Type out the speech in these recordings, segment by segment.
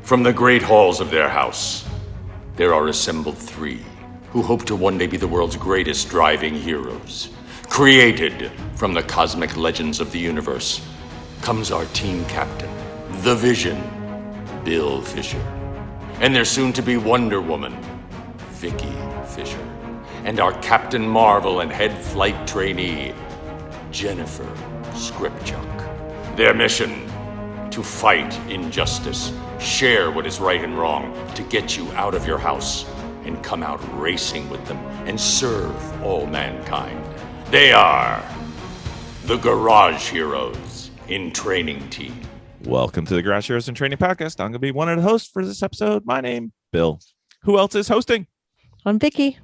From the great halls of their house, there are assembled three who hope to one day be the world's greatest driving heroes. Created from the cosmic legends of the universe comes our team captain, the Vision, Bill Fisher, and their soon-to-be Wonder Woman, Vicky Fisher, and our Captain Marvel and head flight trainee, Jennifer Scripchuk. Their mission: to fight injustice, share what is right and wrong, to get you out of your house and come out racing with them and serve all mankind. They are the Garage Heroes in Training Team. Welcome to the Garage Heroes in Training Podcast. I'm going to be one of the hosts for this episode. My name, Bill. Who else is hosting? I'm Vicky.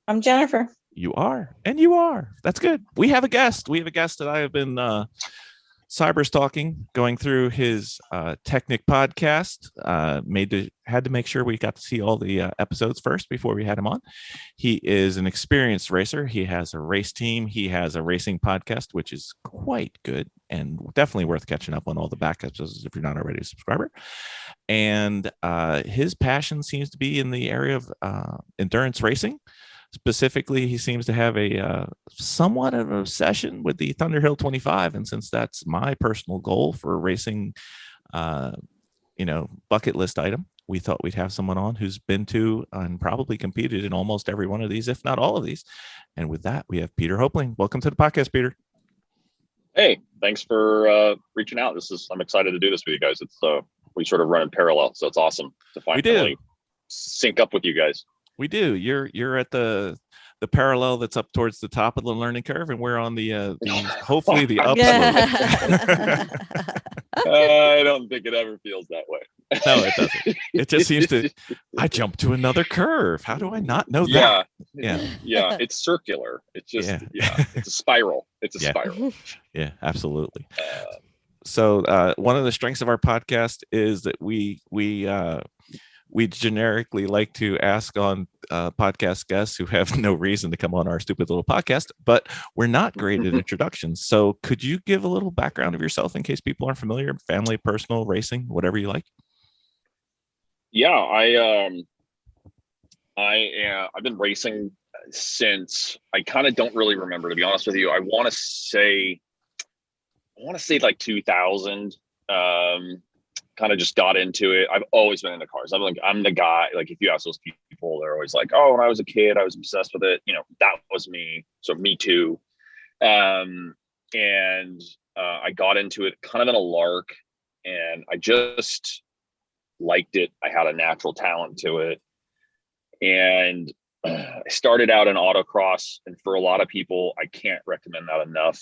I'm Jennifer. You are, and you are. That's good. We have a guest. We have a guest that I have been cyber stalking, going through his Technik podcast. Had to make sure we got to see all the episodes first before we had him on. He is an experienced racer. He has a race team. He has a racing podcast, which is quite good and definitely worth catching up on all the back episodes if you're not already a subscriber. And his passion seems to be in the area of endurance racing. Specifically, he seems to have a somewhat of an obsession with the Thunderhill 25. And since that's my personal goal for racing, bucket list item, we thought we'd have someone on who's been to and probably competed in almost every one of these, if not all of these. And with that, we have Peter Hopelain. Welcome to the podcast, Peter. Hey, thanks for reaching out. I'm excited to do this with you guys. It's we sort of run in parallel, so it's awesome to finally sync up with you guys. We do. You're at the parallel that's up towards the top of the learning curve, and we're on the hopefully the upslope. I don't think it ever feels that way. No, it doesn't. It just seems to. I jumped to another curve. How do I not know that? Yeah. It's circular. It's just it's a spiral. It's a spiral. Yeah, absolutely. So one of the strengths of our podcast is that we generically like to ask on podcast guests who have no reason to come on our stupid little podcast, but we're not great at introductions. So could you give a little background of yourself in case people aren't familiar? Family, personal, racing, whatever you like. Yeah, I've been racing since I kind of don't really remember, to be honest with you. I want to say like 2000. Kind of just got into it. I've always been into cars. I'm the guy, like, if you ask those people, they're always like, oh, when I was a kid, I was obsessed with it. That was me. So me too. I got into it kind of in a lark, and I just liked it. I had a natural talent to it. And I started out in autocross, and for a lot of people, I can't recommend that enough.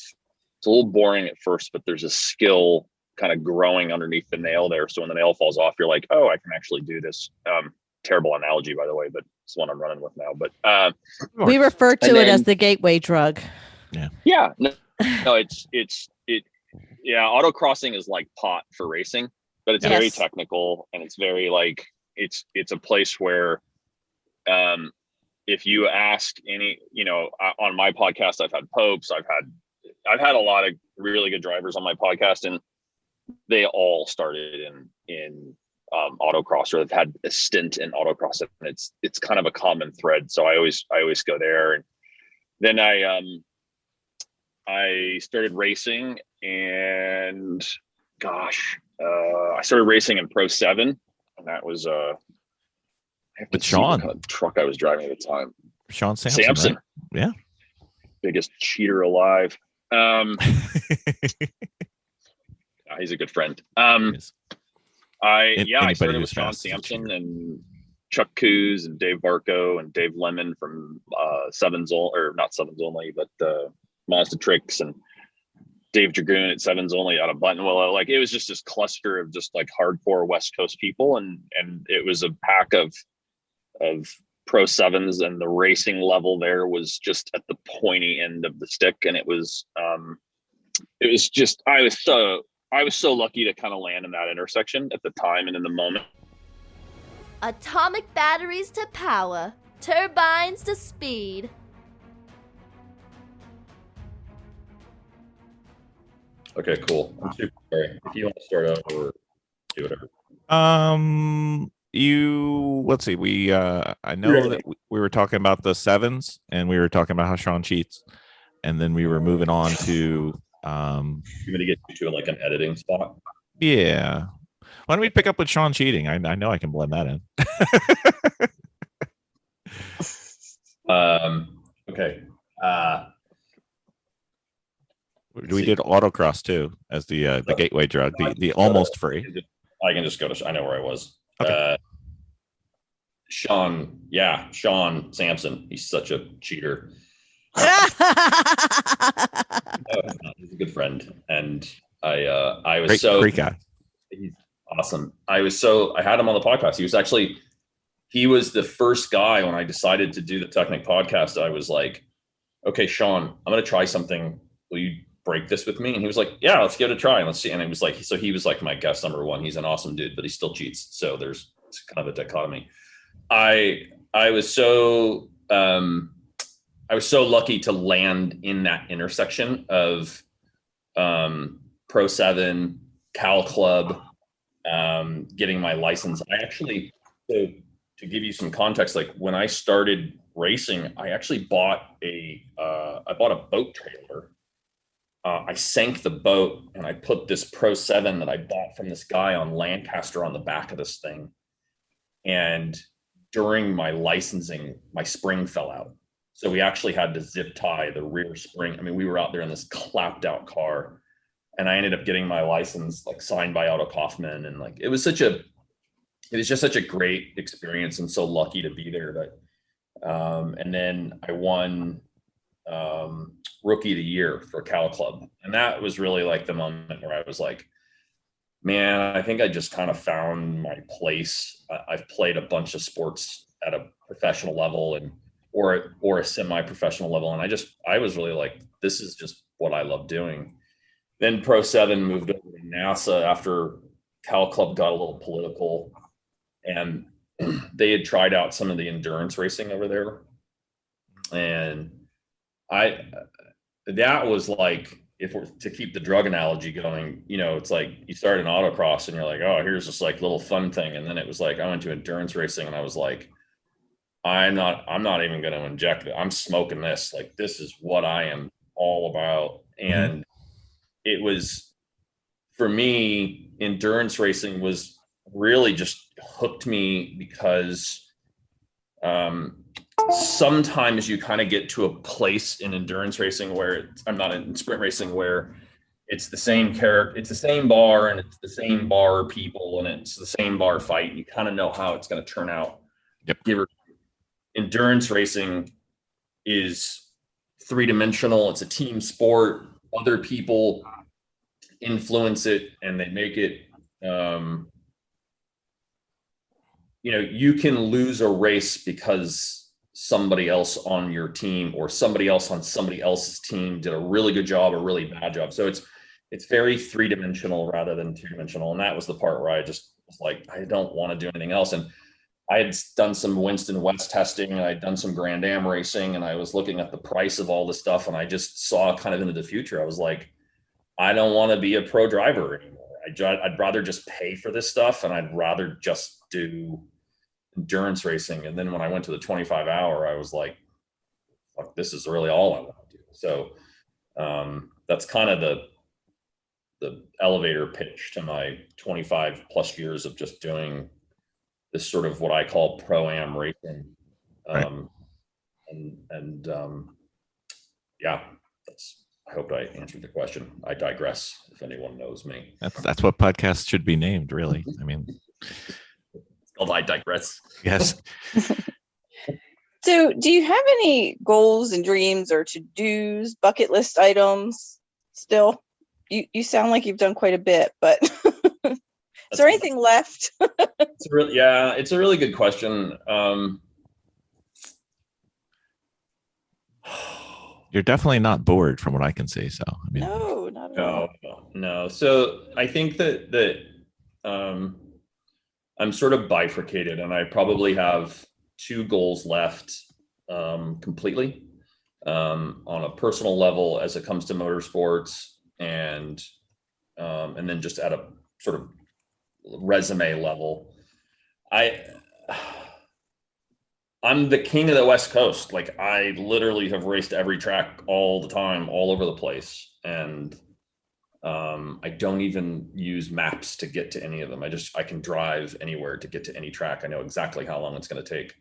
It's a little boring at first, but there's a skill kind of growing underneath the nail there. So when the nail falls off, you're like, oh, I can actually do this. Terrible analogy, by the way, but it's the one I'm running with now. But we refer to it as the gateway drug. Yeah. No, autocrossing is like pot for racing, but it's very technical, and it's very like, it's a place where if you ask any, on my podcast, I've had Popes, I've had a lot of really good drivers on my podcast, and they all started in autocross, or they've had a stint in autocross, and it's kind of a common thread. So I always go there. And then I started racing, and I started racing in Pro 7, and that was with Sean, what truck I was driving at the time. Sean Sampson. Right? Yeah, biggest cheater alive. He's a good friend. I started with Sean Sampson and Chuck Coos and Dave Barco and Dave Lemon from not Sevens Only, but Mazda Tricks, and Dave Dragoon at Sevens Only out of Buttonwillow. Like, it was just this cluster of just like hardcore West Coast people, and it was a pack of Pro 7s, and the racing level there was just at the pointy end of the stick, and it was just I was so lucky to kind of land in that intersection at the time and in the moment. Atomic batteries to power, turbines to speed. Okay, cool. I'm super sorry. If you want to start out, or do whatever. Let's see. I know that we were talking about the sevens, and we were talking about how Sean cheats, and then we were moving on to You're gonna get you to like an editing spot. yeah. Why don't we pick up with Sean cheating? I know I can blend that in. Okay. We did autocross too as the gateway drug, the almost free. I can just go to. I know where I was. Okay. Sean Sampson. He's such a cheater. No, he's not. He's a good friend, and I was great guy. He's awesome. I had him on the podcast. He was the first guy when I decided to do the Technik podcast. I was like, okay, Sean, I'm going to try something. Will you break this with me? And he was like, yeah, let's give it a try. And let's see. And it was like, so he was like my guest number one. He's an awesome dude, but he still cheats. So it's kind of a dichotomy. I was so lucky to land in that intersection of Pro 7, Cal Club, getting my license. I actually, to give you some context, like when I started racing, I actually bought a boat trailer. I sank the boat and I put this Pro 7 that I bought from this guy on Lancaster on the back of this thing. And during my licensing, my spring fell out. So we actually had to zip tie the rear spring. I mean, we were out there in this clapped out car, and I ended up getting my license like signed by Otto Kaufman. And like, it was just such a great experience and so lucky to be there. But, and then I won Rookie of the Year for Cal Club. And that was really like the moment where I was like, man, I think I just kind of found my place. I've played a bunch of sports at a professional level or a semi-professional level. And I was really like, this is just what I love doing. Then Pro 7 moved over to NASA after Cal Club got a little political, and they had tried out some of the endurance racing over there. And that was like, if we're to keep the drug analogy going, it's like you start an autocross and you're like, oh, here's this like little fun thing. And then it was like, I went to endurance racing and I was like, I'm not even going to inject it. I'm smoking this. Like, this is what I am all about. And it was, for me, endurance racing was really just hooked me because sometimes you kind of get to a place in endurance racing where I'm not in sprint racing, where it's the same character, it's the same bar, and it's the same bar people, and it's the same bar fight. You kind of know how it's going to turn out. Yep. Endurance racing is three-dimensional. It's a team sport. Other people influence it, and they make it, you can lose a race because somebody else on your team or somebody else on somebody else's team did a really good job or really bad job. So it's very three-dimensional rather than two-dimensional. And that was the part where I just was like, I don't want to do anything else. And I had done some Winston West testing, and I'd done some Grand Am racing, and I was looking at the price of all this stuff, and I just saw kind of into the future. I was like, I don't want to be a pro driver anymore. I'd rather just pay for this stuff, and I'd rather just do endurance racing. And then when I went to the 25 hour, I was like, fuck, this is really all I want to do. So that's kind of the elevator pitch to my 25 plus years of just doing this sort of what I call pro-am racing. Yeah, I hope I answered the question. I digress if anyone knows me. That's what podcasts should be named, really. I mean, it's called I Digress. Yes. So do you have any goals and dreams or to-dos, bucket list items still? You sound like you've done quite a bit, but is there anything left? It's a really good question. You're definitely not bored from what I can see. So, I mean, no, not at all. No. So I think that I'm sort of bifurcated, and I probably have two goals left completely on a personal level as it comes to motorsports, and then just at a sort of resume level. I'm the king of the West Coast. Like, I literally have raced every track all the time, all over the place. And I don't even use maps to get to any of them. I can drive anywhere to get to any track. I know exactly how long it's going to take.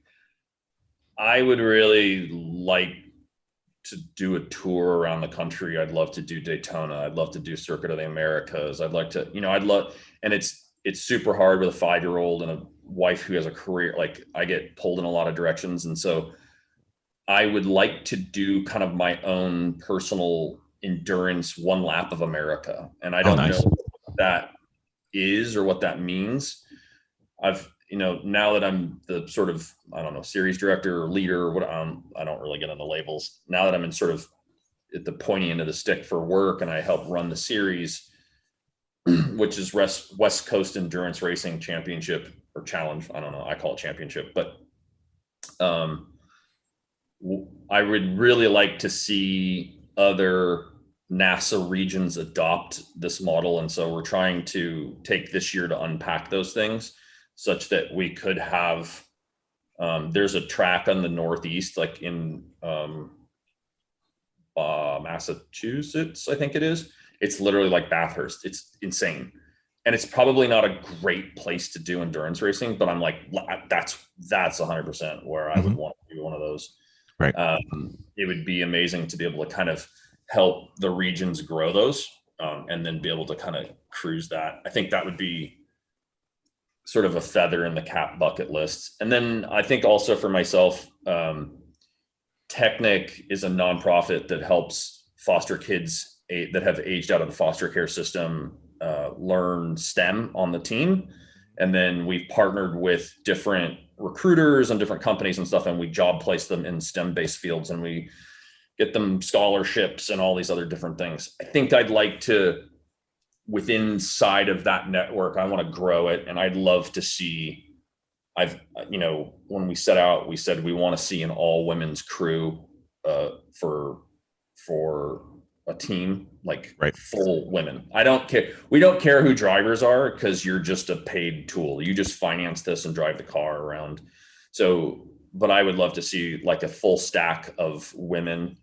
I would really like to do a tour around the country. I'd love to do Daytona. I'd love to do Circuit of the Americas. I'd like to, and it's super hard with a 5-year-old and a wife who has a career. Like, I get pulled in a lot of directions. And so I would like to do kind of my own personal endurance one lap of America. And I don't know what that is or what that means. I've, now that I'm the sort of, I don't know, series director or leader, I don't really get into labels. Now that I'm in sort of at the pointy end of the stick for work, and I help run the series, which is West Coast Endurance Racing Championship or Challenge. I don't know. I call it championship, but I would really like to see other NASA regions adopt this model. And so we're trying to take this year to unpack those things such that we could have, there's a track on the Northeast, like in Massachusetts, I think it is. It's literally like Bathurst. It's insane. And it's probably not a great place to do endurance racing, but I'm like, that's 100% where I would want to do one of those. Right. It would be amazing to be able to kind of help the regions grow those, and then be able to kind of cruise that. I think that would be sort of a feather in the cap bucket list. And then I think also for myself, Technik is a nonprofit that helps foster kids that have aged out of the foster care system learn STEM on the team. And then we've partnered with different recruiters and different companies and stuff, and we job place them in STEM-based fields, and we get them scholarships and all these other different things. I think I'd like to, within side of that network, I want to grow it. And I'd love to see, when we set out, we said we want to see an all women's crew for a team, like full women. I don't care. We don't care who drivers are, because you're just a paid tool. You just finance this and drive the car around. So, but I would love to see like a full stack of women.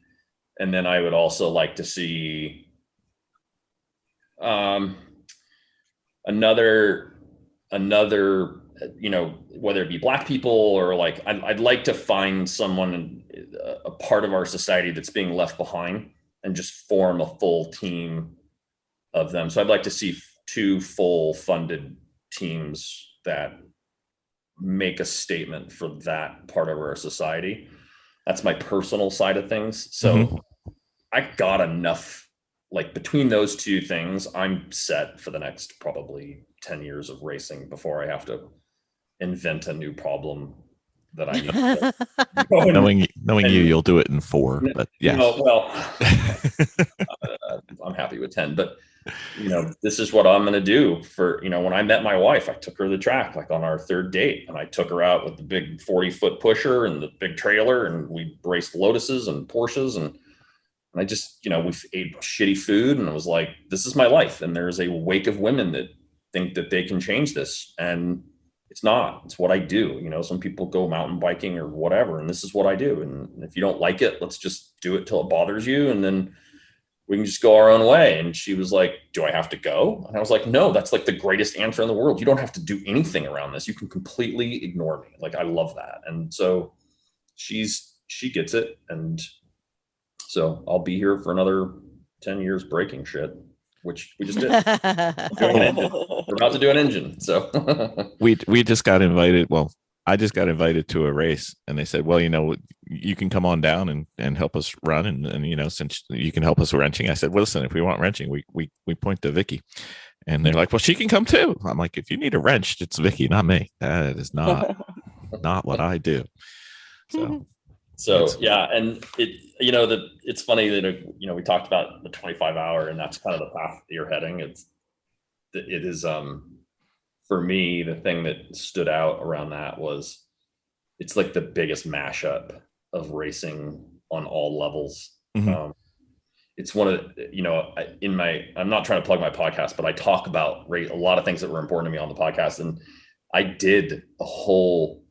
And then I would also like to see another, whether it be Black people or like, I'd like to find someone, a part of our society that's being left behind, and just form a full team of them. So I'd like to see 2 full funded teams that make a statement for that part of our society. That's my personal side of things. So I got enough, like between those 2 things, I'm set for the next probably 10 years of racing before I have to invent a new problem that I need. knowing you'll do it in 4, but yeah. I'm happy with 10, but this is what I'm going to do for, when I met my wife, I took her to the track, like on our 3rd date, and I took her out with the big 40-foot pusher and the big trailer, and we raced Lotuses and Porsches, and I just, we ate shitty food, and I was like, this is my life. And there's a wake of women that think that they can change this, and it's not. It's what I do. Some people go mountain biking or whatever, and this is what I do. And if you don't like it, let's just do it till it bothers you, and then we can just go our own way. And she was like, do I have to go? And I was like, no, that's like the greatest answer in the world. You don't have to do anything around this. You can completely ignore me. Like, I love that. And so she gets it. And so I'll be here for another 10 years breaking shit, which we just did. We're about to do an engine. So we just got invited. Well, I just got invited to a race, and they said, well, you can come on down and help us run. And since you can help us wrenching, I said, well, listen, if we want wrenching, we point to Vicky. And they're like, well, she can come too. I'm like, if you need a wrench, it's Vicky, not me. That is not what I do. So yeah. And it's funny that, we talked about the 25-hour, and that's kind of the path that you're heading. It is, for me, the thing that stood out around that was it's like the biggest mashup of racing on all levels. it's one of the, I'm not trying to plug my podcast, but I talk about a lot of things that were important to me on the podcast. And I did a whole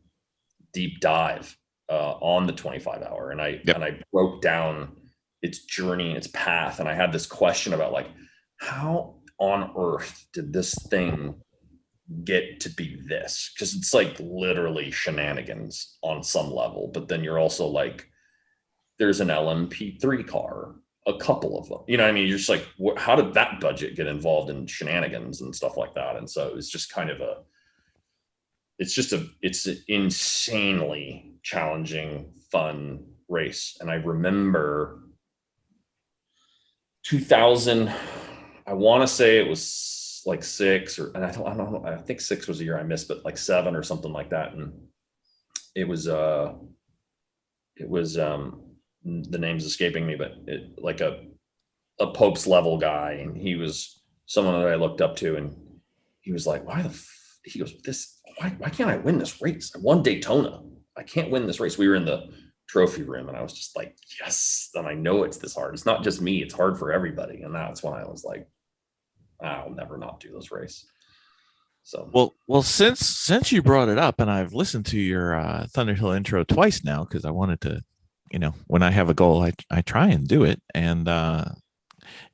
deep dive on the 25 hour, and I broke down its journey, its path. And I had this question about like, how on earth did this thing get to be this? Because it's like literally shenanigans on some level, but then you're also like, there's an LMP3 car, a couple of them, you know what I mean? You're just like, how did that budget get involved in shenanigans and stuff like that? And so it's just kind of it's an insanely challenging, fun race. And I remember 2000, I want to say it was like 6 or, and I don't know, I think 6 was the year I missed, but like 7 or something like that. And it was the name's escaping me, but like a Pope's level guy. And he was someone that I looked up to, and he was like, he goes, why can't I win this race? I won Daytona. I can't win this race. We were in the trophy room, and I was just like, yes. And I know it's this hard. It's not just me. It's hard for everybody. And that's when I was like, I'll never not do this race. So well, since you brought it up, and I've listened to your Thunderhill intro twice now, because I wanted to, when I have a goal, I try and do it. And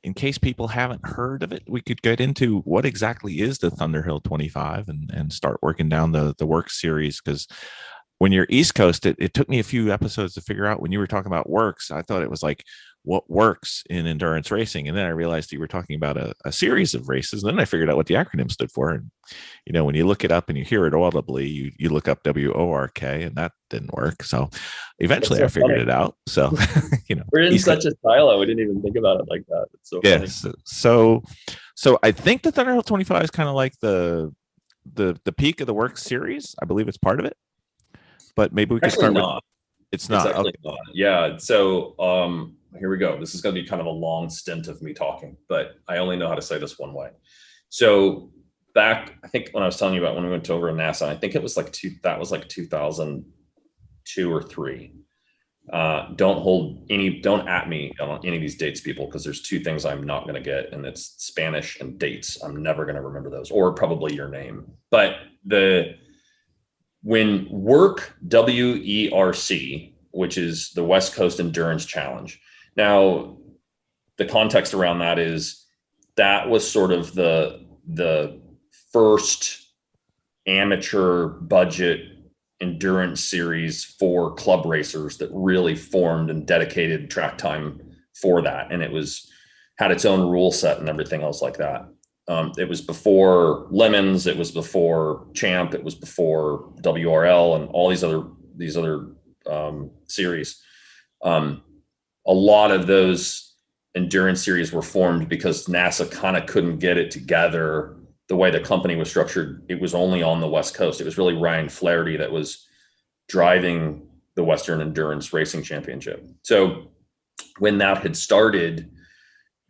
in case people haven't heard of it, we could get into what exactly is the Thunderhill 25 and start working down the work series. Because when you're East Coast, it took me a few episodes to figure out. When you were talking about works, I thought it was like, what works in endurance racing? And then I realized you were talking about a series of races. And then I figured out what the acronym stood for. And, when you look it up and you hear it audibly, you look up WORK, and that didn't work. So eventually I figured it out. So, we're in such a silo. We didn't even think about it like that. It's so funny. So I think the Thunderhill 25 is kind of like the peak of the work series. I believe it's part of it, but maybe we can start with, it's not. Actually not. Yeah. So, here we go. This is going to be kind of a long stint of me talking, but I only know how to say this one way. So back, I think when I was telling you about when we went over to NASA, I think it was like 2002 or 3. Don't at me on any of these dates, people, because there's 2 things I'm not going to get, and it's Spanish and dates. I'm never going to remember those, or probably your name. But when WERC, WERC, which is the West Coast Endurance Challenge. Now, the context around that is that was sort of the first amateur budget endurance series for club racers that really formed and dedicated track time for that. And it had its own rule set and everything else like that. It was before Lemons, it was before Champ, it was before WRL and all these other series. A lot of those endurance series were formed because NASA kind of couldn't get it together the way the company was structured. It was only on the West Coast. It was really Ryan Flaherty that was driving the Western Endurance Racing Championship. So when that had started,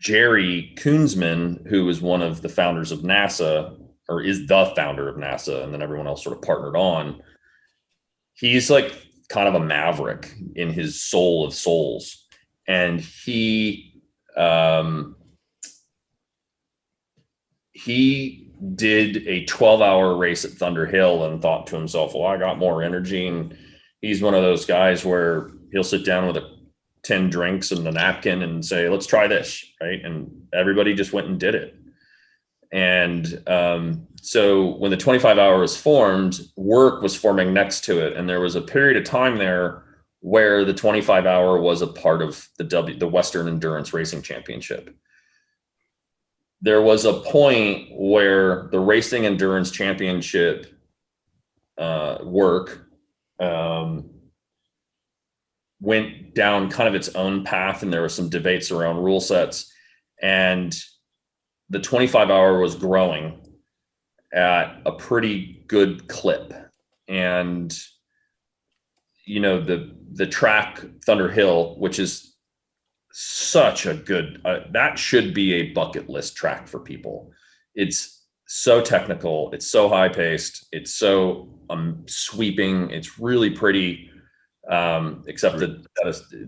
Jerry Koonsman, who was one of the founders of NASA, or is the founder of NASA, and then everyone else sort of partnered on, he's like kind of a maverick in his soul of souls. And he did a 12-hour race at Thunderhill and thought to himself, well, I got more energy. And he's one of those guys where he'll sit down with 10 drinks and a napkin and say, let's try this, right? And everybody just went and did it. And so when the 25-hour was formed, WERC was forming next to it. And there was a period of time there where the 25-hour was a part of the Western Endurance Racing Championship. There was a point where the Racing Endurance Championship WERC went down kind of its own path, and there were some debates around rule sets, and the 25-hour was growing at a pretty good clip. And the track Thunderhill, which is such a good, that should be a bucket list track for people. It's so technical. It's so high paced. It's so sweeping. It's really pretty. Except the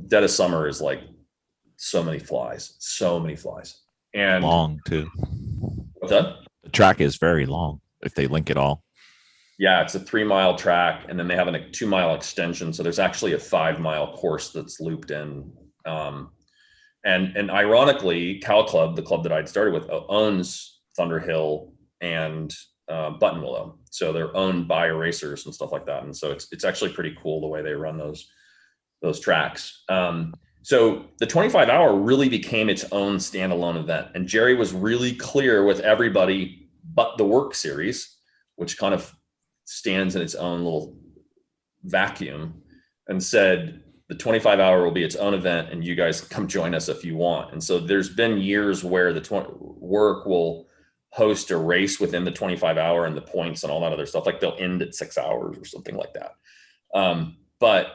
dead of summer is like so many flies, and Long too. what's that? The track is very long if they link it all. Yeah, it's a 3-mile track, and then they have a 2-mile extension. So there's actually a 5-mile course that's looped in. And ironically, Cal Club, the club that I'd started with, owns Thunderhill and Buttonwillow. So they're owned by racers and stuff like that. And so it's actually pretty cool the way they run those tracks. So the 25-hour really became its own standalone event. And Jerry was really clear with everybody but the work series, which kind of stands in its own little vacuum, and said the 25-hour will be its own event and you guys come join us if you want. And so there's been years where the work will host a race within the 25-hour and the points and all that other stuff. Like they'll end at 6 hours or something like that. But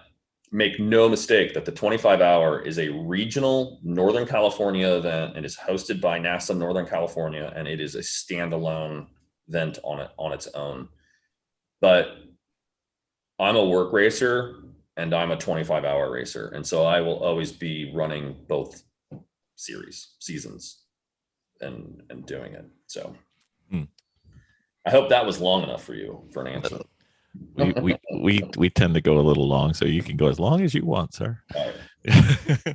make no mistake that the 25-hour is a regional Northern California event. It is hosted by NASA Northern California, and it is a standalone event on its own. But I'm a work racer and I'm a 25-hour racer. And so I will always be running both seasons and doing it. So I hope that was long enough for you for an answer. We tend to go a little long, so you can go as long as you want, sir. I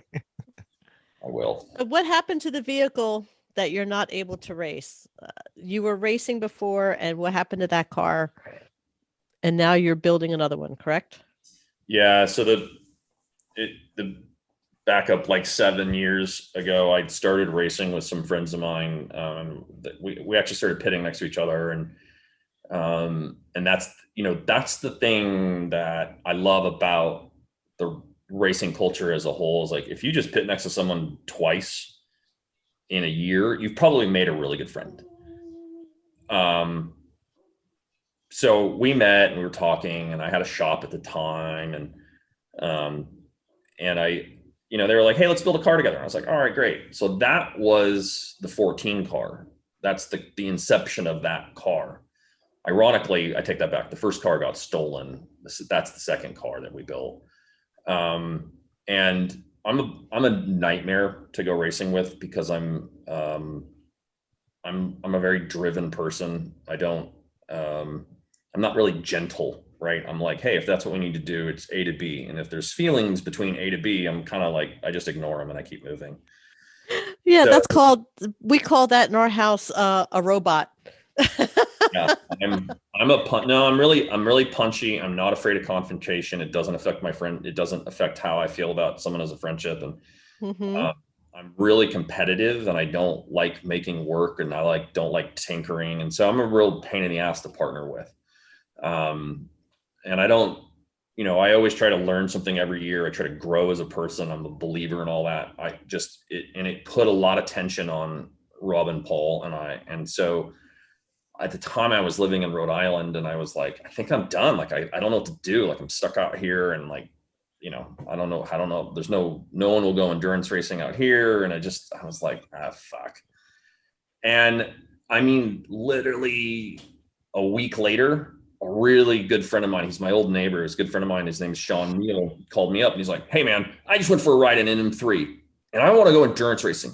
will. What happened to the vehicle that you're not able to race? You were racing before, and what happened to that car? And now you're building another one, correct? Yeah. So the back up like 7 years ago, I started racing with some friends of mine. We actually started pitting next to each other, and that's the thing that I love about the racing culture as a whole, is like, if you just pit next to someone twice in a year, you've probably made a really good friend. So we met and we were talking, and I had a shop at the time, and I, they were like, hey, let's build a car together. And I was like, all right, great. So that was the 14 car. That's the inception of that car. Ironically, I take that back. The first car got stolen. That's the second car that we built. And I'm a nightmare to go racing with, because I'm a very driven person. I'm not really gentle, right? I'm like, hey, if that's what we need to do, it's A to B. And if there's feelings between A to B, I'm kind of like, I just ignore them and I keep moving. Yeah, so, we call that in our house a robot. Yeah, I'm really punchy. I'm not afraid of confrontation. It doesn't affect my friend. It doesn't affect how I feel about someone as a friendship. And I'm really competitive, and I don't like making work, and I don't like tinkering. And so I'm a real pain in the ass to partner with. And I don't, I always try to learn something every year. I try to grow as a person. I'm a believer in all that. It put a lot of tension on Rob and Paul and I. And so at the time I was living in Rhode Island, and I was like, I think I'm done. Like, I don't know what to do. Like, I'm stuck out here, and I don't know. There's no one will go endurance racing out here. And I was like, fuck. And I mean, literally a week later, a really good friend of mine, he's my old neighbor, he's a good friend of mine, his name's Sean Neal, called me up, and he's like, hey man, I just went for a ride in NM3 and I want to go endurance racing.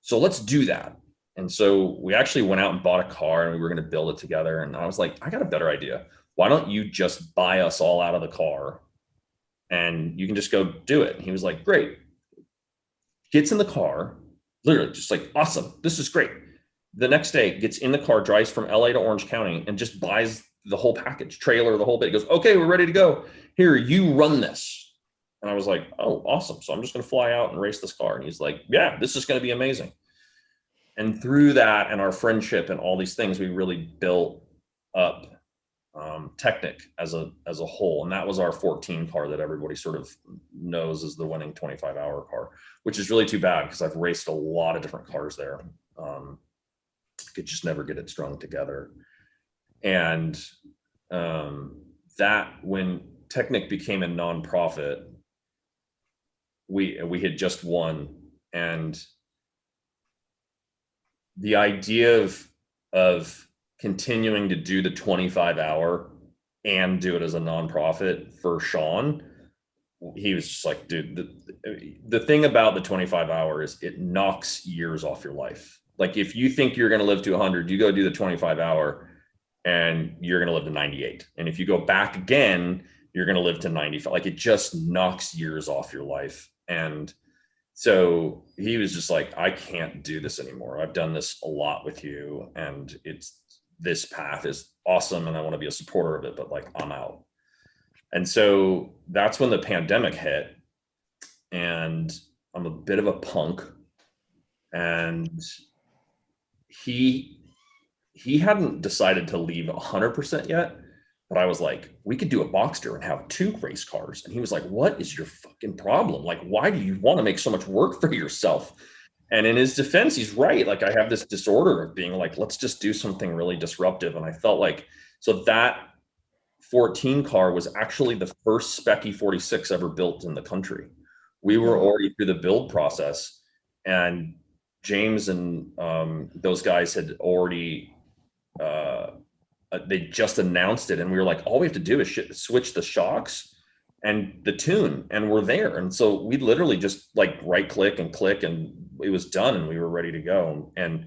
So let's do that. And so we actually went out and bought a car, and we were going to build it together. And I was like, I got a better idea. Why don't you just buy us all out of the car and you can just go do it? And he was like, great. Gets in the car, literally just like, awesome, this is great. The next day, gets in the car, drives from LA to Orange County, and just buys the whole package, trailer, the whole bit. He goes, okay, we're ready to go. Here, you run this. And I was like, oh, awesome. So I'm just going to fly out and race this car. And he's like, yeah, this is going to be amazing. And through that and our friendship and all these things, we really built up Technik as a whole. And that was our 14 car that everybody sort of knows as the winning 25-hour car, which is really too bad, because I've raced a lot of different cars there. Could just never get it strung together. And that when Technik became a nonprofit, we had just won, and the idea of continuing to do the 25-hour and do it as a nonprofit for Sean he was just like, dude, the thing about the 25 hours, it knocks years off your life. Like if you think you're going to live to 100, you go do the 25 hour and you're going to live to 98. And if you go back again, you're going to live to 95. Like it just knocks years off your life. And so he was just like, I can't do this anymore. I've done this a lot with you, and this path is awesome and I want to be a supporter of it, but like I'm out. And so that's when the pandemic hit, and I'm a bit of a punk, and he hadn't decided to leave 100% yet, but I was like, we could do a Boxster and have 2 race cars. And he was like, what is your fucking problem? Like, why do you want to make so much work for yourself? And in his defense, he's right. Like, I have this disorder of being like, let's just do something really disruptive. And I felt like, so that 14 car was actually the first Spec E46 ever built in the country. We were already through the build process, and James and those guys had already, they just announced it, and we were like, all we have to do is switch the shocks and the tune, and we're there. And so we literally just like right click and click, and it was done, and we were ready to go. And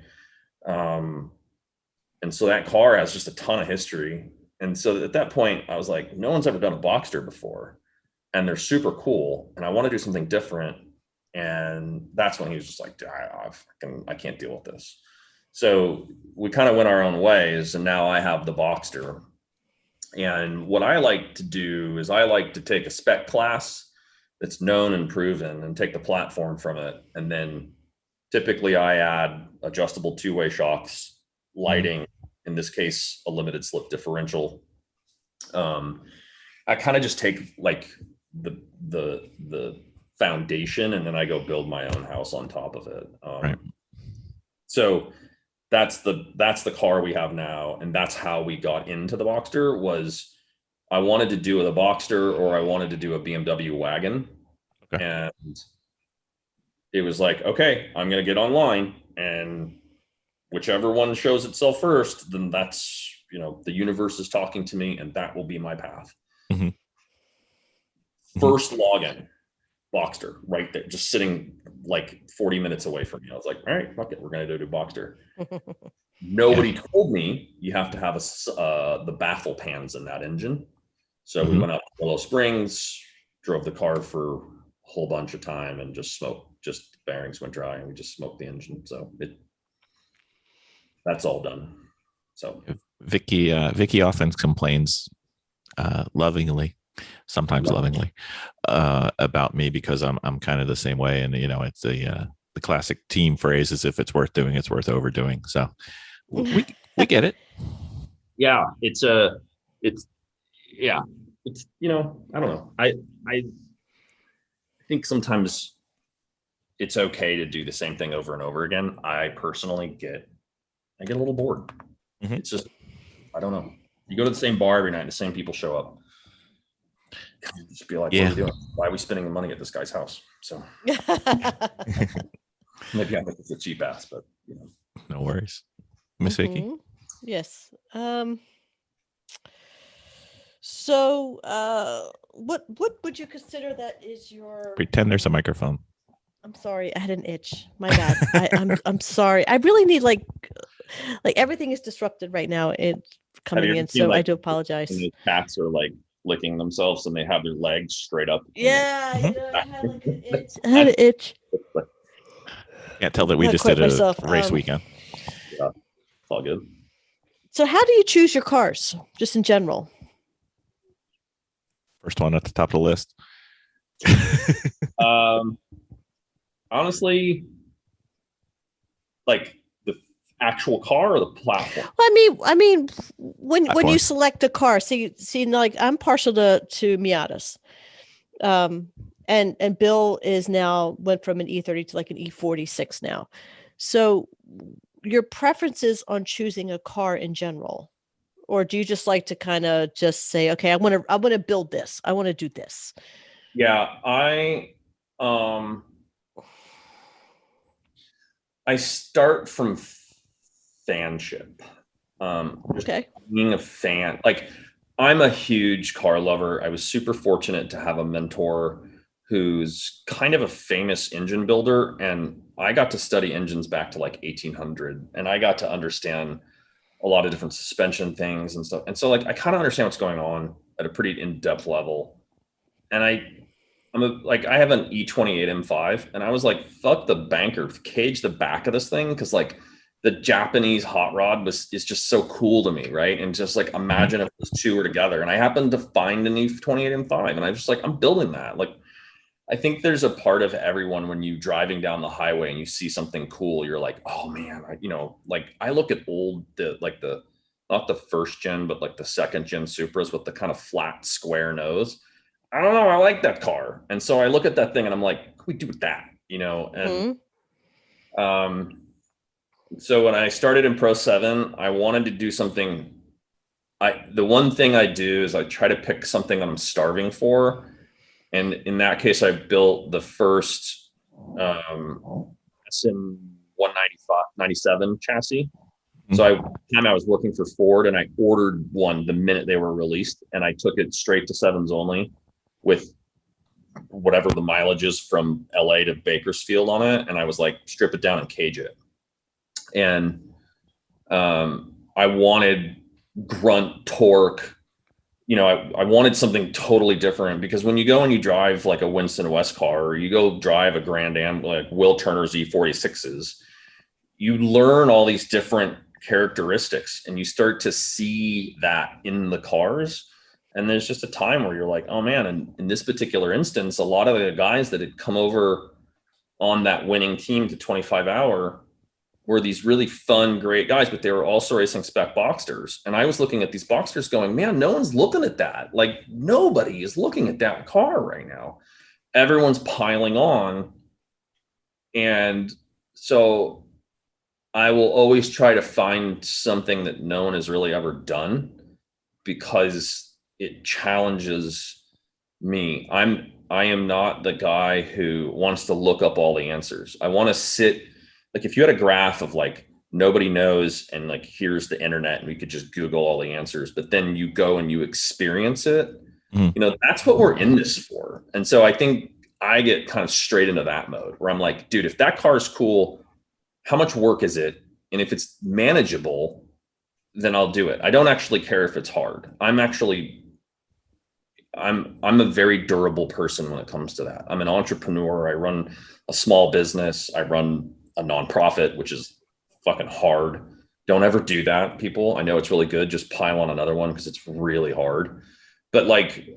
so that car has just a ton of history. And so at that point, I was like, no one's ever done a Boxster before, and they're super cool, and I want to do something different. And that's when he was just like, I can't deal with this. So we kind of went our own ways, and now I have the Boxster. And what I like to do is I like to take a spec class that's known and proven and take the platform from it. And then typically I add adjustable 2-way shocks, lighting, in this case, a limited slip differential. I kind of just take like the foundation, and then I go build my own house on top of it. Right. So that's the car we have now, and that's how we got into the Boxster. Was I wanted to do the Boxster, or I wanted to do a BMW wagon. Okay. And it was like, okay, I'm going to get online, and whichever one shows itself first, then that's, the universe is talking to me, and that will be my path. Mm-hmm. First login, Boxster, right there, just sitting like 40 minutes away from me. I was like, all right, fuck it, we're going to do Boxster. Nobody told me you have to have the baffle pans in that engine. So we went out to Willow Springs, drove the car for a whole bunch of time, and just smoked, just bearings went dry, and we just smoked the engine. So that's all done. So Vicky often complains lovingly, sometimes lovingly, about me, because I'm kind of the same way. And it's the classic team phrase is, if it's worth doing, it's worth overdoing. So we get it. Yeah, it's I don't know. I think sometimes it's okay to do the same thing over and over again. I personally get a little bored. Mm-hmm. It's just, I don't know. You go to the same bar every night, the same people show up. You just be like, what are we doing? Why are we spending the money at this guy's house? So maybe I think it's a cheap ass, but no worries. Miss Vicky? Yes. So what would you consider that is your... Pretend there's a microphone. I'm sorry, I had an itch. My bad. I'm sorry. I really need like everything is disrupted right now. It's coming in, so I do apologize. The cats are like licking themselves, and they have their legs straight up. Yeah, I had like an itch. I had an itch. Can't tell that we just did a race weekend. Yeah, it's all good. So how do you choose your cars, just in general? First one at the top of the list. Honestly, like the actual car or the platform? I mean, when you select a car, see, like I'm partial to Miatas, and Bill is now went from an E30 to like an E46 now. So your preferences on choosing a car in general, or do you just like to kind of just say, okay, I want to build this, I want to do this? Yeah, I start from fanship. Okay. Being a fan, like I'm a huge car lover. I was super fortunate to have a mentor who's kind of a famous engine builder, and I got to study engines back to like 1800, and I got to understand a lot of different suspension things and stuff. And so like I kind of understand what's going on at a pretty in-depth level. And I have an E28 M5, and I was like, fuck the banker, cage the back of this thing, because like the Japanese hot rod is just so cool to me, right? And just like imagine if those two were together. And I happened to find an E28 M5, and I was just like, I'm building that. Like, I think there's a part of everyone when you driving down the highway and you see something cool, you're like, oh man, like I look at not the first gen, but like the second gen Supras with the kind of flat square nose. I don't know, I like that car. And so I look at that thing and I'm like, what can we do with that? And so when I started in Pro 7, I wanted to do something. The one thing I do is I try to pick something that I'm starving for. And in that case, I built the first SM 197 chassis. So I was working for Ford, and I ordered one the minute they were released, and I took it straight to sevens only with whatever the mileage is from LA to Bakersfield on it. And I was like, strip it down and cage it. And I wanted grunt torque. I wanted something totally different, because when you go and you drive like a Winston West car, or you go drive a Grand Am, like Will Turner's E46s, you learn all these different characteristics, and you start to see that in the cars. And there's just a time where you're like, oh man, and in this particular instance, a lot of the guys that had come over on that winning team to 25 hour were these really fun, great guys, but they were also racing spec Boxsters. And I was looking at these Boxsters going, man, no one's looking at that. Like, nobody is looking at that car right now. Everyone's piling on. And so I will always try to find something that no one has really ever done, because it challenges me. I am not the guy who wants to look up all the answers. I want to sit. Like, if you had a graph of like nobody knows, and like here's the internet, and we could just Google all the answers, but then you go and you experience it, that's what we're in this for. And so I think I get kind of straight into that mode where I'm like, dude, if that car is cool, how much work is it? And if it's manageable, then I'll do it. I don't actually care if it's hard. I'm a very durable person when it comes to that. I'm an entrepreneur. I run a small business. I run a nonprofit, which is fucking hard. Don't ever do that, people. I know it's really good. Just pile on another one, because it's really hard. But like,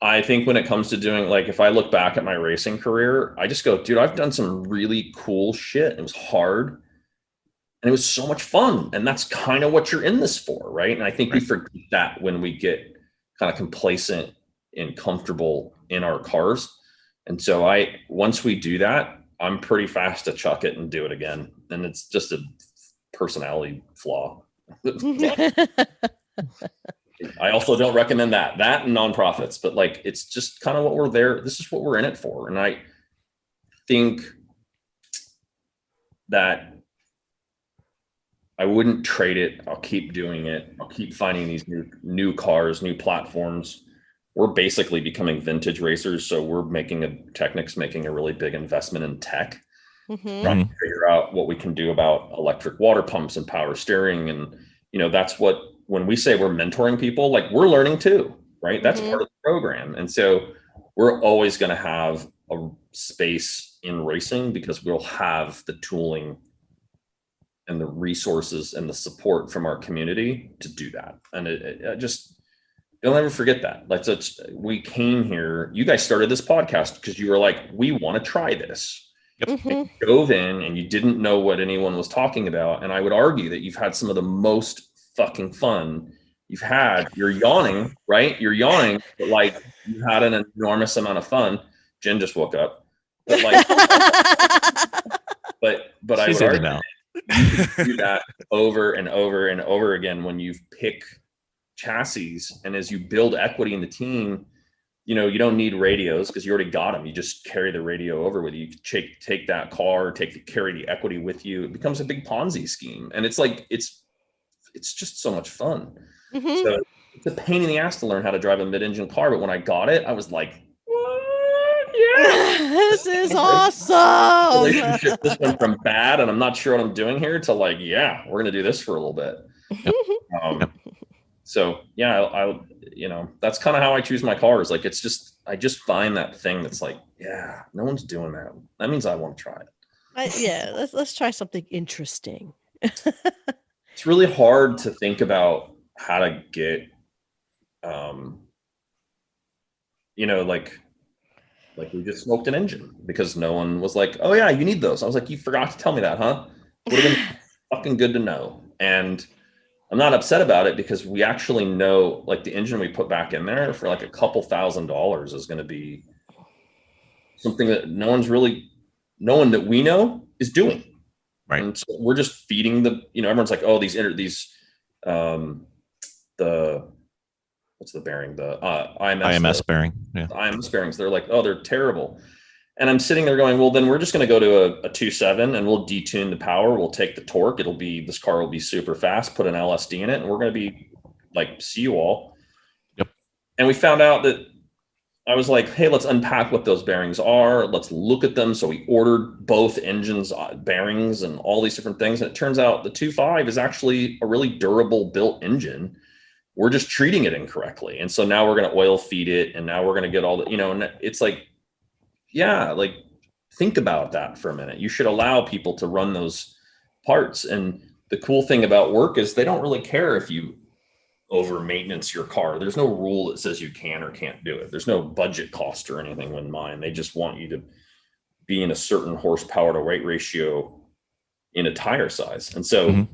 I think when it comes to doing, like, if I look back at my racing career, I just go, dude, I've done some really cool shit. It was hard, and it was so much fun. And that's kind of what you're in this for, right? And I think we forget that when we get kind of complacent and comfortable in our cars. And so once we do that, I'm pretty fast to chuck it and do it again. And it's just a personality flaw. I also don't recommend that and nonprofits, but like, it's just kind of what we're there. This is what we're in it for. And I think that I wouldn't trade it. I'll keep doing it. I'll keep finding these new cars, new platforms. We're basically becoming vintage racers. So Technik's making a really big investment in tech, trying to figure out what we can do about electric water pumps and power steering. And, that's when we say we're mentoring people, like, we're learning too, right? That's part of the program. And so we're always going to have a space in racing, because we'll have the tooling and the resources and the support from our community to do that. And it just, don't ever forget that. Like, we came here, you guys started this podcast because you were like, we want to try this. And you dove in, and you didn't know what anyone was talking about. And I would argue that you've had some of the most fucking fun you've had. You're yawning, right? You're yawning, but like, you had an enormous amount of fun. Jen just woke up. But like, but I would argue now. You can do that over and over and over again when you pick chassis, and as you build equity in the team, you don't need radios, because you already got them. You just carry the radio over with you. You take that car, carry the equity with you. It becomes a big Ponzi scheme, and it's like it's just so much fun. So it's a pain in the ass to learn how to drive a mid-engine car, but when I got it, I was like, what? Yeah. This is awesome. Relationship just went from bad and I'm not sure what I'm doing here to like, yeah, we're gonna do this for a little bit. So yeah, I that's kind of how I choose my cars. Like I just find that thing that's like, yeah, no one's doing that. That means I want to try it. Let's try something interesting. It's really hard to think about how to get like we just smoked an engine because no one was like, oh yeah, you need those. I was like, you forgot to tell me that, huh? Would have been fucking good to know. And I'm not upset about it because we actually know, like, the engine we put back in there for like a couple $1,000s is going to be something that no one that we know is doing. Right. And so we're just feeding everyone's like, oh, what's the bearing? The IMS bearing. Yeah. The IMS bearings. They're like, oh, they're terrible. And I'm sitting there going, well, then we're just going to go to a 2.7 and we'll detune the power. We'll take the torque. This car will be super fast, put an LSD in it. And we're going to be like, see you all. Yep. And we found out that I was like, hey, let's unpack what those bearings are. Let's look at them. So we ordered both engines, bearings, and all these different things. And it turns out the 2.5 is actually a really durable built engine. We're just treating it incorrectly. And so now we're going to oil feed it. And now we're going to get all the, and it's like, yeah, like think about that for a minute. You should allow people to run those parts. And the cool thing about work is they don't really care if you over maintenance your car. There's no rule that says you can or can't do it. There's no budget cost or anything in mind. They just want you to be in a certain horsepower to weight ratio in a tire size. And so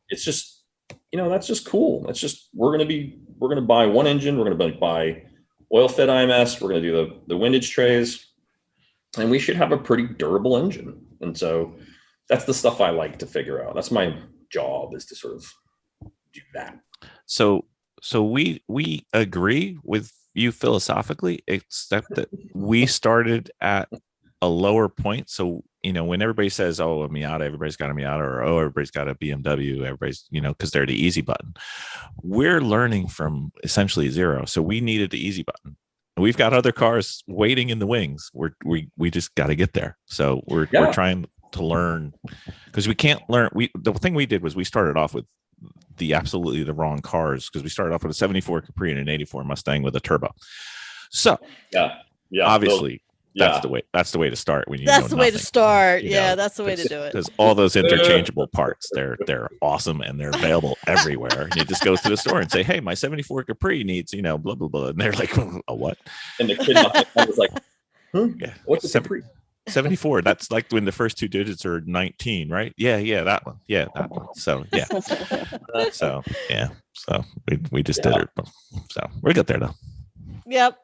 it's just, that's just cool. That's just, we're going to buy one engine. We're going to buy oil fed IMS. We're going to do the windage trays, and we should have a pretty durable engine. And so that's the stuff I like to figure out. That's my job, is to sort of do that. So we agree with you philosophically, except that we started at a lower point. So, when everybody says, oh, a Miata, everybody's got a Miata, or, oh, everybody's got a BMW, everybody's, because they're the easy button. We're learning from essentially zero. So we needed the easy button. We've got other cars waiting in the wings. We just got to get there. So we're trying to learn, because we can't learn. The thing we did was we started off with absolutely the wrong cars, because we started off with a 74 Capri and an 84 Mustang with a turbo. So obviously that's the way to start. When that's the way to start. That's the way to do it. Because all those interchangeable parts, they're awesome and they're available everywhere. And you just go to the store and say, hey, my 74 Capri needs, blah, blah, blah. And they're like, a what? And the kid was like, what's a Capri? 74. That's like when the first two digits are 19, right? Yeah, that one. Yeah, that one. So so we just did it. So we got there though. Yep.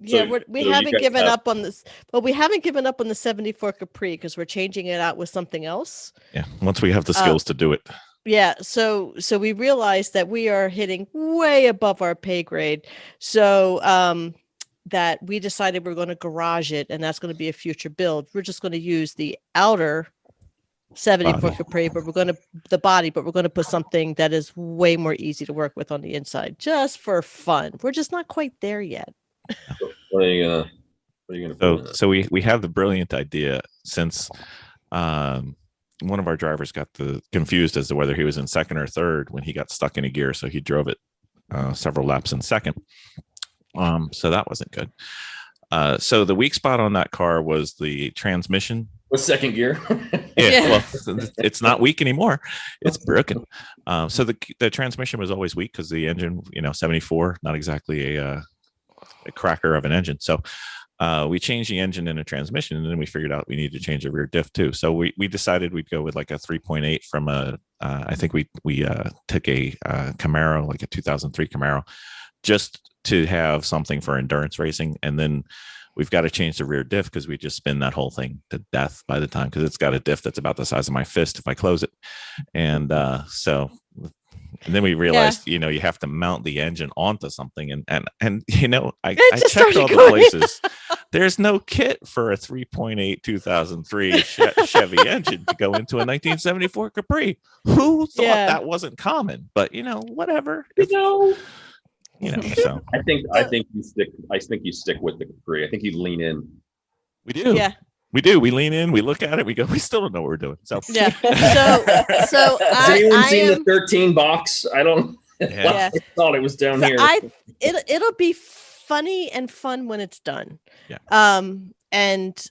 Yeah, we haven't given up on this, but we haven't given up on the 74 Capri because we're changing it out with something else. Yeah, once we have the skills to do it. Yeah, so we realized that we are hitting way above our pay grade. So that we decided we're going to garage it, and that's going to be a future build. We're just going to use the outer 74 Capri, but we're going to put something that is way more easy to work with on the inside, just for fun. We're just not quite there yet. What are you gonna so we have the brilliant idea, since one of our drivers got confused as to whether he was in second or third when he got stuck in a gear, so he drove it several laps in second. So that wasn't good. So the weak spot on that car was the transmission. What's second gear? Well, it's not weak anymore. It's broken. So the transmission was always weak because the engine, 74, not exactly a cracker of an engine. So we changed the engine and the transmission, and then we figured out we needed to change the rear diff too. So we decided we'd go with like a 3.8 from I think we took a Camaro, like a 2003 Camaro, just to have something for endurance racing. And then we've got to change the rear diff because we just spin that whole thing to death by the time, because it's got a diff that's about the size of my fist if I close it. And and then we realized, you have to mount the engine onto something. And I checked all the places. There's no kit for a 3.8 2003 Chevy engine to go into a 1974 Capri. Who thought that wasn't common? But, whatever. You know, so I think you stick with the Capri. I think you lean in. we do. Yeah. We do. We lean in. We look at it. We go. We still don't know what we're doing. So Yeah. So Has anyone I seen am. the 13 box? I don't. Yeah. I thought it was down So here. it'll be funny and fun when it's done. Yeah. And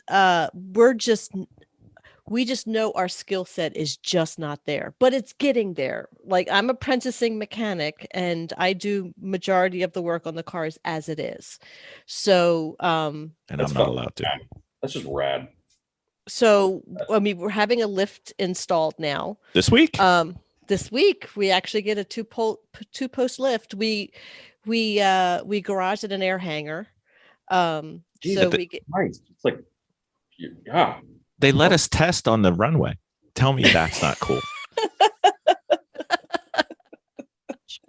we just know our skill set is just not there, but it's getting there. Like I'm apprenticing mechanic and I do majority of the work on the cars as it is. So and That's I'm not fun. allowed to. That's just rad. so I mean we're having a lift installed now. This week. This week we actually get a two post lift. We garage at an air hangar. Geez, So we get Nice. It's like, yeah. They let us test on the runway. Tell me that's not cool.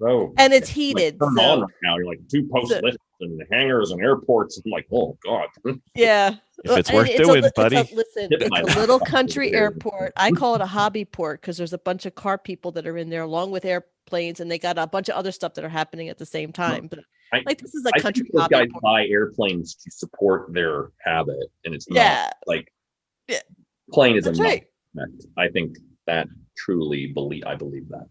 So and it's like, heated. turn so- on right now. You're like 2 post So- lifts and hangars and airports. I'm like, oh god. Yeah. If it's And worth doing, buddy. Listen, Dip it's my a laptop little over country there. airport. I call it a hobby port because there's a bunch of car people that are in there along with airplanes, and they got a bunch of other stuff that are happening at the same time. But I- like this is a I country think those hobby guys port. buy airplanes to support their habit, and it's not Yeah. like Yeah. plane is That's a right. non-effect. I think that I believe that.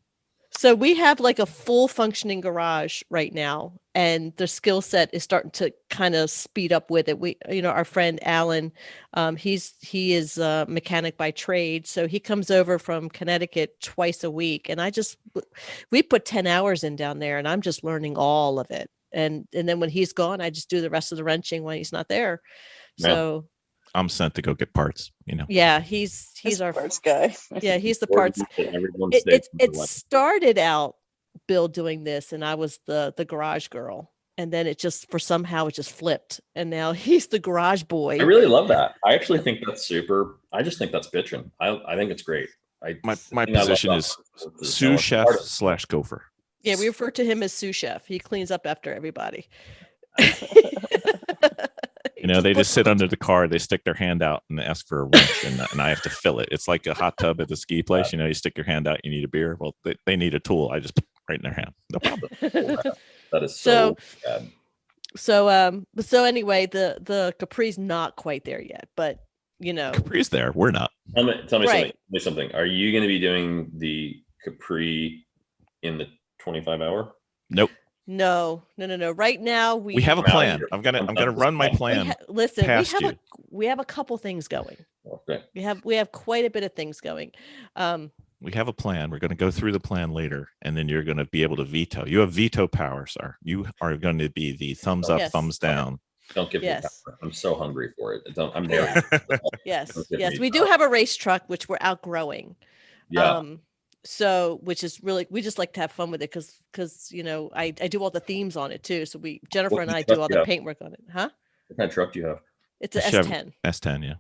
So we have like a full functioning garage right now, and the skill set is starting to kind of speed up with it. We, our friend Alan, he is a mechanic by trade, so he comes over from Connecticut twice a week, and we put 10 hours in down there, and I'm just learning all of it. And then when he's gone, I just do the rest of the wrenching when he's not there. Yeah. So I'm sent to go get parts. yeah, he's our parts guy. yeah, he's the parts. Everyone It started out Bill doing this, and I was the garage girl, and then it just somehow it just flipped, and now he's the garage boy. I really love that. I actually think that's super. I just think that's bitching. I think it's great. My thing I love position about is it is sous chef artist. / gopher. Yeah, we refer to him as sous chef. He cleans up after everybody. They just sit under the car, they stick their hand out and ask for a wrench, and I have to fill it. It's like a hot tub at the ski place. You stick your hand out, you need a beer. Well, they need a tool. I just put it right in their hand. No problem. That is so bad. So anyway, the Capri's not quite there yet, but Capri's there. We're not. Tell me Right. something. Are you going to be doing the Capri in the 25-hour? Nope. No. Right now We have a plan. I'm gonna run my plan. Listen, past you. we have a couple things going. Okay. We have quite a bit of things going. We have a plan. We're going to go through the plan later, and then you're going to be able to veto. You have veto power, sir. You are going to be the thumbs up, Yes. thumbs down. Don't give me Yes. power. I'm so hungry for it. I'm there. Yes, Don't give yes, me we do power. have a race truck which we're outgrowing. Yeah. So which is really, we just like to have fun with it because I do all the themes on it too. So Jennifer What and I truck do all do the you paint work on it. Huh? What kind of truck do you have? It's a Chevy- S10. S10, yeah.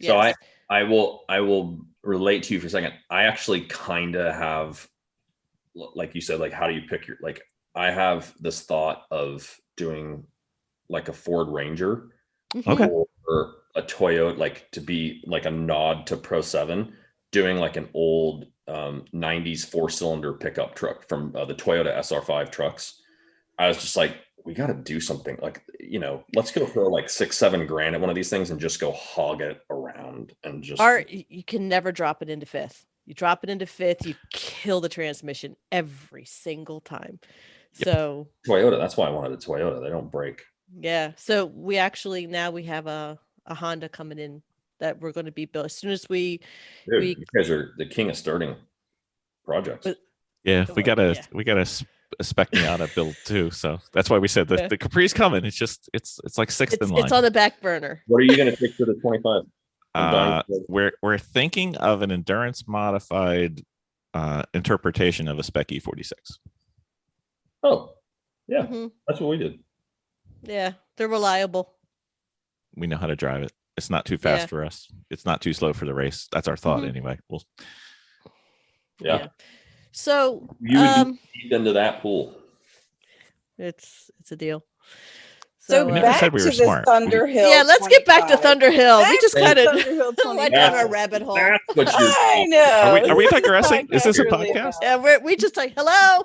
So Yes. I will relate to you for a second. I actually kind of have, like you said, like how do you pick your, like I have this thought of doing like a Ford Ranger Mhm. Okay. or a Toyota, like to be like a nod to Pro 7, doing like an old 90s 4-cylinder pickup truck from the Toyota SR5 trucks. I was just like, we got to do something like, let's go throw like $6-7 at one of these things and just go hog it around and just. You can never drop it into fifth. You drop it into fifth, you kill the transmission every single time. Yep. So Toyota. That's why I wanted a Toyota. They don't break. yeah. So we actually now we have a Honda coming in that we're going to be built as soon as we Dude, you guys are the king of starting projects. But- Yeah, we gotta Yeah. spec me out a build too. So that's why we said Yeah. the Capri's coming. It's just it's like sixth in line. it's on the back burner. What are you going to pick for the 25? We're thinking of an endurance modified interpretation of a Spec E46. Oh, yeah, Mhm. that's what we did. Yeah, they're reliable. We know how to drive it. It's not too fast Yeah. for us. It's not too slow for the race. That's our thought Mhm. anyway. Well, Yeah. So You would be deep into that pool. it's a deal. So We never back said we to were the smart. Thunderhill. yeah, let's get back to 25. Thunderhill. We Back just to kind of Thunderhill went down 25. a rabbit hole. That's what you're. I know. Are we This digressing? Is this a really podcast? about- Yeah, we just like hello.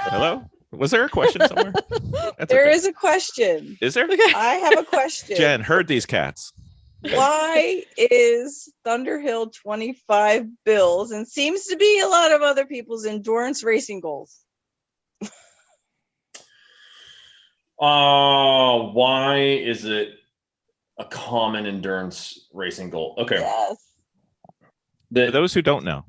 hello. Was there a question somewhere? There is a question. Is there? I have a question. Jen, herd these cats. Why is Thunderhill 25 bills and seems to be a lot of other people's endurance racing goals? Why is it a common endurance racing goal? Okay. Yes. For those who don't know.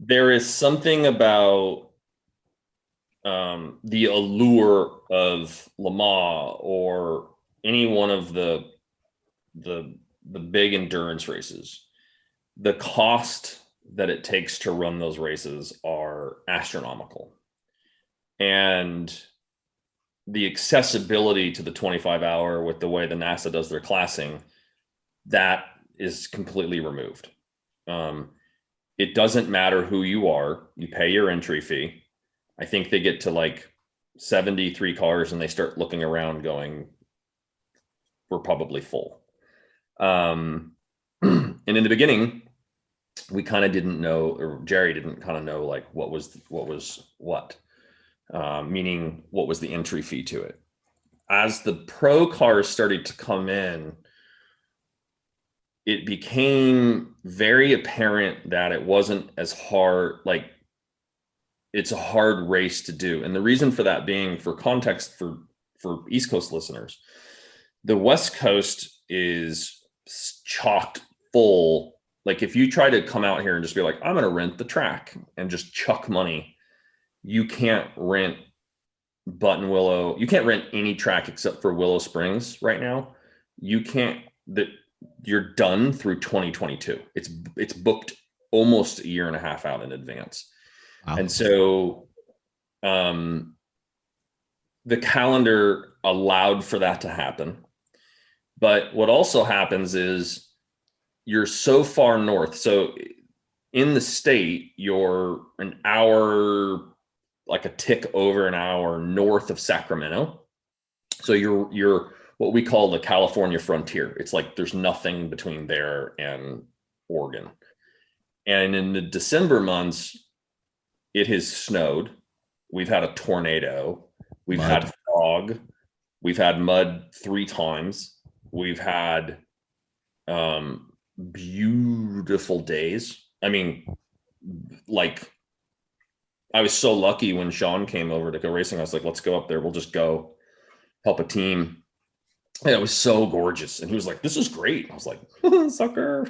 There is something about the allure of Le Mans or any one of the big endurance races. The cost that it takes to run those races are astronomical, and the accessibility to the 25-hour with the way the NASA does their classing, that is completely removed. It doesn't matter who you are, you pay your entry fee. I think they get to like 73 cars and they start looking around going, we're probably full. And in the beginning, we kind of didn't know, or Jerry didn't kind of know like what was what, meaning what was the entry fee to it. As the pro cars started to come in, it became very apparent that it wasn't as hard, like it's a hard race to do. And the reason for that being, for context for East Coast listeners, the West Coast is chocked full. Like if you try to come out here and just be like, I'm going to rent the track and just chuck money, you can't rent Buttonwillow. You can't rent any track except for Willow Springs right now. You can't, that you're done through 2022. It's booked almost a year and a half out in advance. Wow. And so the calendar allowed for that to happen. But what also happens is you're so far north. So in the state, you're an hour, like a tick over an hour north of Sacramento. So you're what we call the California frontier. It's like there's nothing between there and Oregon. And in the December months, it has snowed. We've had a tornado. We've had fog. We've had mud 3 times. We've had beautiful days. I mean, like, I was so lucky when Sean came over to go racing. I was like, let's go up there. We'll just go help a team. And it was so gorgeous. And he was like, this is great. I was like, sucker.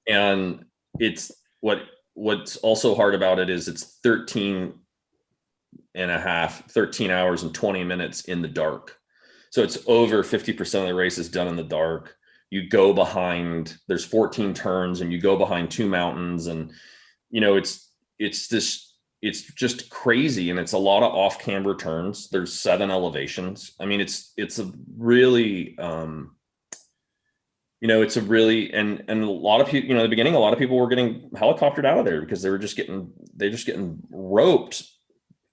And it's what's also hard about it is it's 13 hours and 20 minutes in the dark. So it's over 50% of the race is done in the dark. You go behind, there's 14 turns and you go behind 2 mountains, and you know, it's just crazy. And it's a lot of off camber turns. There's 7 elevations. I mean, it's a really, you know, it's a really, and a lot of people, you know, in the beginning, a lot of people were getting helicoptered out of there because they're just getting roped,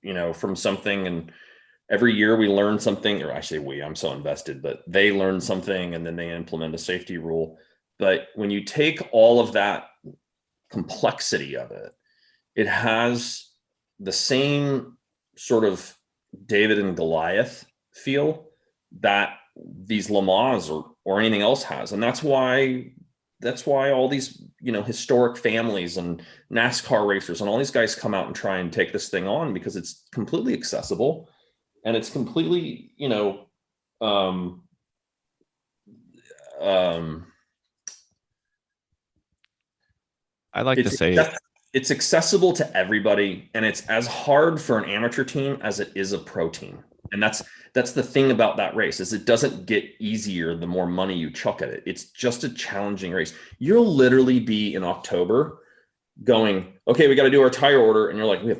you know, from something. And every year we learn something, or I say I'm so invested, but they learn something and then they implement a safety rule. But when you take all of that complexity of it, it has the same sort of David and Goliath feel that these Le Mans or anything else has. And that's why all these, you know, historic families and NASCAR racers and all these guys come out and try and take this thing on, because it's completely accessible and it's completely, you know, I like to say it's accessible to everybody, and it's as hard for an amateur team as it is a pro team. And that's the thing about that race, is it doesn't get easier the more money you chuck at it. It's just a challenging race. You'll literally be in October going, okay, we got to do our tire order. And you're like, we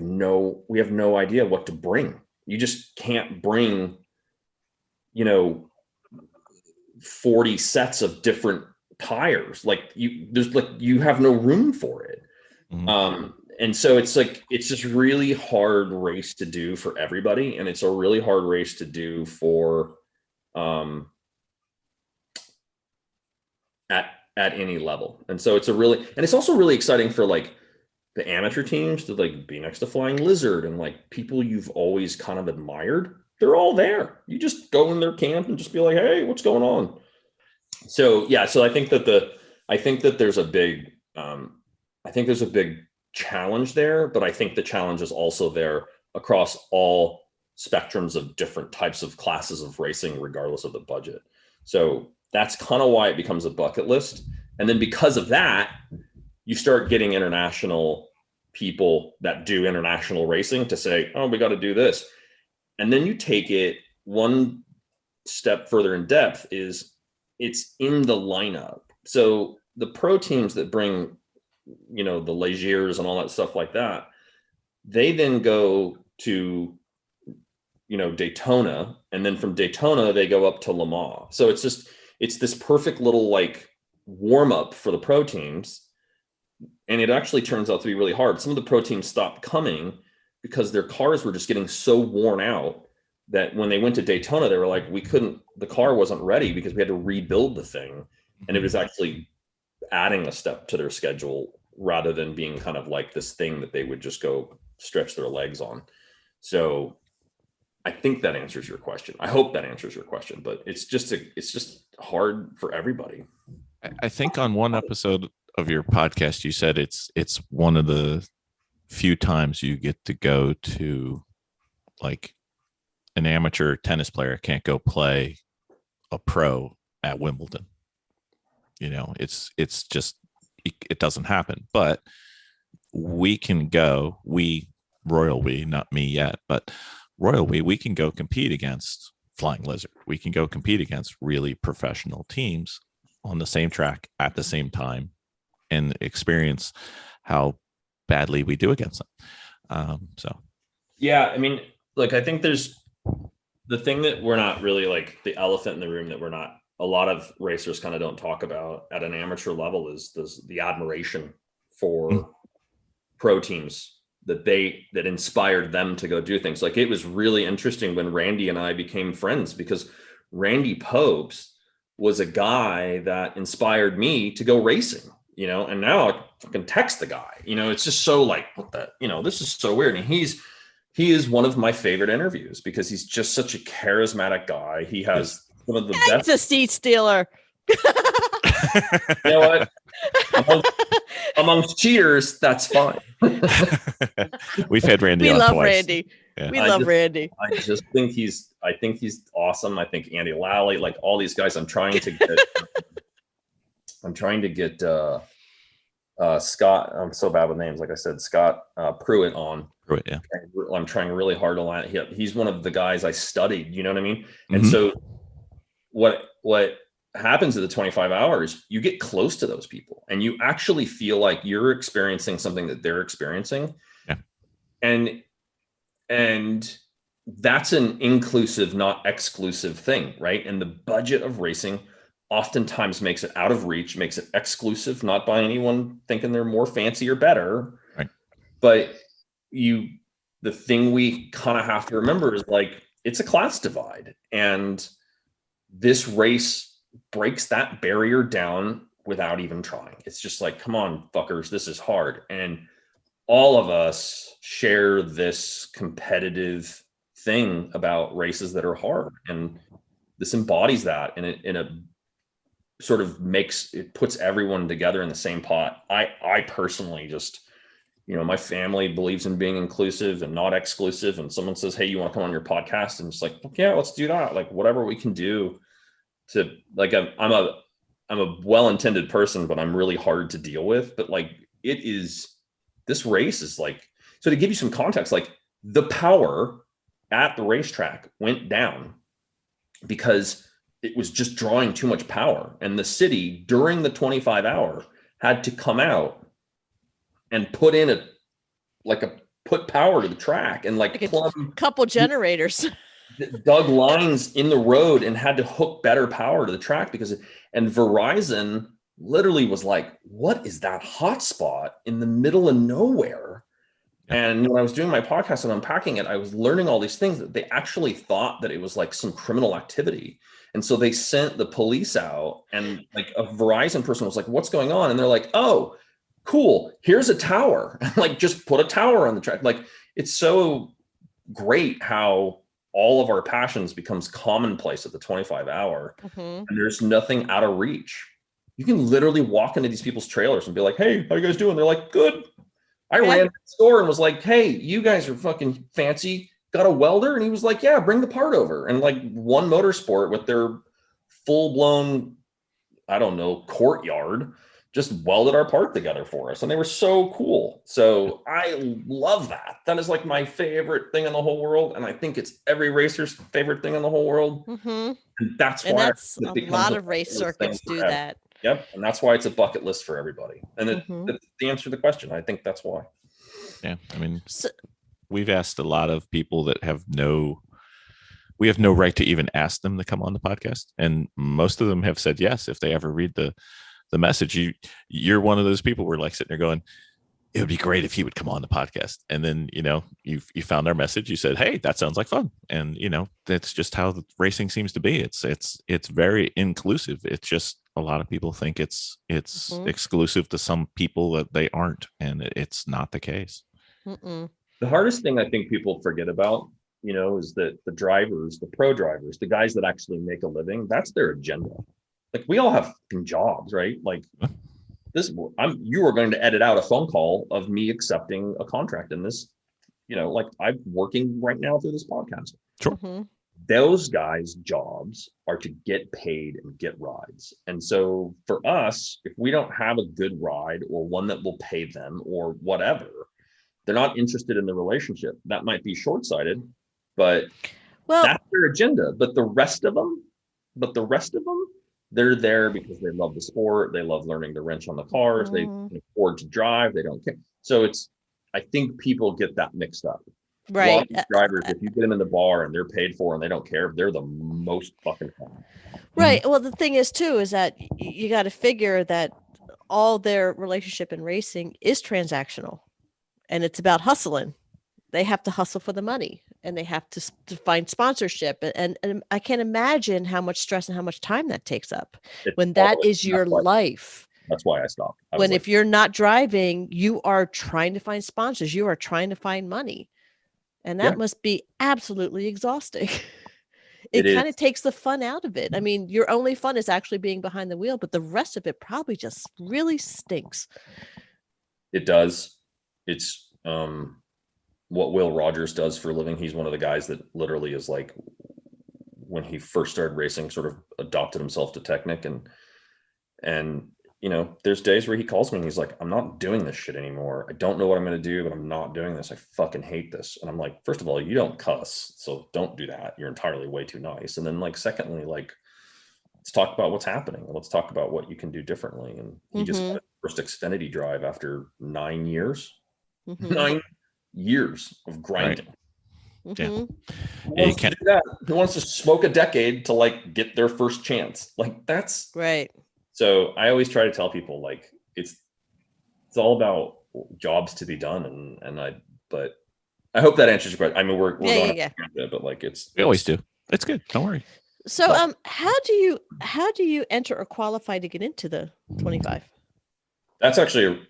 have no idea what to bring. You just can't bring, you know, 40 sets of different tires. Like you have no room for it. Mm-hmm. And so it's just really hard race to do for everybody. And it's a really hard race to do for, at any level. And so it's also really exciting for like the amateur teams to like be next to Flying Lizard and like people you've always kind of admired. They're all there. You just go in their camp and just be like, hey, what's going on? So yeah, so I think that there's a big challenge there, but I think the challenge is also there across all spectrums of different types of classes of racing, regardless of the budget. So that's kind of why it becomes a bucket list. And then because of that, you start getting international people that do international racing to say, oh, we got to do this. And then you take it one step further in depth is it's in the lineup. So the pro teams that bring, the Legiers and all that stuff like that, they then go to, Daytona. And then from Daytona, they go up to Le Mans. So it's this perfect little like warm up for the pro teams. And it actually turns out to be really hard. Some of the pro teams stopped coming because their cars were just getting so worn out that when they went to Daytona, they were like, the car wasn't ready because we had to rebuild the thing. And it was actually adding a step to their schedule rather than being kind of like this thing that they would just go stretch their legs on. So I think that answers your question. I hope that answers your question, but it's just hard for everybody. I think on one episode of your podcast, you said it's one of the few times you get to go to like an amateur tennis player can't go play a pro at Wimbledon. It's just, it doesn't happen, but we can go, Royal we, not me yet, but Royal we can go compete against Flying Lizard. We can go compete against really professional teams on the same track at the same time and experience how badly we do against them. Yeah, I mean, like, I think there's the thing that we're not really like the elephant in the room that a lot of racers kind of don't talk about at an amateur level is the admiration for pro teams that inspired them to go do things. Like, it was really interesting when Randy and I became friends because Randy Popes was a guy that inspired me to go racing, and now I fucking text the guy, it's just so like, what the, this is so weird. And he is one of my favorite interviews because he's just such a charismatic guy. He has one of the best. He's a seat stealer. You know what? Amongst cheaters, that's fine. We've had Randy on love twice. Randy. Yeah. We love Randy. I just think he's awesome. I think Andy Lally, like all these guys, I'm trying to get Scott. I'm so bad with names. Like I said, Scott Pruitt on. Pruitt, yeah. I'm trying really hard to line. He's one of the guys I studied. You know what I mean? And so what happens at the 25 hours, you get close to those people and you actually feel like you're experiencing something that they're experiencing. Yeah. And that's an inclusive, not exclusive thing, right? And the budget of racing oftentimes makes it out of reach, makes it exclusive, not by anyone thinking they're more fancy or better. Right. But the thing we kind of have to remember is like, it's a class divide. And this race breaks that barrier down without even trying. It's just like, come on, fuckers, this is hard. And all of us share this competitive thing about races that are hard. And this embodies that. And it sort of puts everyone together in the same pot. I personally just, my family believes in being inclusive and not exclusive. And someone says, hey, you want to come on your podcast? And it's like, yeah, let's do that. Like, whatever we can do to, like, I'm a well-intended person, but I'm really hard to deal with. But like, this race is like, so to give you some context, like the power at the racetrack went down because it was just drawing too much power. And the city during the 25 hour had to come out and put power to the track and like a couple generators. Dug lines in the road and had to hook better power to the track and Verizon literally was like, what is that hot spot in the middle of nowhere? And when I was doing my podcast and unpacking it, I was learning all these things that they actually thought that it was like some criminal activity. And so they sent the police out, and like a Verizon person was like, what's going on? And they're like, oh, cool, here's a tower. Like, just put a tower on the track. Like, it's so great how all of our passions becomes commonplace at the 25 hour, and there's nothing out of reach. You can literally walk into these people's trailers and be like, hey, how you guys doing? They're like, good. I ran to the store and was like, hey, you guys are fucking fancy. Got a welder? And he was like, yeah, bring the part over. And like One Motorsport with their full-blown, I don't know, courtyard just welded our part together for us. And they were so cool. So I love that. That is like my favorite thing in the whole world. And I think it's every racer's favorite thing in the whole world. And that's why a lot of race circuits do that. Yep. And that's why it's a bucket list for everybody. And it's the answer to the question. I think that's why. Yeah. I mean, we've asked a lot of people that we have no right to even ask them to come on the podcast. And most of them have said yes if they ever read the message. You're one of those people where like sitting there going, it would be great if he would come on the podcast. And then, you found our message. You said, hey, that sounds like fun. And, that's just how the racing seems to be. It's very inclusive. It's just a lot of people think it's exclusive to some people that they aren't. And it's not the case. The hardest thing I think people forget about, is that the drivers, the pro drivers, the guys that actually make a living, that's their agenda. Like, we all have jobs, right? Like, you are going to edit out a phone call of me accepting a contract in this, like I'm working right now through this podcast. Sure. Those guys' jobs are to get paid and get rides. And so for us, if we don't have a good ride or one that will pay them or whatever, they're not interested in the relationship. That might be short-sighted, but that's their agenda. But the rest of them, they're there because they love the sport. They love learning to wrench on the cars. They can afford to drive. They don't care. So I think people get that mixed up. Right. A lot of these drivers, if you get them in the bar and they're paid for and they don't care, they're the most fucking fun. Right. Well, the thing is too, is that you got to figure that all their relationship in racing is transactional, and it's about hustling. They have to hustle for the money, and they have to find sponsorship. And I can't imagine how much stress and how much time that takes up when that is your life. That's why I stopped. If you're not driving, you are trying to find sponsors. You are trying to find money. And that must be absolutely exhausting. It kind of takes the fun out of it. I mean, your only fun is actually being behind the wheel, but the rest of it probably just really stinks. It does. It's what Will Rogers does for a living. He's one of the guys that literally is like, when he first started racing, sort of adopted himself to Technik, and there's days where he calls me and he's like, I'm not doing this shit anymore. I don't know what I'm going to do, but I'm not doing this. I fucking hate this. And I'm like, first of all, you don't cuss, so don't do that. You're entirely way too nice. And then like, secondly, like, let's talk about what's happening. Let's talk about what you can do differently. And he just got his first Xfinity drive after 9 years. 9 years of grinding. Right. Yeah. Who wants to smoke a decade to like get their first chance? Like, that's right. So I always try to tell people, like, it's all about jobs to be done. But I hope that answers your question. I mean, we're going bit, but like, we always do. It's good. Don't worry. So how do you enter or qualify to get into the 25? That's actually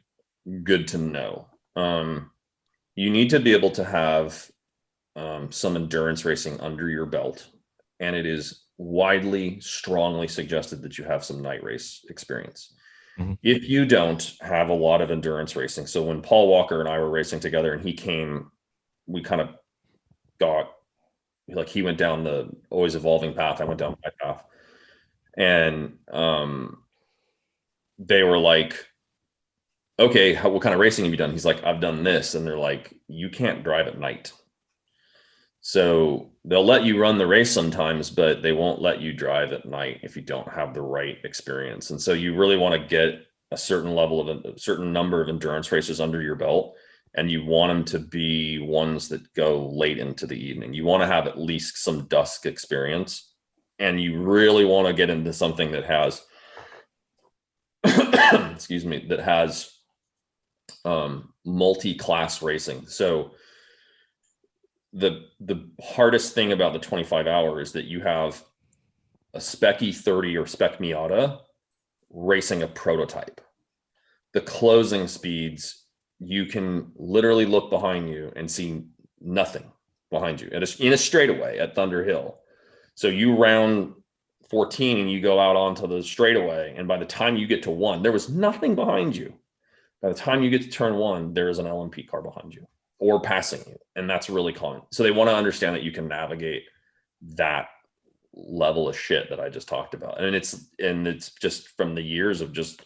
good to know. You need to be able to have some endurance racing under your belt, and it is widely, strongly suggested that you have some night race experience. If you don't have a lot of endurance racing, so when Paul Walker and I were racing together and he came, we kind of got, like, he went down the always evolving path, I went down my path, and they were like, okay, what kind of racing have you done? He's like, I've done this. And they're like, you can't drive at night. So they'll let you run the race sometimes, but they won't let you drive at night if you don't have the right experience. And so you really want to get a certain number of endurance races under your belt, and you want them to be ones that go late into the evening. You want to have at least some dusk experience, and you really want to get into something that has, excuse me, that has multi-class racing. So the hardest thing about the 25 hour is that you have a spec E30 or spec Miata racing a prototype. The closing speeds, you can literally look behind you and see nothing behind you in a straightaway at Thunderhill. So you round 14 and you go out onto the straightaway, and by the time you get to 1, there was nothing behind you. By the time you get to turn 1, there is an LMP car behind you or passing you, and that's really common. So they want to understand that you can navigate that level of shit that I just talked about, and it's just from the years of just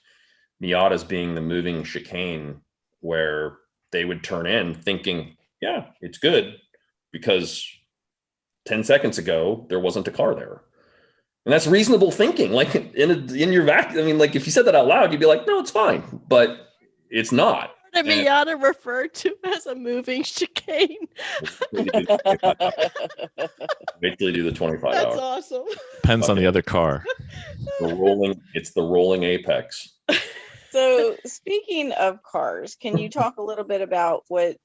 Miatas being the moving chicane, where they would turn in thinking, yeah, it's good, because 10 seconds ago there wasn't a car there. And that's reasonable thinking. Like in your vacuum, I mean, like if you said that out loud, you'd be like, no, it's fine, but it's not. The Miata referred to as a moving chicane. Wait till you do the 25 That's hours. awesome. Depends on the other car. It's the rolling apex. So speaking of cars, can you talk a little bit about what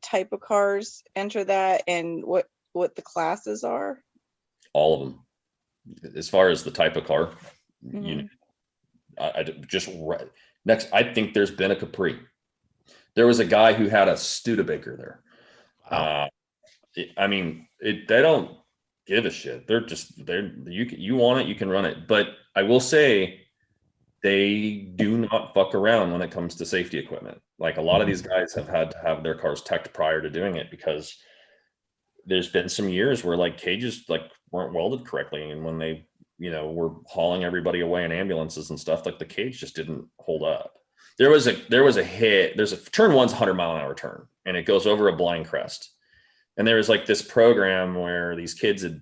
type of cars enter that and what the classes are? All of them. As far as the type of car, Mm-hmm. Next, I think there's been a Capri. There was a guy who had a Studebaker there. Wow. They don't give a shit. You want it, you can run it. But I will say, they do not fuck around when it comes to safety equipment. Like a lot of these guys have had to have their cars teched prior to doing it, because there's been some years where like cages like weren't welded correctly, and when they were hauling everybody away in ambulances and stuff, like the cage just didn't hold up. There was a hit. There's a turn 1's 100-mile-an-hour turn, and it goes over a blind crest. And there was like this program where these kids had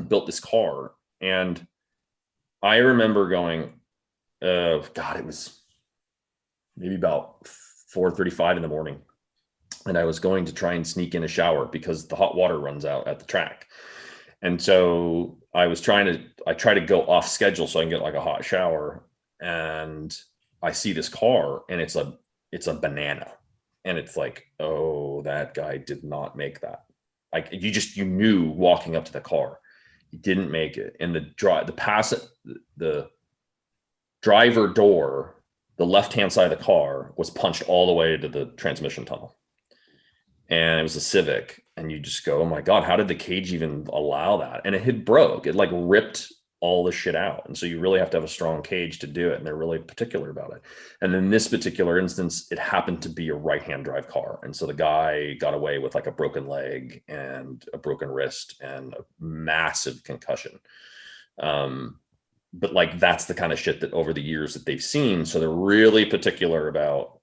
built this car, and I remember going, God, it was maybe about 4:35 in the morning, and I was going to try and sneak in a shower because the hot water runs out at the track. And so I try to go off schedule so I can get like a hot shower, and I see this car, and it's a banana, and it's like, oh, that guy did not make that. Like you knew walking up to the car, he didn't make it. And the driver door, the left-hand side of the car was punched all the way to the transmission tunnel. And it was a Civic, and you just go, oh my God, how did the cage even allow that? And it had broke. It like ripped all the shit out. And so you really have to have a strong cage to do it. And they're really particular about it. And in this particular instance, it happened to be a right-hand drive car. And so the guy got away with like a broken leg and a broken wrist and a massive concussion. But like, that's the kind of shit that over the years that they've seen. So they're really particular about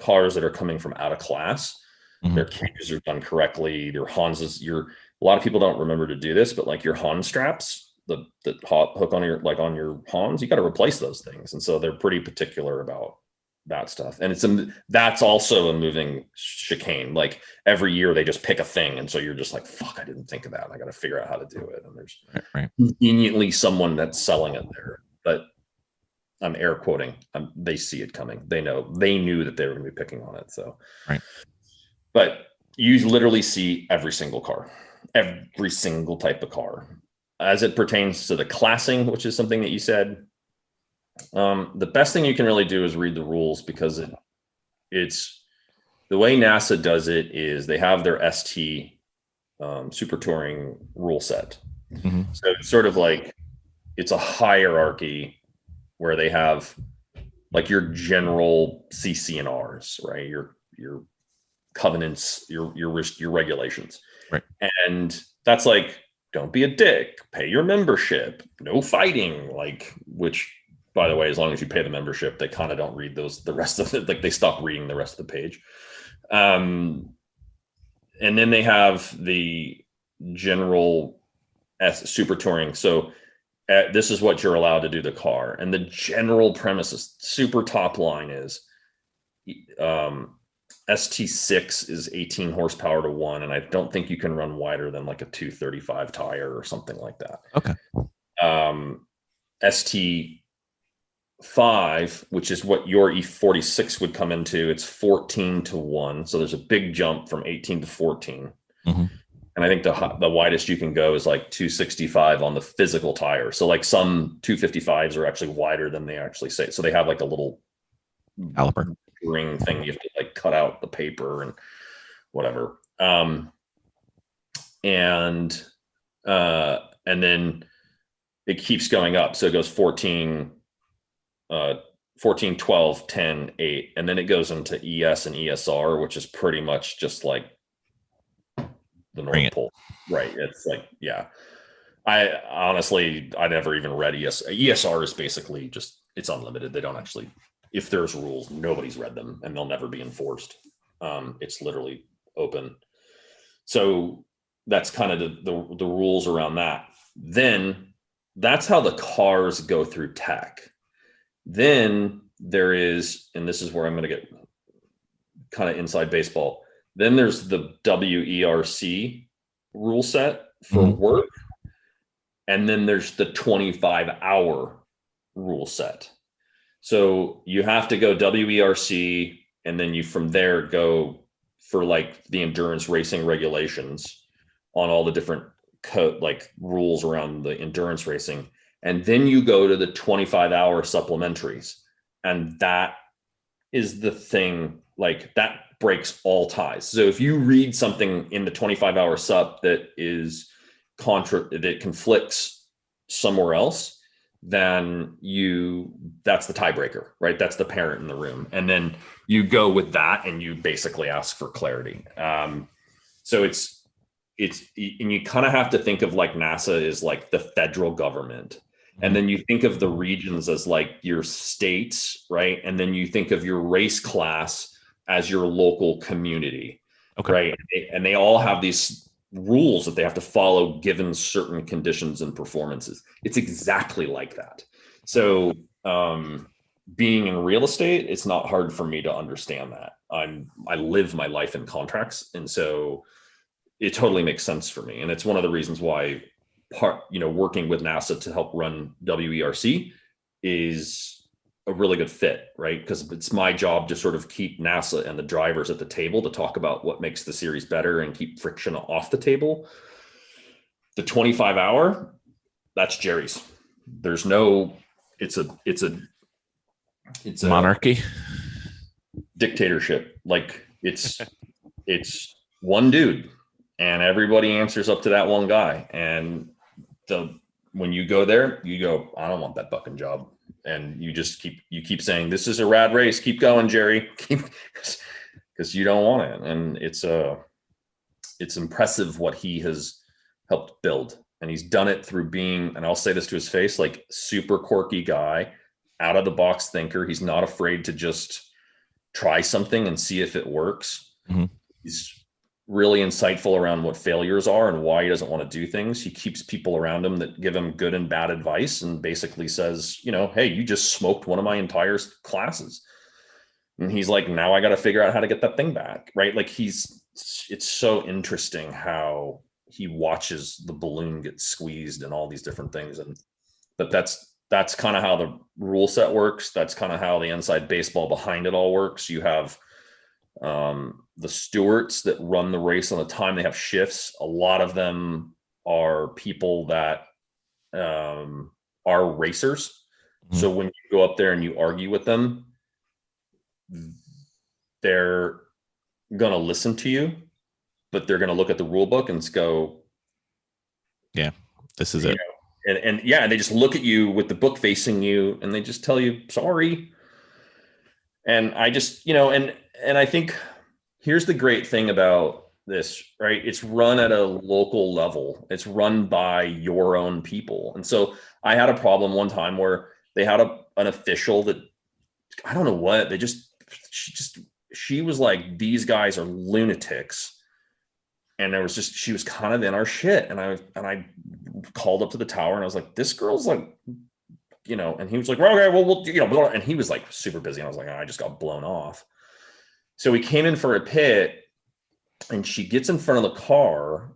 cars that are coming from out of class. Mm-hmm. Their cages are done correctly. Their Hans's, a lot of people don't remember to do this, but like your Hans straps, the hook on your Hans, you got to replace those things. And so they're pretty particular about that stuff. And that's also a moving chicane. Like every year they just pick a thing. And so you're just like, fuck, I didn't think of that. I got to figure out how to do it. And there's conveniently someone that's selling it there, but I'm air quoting. They see it coming. They knew that they were going to be picking on it. So, right. But you literally see every single car, every single type of car. As it pertains to the classing, which is something that you said, the best thing you can really do is read the rules, because it's the way NASA does it is they have their ST Super Touring rule set. Mm-hmm. So it's sort of like it's a hierarchy where they have like your general CC&Rs, right? Your covenants, your regulations, right? And that's like, don't be a dick, pay your membership, no fighting, like, which, by the way, as long as you pay the membership, they kind of don't read the rest of it. Like they stop reading the rest of the page. And then they have the general Super Touring. So this is what you're allowed to do the car. And the general premises, super top line is ST6 is 18 horsepower to 1, and I don't think you can run wider than like a 235 tire or something like that. Okay. ST5, which is what your E46 would come into, it's 14 to 1. So there's a big jump from 18 to 14. Mm-hmm. And I think the widest you can go is like 265 on the physical tire. So like some 255s are actually wider than they actually say. So they have like a little Caliper ring thing. You have to like cut out the paper and whatever. And then it keeps going up. So it goes 14, 12, 10, 8. And then it goes into ES and ESR, which is pretty much just like the North Pole. Right. It's like, yeah. I honestly, I never even read ESR is basically just, it's unlimited. They don't actually, if there's rules, nobody's read them and they'll never be enforced. It's literally open. So that's kind of the rules around that. Then that's how the cars go through tech. Then there is, and this is where I'm going to get kind of inside baseball. Then there's the WERC rule set for work. And then there's the 25-hour rule set. So you have to go WERC, and then you from there go for like the endurance racing regulations on all the different like rules around the endurance racing. And then you go to the 25-hour supplementaries. And that is the thing, like that breaks all ties. So if you read something in the 25-hour sup that is that conflicts somewhere else, then that's the tiebreaker, right? That's the parent in the room. And then you go with that and you basically ask for clarity. So it's, and you kind of have to think of like NASA is like the federal government. And then you think of the regions as like your states, right? And then you think of your race class as your local community, right? And they all have these rules that they have to follow given certain conditions and performances. It's exactly like that. So being in real estate, it's not hard for me to understand that. I live my life in contracts. And so it totally makes sense for me. And it's one of the reasons why working with NASA to help run WERC is a really good fit, right? Because it's my job to sort of keep NASA and the drivers at the table to talk about what makes the series better and keep friction off the table. The 25-hour, that's Jerry's. There's no, it's a monarchy, dictatorship. Like it's one dude and everybody answers up to that one guy. And when you go there, you go, I don't want that fucking job. And you just keep saying, this is a rad race. Keep going, Jerry. Because you don't want it. And it's impressive what he has helped build. And he's done it through being, and I'll say this to his face, like super quirky guy, out of the box thinker. He's not afraid to just try something and see if it works. He's really insightful around what failures are and why he doesn't want to do things. He keeps people around him that give him good and bad advice and basically says, hey, you just smoked one of my entire classes. And he's like, now I got to figure out how to get that thing back. Right. Like it's so interesting how he watches the balloon get squeezed and all these different things. But that's kind of how the rule set works. That's kind of how the inside baseball behind it all works. You have the stewards that run the race on the time. They have shifts. A lot of them are people that are racers. So when you go up there and you argue with them, they're going to listen to you, but they're going to look at the rule book and go, yeah, this is it. And they just look at you with the book facing you and they just tell you, sorry. And I just, and I think here's the great thing about this, right? It's run at a local level. It's run by your own people. And so I had a problem one time where they had an official that, I don't know what, she was like, these guys are lunatics. And she was kind of in our shit. And I called up to the tower and I was like, this girl's like, and he was like, okay, well, we'll, and he was like super busy. And I was like, I just got blown off. So we came in for a pit and she gets in front of the car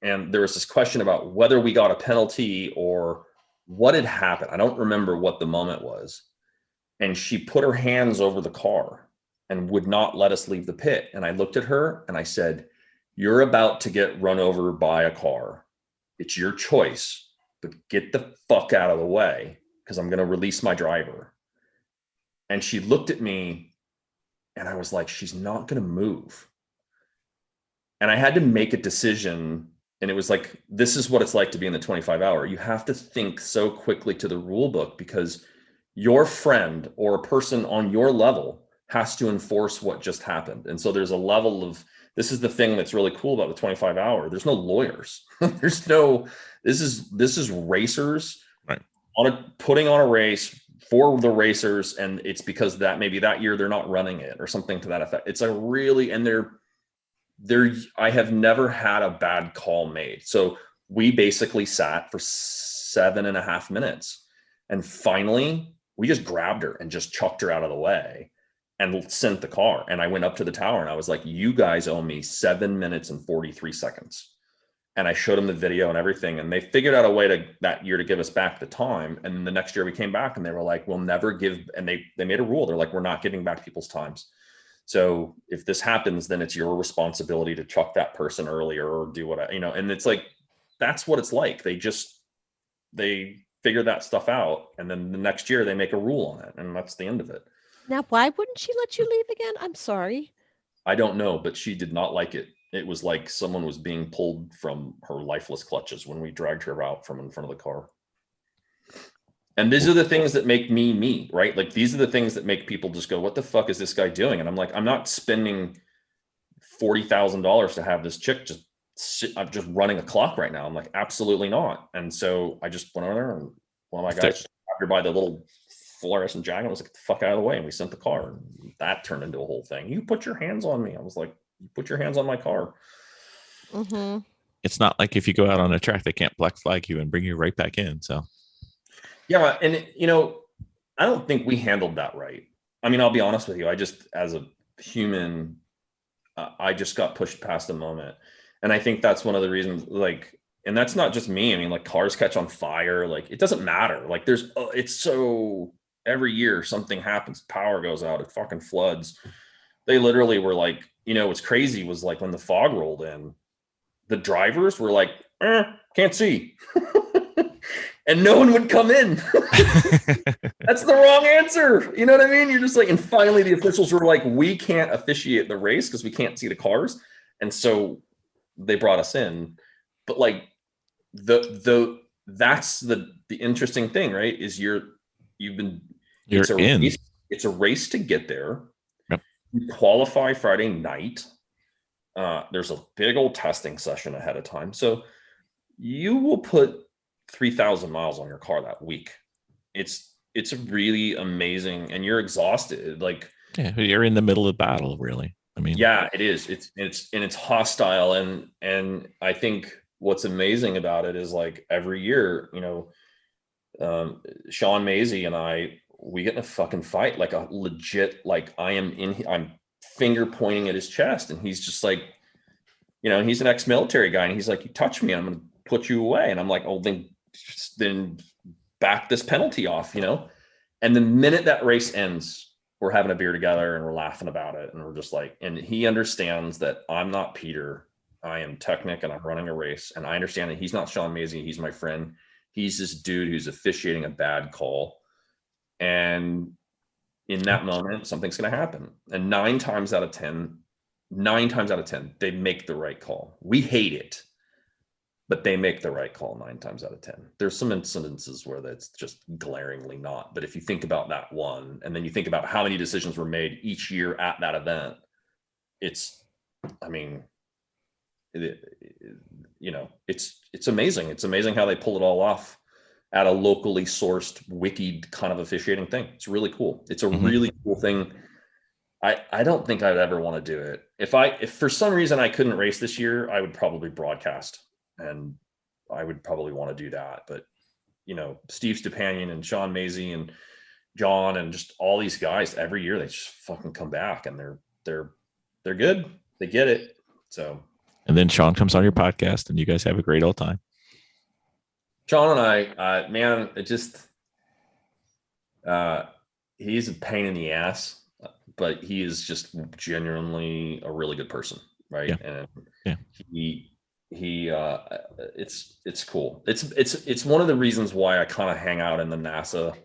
and there was this question about whether we got a penalty or what had happened. I don't remember what the moment was. And she put her hands over the car and would not let us leave the pit. And I looked at her and I said, You're about to get run over by a car. It's your choice, but get the fuck out of the way because I'm going to release my driver. And she looked at me and I was like, she's not going to move. And I had to make a decision. And it was like, this is what it's like to be in the 25-hour. You have to think so quickly to the rule book because your friend or a person on your level has to enforce what just happened. And so there's a level of, this is the thing that's really cool about the 25-hour. There's no lawyers. This is racers right. putting on a race for the racers. And it's because that maybe that year they're not running it or something to that effect. It's a really, and I have never had a bad call made. So we basically sat for 7.5 minutes and finally we just grabbed her and just chucked her out of the way and sent the car. And I went up to the tower and I was like, you guys owe me 7 minutes and 43 seconds. And I showed them the video and everything. And they figured out a way that year to give us back the time. And then the next year we came back and they were like, we'll never give. And they made a rule. They're like, we're not giving back people's times. So if this happens, then it's your responsibility to chuck that person earlier or do what and it's like, that's what it's like. They figure that stuff out. And then the next year they make a rule on it. And that's the end of it. Now, why wouldn't she let you leave again? I'm sorry. I don't know, but she did not like it. It was like someone was being pulled from her lifeless clutches when we dragged her out from in front of the car. And these are the things that make me, right? Like these are the things that make people just go, what the fuck is this guy doing? And I'm like, I'm not spending $40,000 to have this chick I'm just running a clock right now. I'm like, absolutely not. And so I just went over there and one of my guys grabbed her by the little fluorescent jacket. I was like, get the fuck out of the way. And we sent the car. And that turned into a whole thing. You put your hands on me. I was like, you put your hands on my car. Mm-hmm. It's not like if you go out on a track, they can't black flag you and bring you right back in. So, yeah. And, I don't think we handled that right. I mean, I'll be honest with you. I just, as a human, I just got pushed past the moment. And I think that's one of the reasons, and that's not just me. I mean, like cars catch on fire. Like it doesn't matter. Like it's so every year something happens, power goes out, it fucking floods. They literally were like, what's crazy was like when the fog rolled in, the drivers were like, can't see. And no one would come in. That's the wrong answer. You know what I mean? You're just like, and finally the officials were like, we can't officiate the race because we can't see the cars. And so they brought us in. But like that's the interesting thing, right? Is it's a race to get there. Yep. You qualify Friday night. There's a big old testing session ahead of time. So you will put 3,000 miles on your car that week. It's really amazing. And you're exhausted. Like, yeah, you're in the middle of battle, really. I mean, yeah, it is. It's hostile. And I think what's amazing about it is like every year, Sean Mazie and we get in a fucking fight, like a legit, like I'm finger pointing at his chest. And he's just like, he's an ex-military guy. And he's like, you touch me, I'm going to put you away. And I'm like, oh, then back this penalty off, And the minute that race ends, we're having a beer together and we're laughing about it. And we're just like, and he understands that I'm not Peter. I am Technik and I'm running a race. And I understand that he's not Sean Mazie. He's my friend. He's this dude who's officiating a bad call. And in that moment, something's going to happen. And 9 times out of 10, they make the right call. We hate it, but they make the right call 9 times out of 10. There's some incidences where that's just glaringly not. But if you think about that one, and then you think about how many decisions were made each year at that event, it's amazing. It's amazing how they pull it all off at a locally sourced, wicked kind of officiating thing. It's really cool. It's a really cool thing. I don't think I'd ever want to do it. If for some reason I couldn't race this year, I would probably broadcast. And I would probably want to do that. But, Steve Stepanian and Sean Mazie and John and just all these guys, every year they just fucking come back and they're good. They get it. So. And then Sean comes on your podcast and you guys have a great old time. Sean and I, man, it just, he's a pain in the ass, but he is just genuinely a really good person. right? Yeah. And Yeah. it's cool. It's one of the reasons why I kind of hang out in the NASA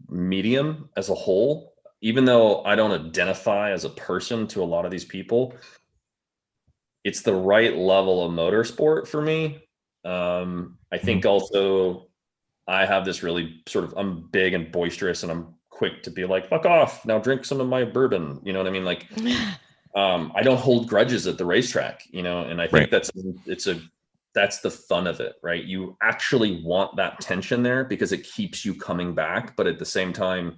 medium as a whole, even though I don't identify as a person to a lot of these people. It's the right level of motorsport for me. I think also I have this really sort of, I'm big and boisterous, and I'm quick to be like, fuck off, now drink some of my bourbon. You know what I mean? Like, I don't hold grudges at the racetrack, you know, and I think Right. that's the fun of it, right? You actually want that tension there because it keeps you coming back. But at the same time,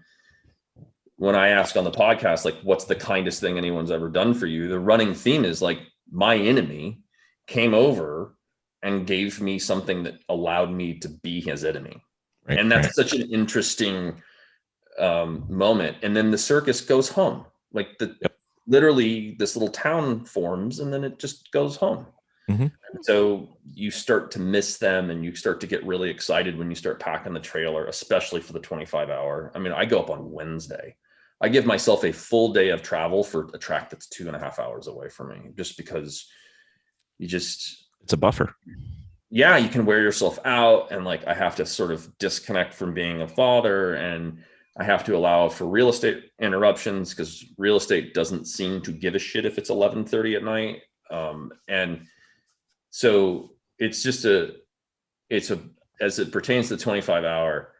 when I ask on the podcast, like, what's the kindest thing anyone's ever done for you? The running theme is like, my enemy came over and gave me something that allowed me to be his enemy. Right. And that's such an interesting moment. And then the circus goes home. Like literally this little town forms and then it just goes home. Mhm. So you start to miss them and you start to get really excited when you start packing the trailer, especially for the 25-hour. I mean, I go up on Wednesday. I give myself a full day of travel for a track that's 2.5 hours away from me, just because it's a buffer. Yeah, you can wear yourself out. And like, I have to sort of disconnect from being a father, and I have to allow for real estate interruptions because real estate doesn't seem to give a shit if it's 11:30 at night. And so it's just as it pertains to the 25-hour,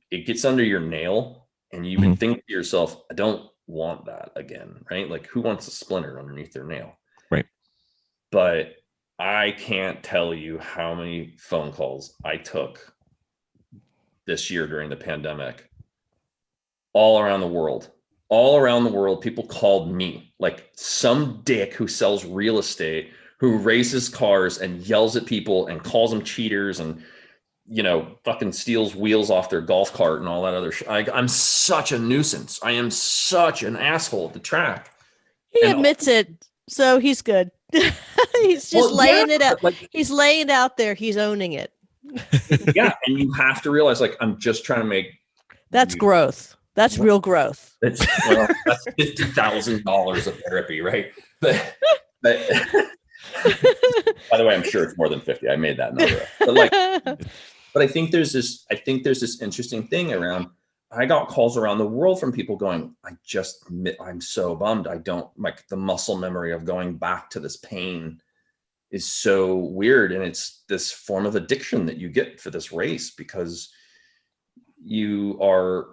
it gets under your nail. And you would think to yourself, I don't want that again, right? Like, who wants a splinter underneath their nail? Right. But I can't tell you how many phone calls I took this year during the pandemic, all around the world. People called me, like some dick who sells real estate, who races cars and yells at people and calls them cheaters and, you know, fucking steals wheels off their golf cart and all that other shit. I'm such a nuisance. I am such an asshole at the track. He admits it, so he's good. He's just laying it out. Like, he's laying it out there. He's owning it. Yeah, and you have to realize, like, I'm just trying to make. That's growth. That's real growth. That's $50,000 of therapy, right? But by the way, I'm sure it's more than 50. I made that number up. But like, but I think there's this interesting thing around. I got calls around the world from people going, I'm so bummed. I don't, like, the muscle memory of going back to this pain is so weird. And it's this form of addiction that you get for this race because you are,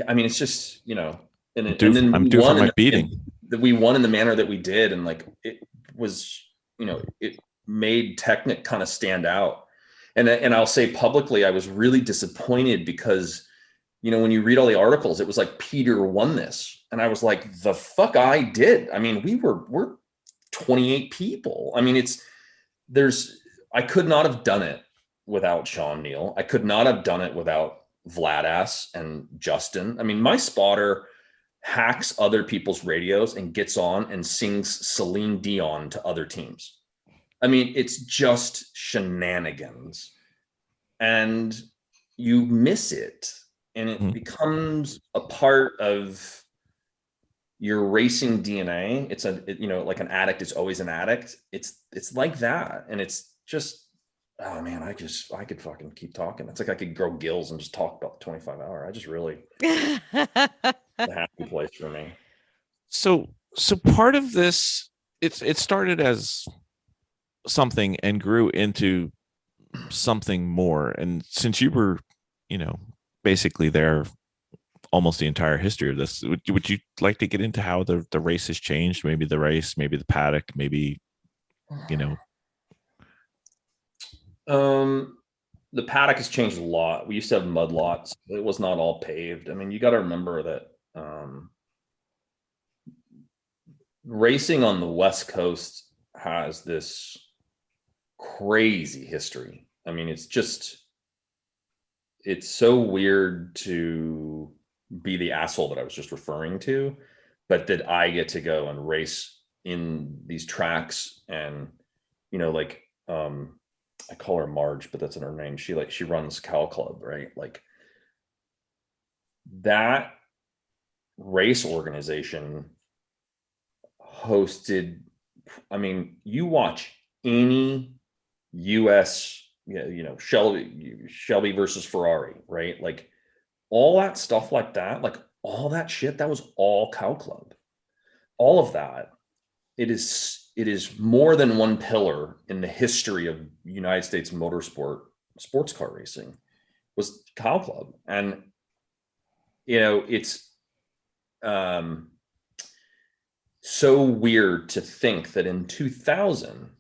I mean, it's just, you know, and then I'm due for my beating. We won in the manner that we did. And like, it was, you know, it made Technik kind of stand out. And I'll say publicly, I was really disappointed because, you know, when you read all the articles, it was like Peter won this. And I was like, the fuck I did. I mean, we're 28 people. I mean, I could not have done it without Sean Neal. I could not have done it without Vladass and Justin. I mean, my spotter hacks other people's radios and gets on and sings Celine Dion to other teams. I mean, it's just shenanigans. And you miss it. And it becomes a part of your racing DNA. It's you know, like an addict is always an addict. It's like that. And it's just, oh man, I could fucking keep talking. It's like I could grow gills and just talk about the 25-hour. I just really, it's a happy place for me. So part of this, it started as something and grew into something more. And since you were, you know, basically there almost the entire history of this, would you like to get into how the race has changed? Maybe the race, maybe the paddock, maybe, you know. The paddock has changed a lot. We used to have mud lots. It was not all paved. I mean, you got to remember that racing on the West Coast has this crazy history. I mean, it's so weird to be the asshole that I was just referring to, but that I get to go and race in these tracks. And, you know, like, I call her Marge, but that's not her name. She runs Cal Club, right? Like, that race organization hosted I mean, you watch any US, Shelby versus Ferrari, right? Like all that stuff like that, like all that shit, that was all Cow Club. All of that. It is more than one pillar in the history of United States motorsport, sports car racing, was Cow Club. And it's so weird to think that in 2000,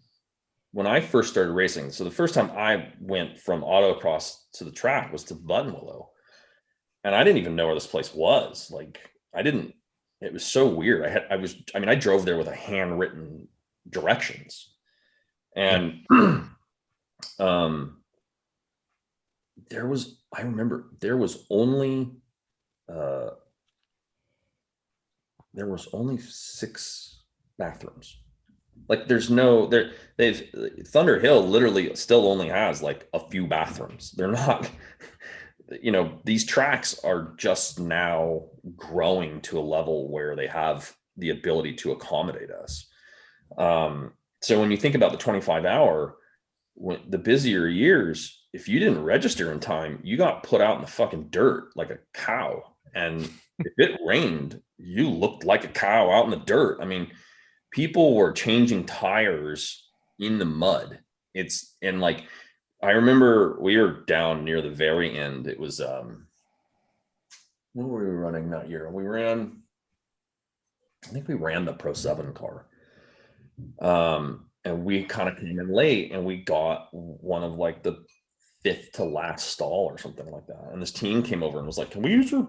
when I first started racing, so the first time I went from autocross to the track was to Buttonwillow, and I didn't even know where this place was. Like it was so weird. I drove there with a handwritten directions, and I remember there was only 6 bathrooms. Like Thunderhill literally still only has like a few bathrooms. They're not, these tracks are just now growing to a level where they have the ability to accommodate us. So when you think about the 25 hour, the busier years, if you didn't register in time, you got put out in the fucking dirt like a cow. And if it rained, you looked like a cow out in the dirt. I mean, people were changing tires in the mud. I remember we were down near the very end. It was, what were we running that year? I think we ran the Pro 7 car. And we kind of came in late, and we got one of like the 5th to last stall or something like that. And this team came over and was like, can we use your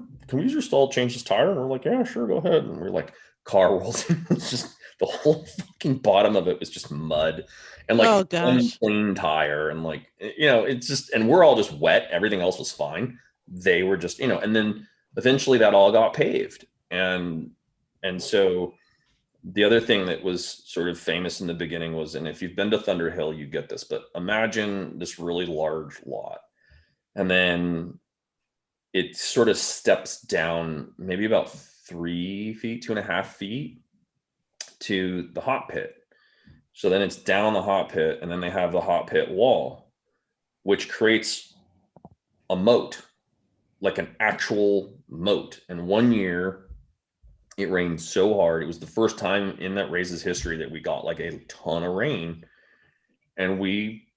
stall, change this tire? And we're like, yeah, sure, go ahead. And we're like, car rolled in. It's just the whole fucking bottom of it was just mud and like unclean tire. And like, it's just, and we're all just wet. Everything else was fine. They were just, and then eventually that all got paved. And so the other thing that was sort of famous in the beginning was, and if you've been to Thunderhill, you get this, but imagine this really large lot. And then it sort of steps down maybe about 3 feet, 2.5 feet to the hot pit. So then it's down the hot pit, and then they have the hot pit wall, which creates a moat, like an actual moat. And one year it rained so hard. It was the first time in that race's history that we got like a ton of rain. And we,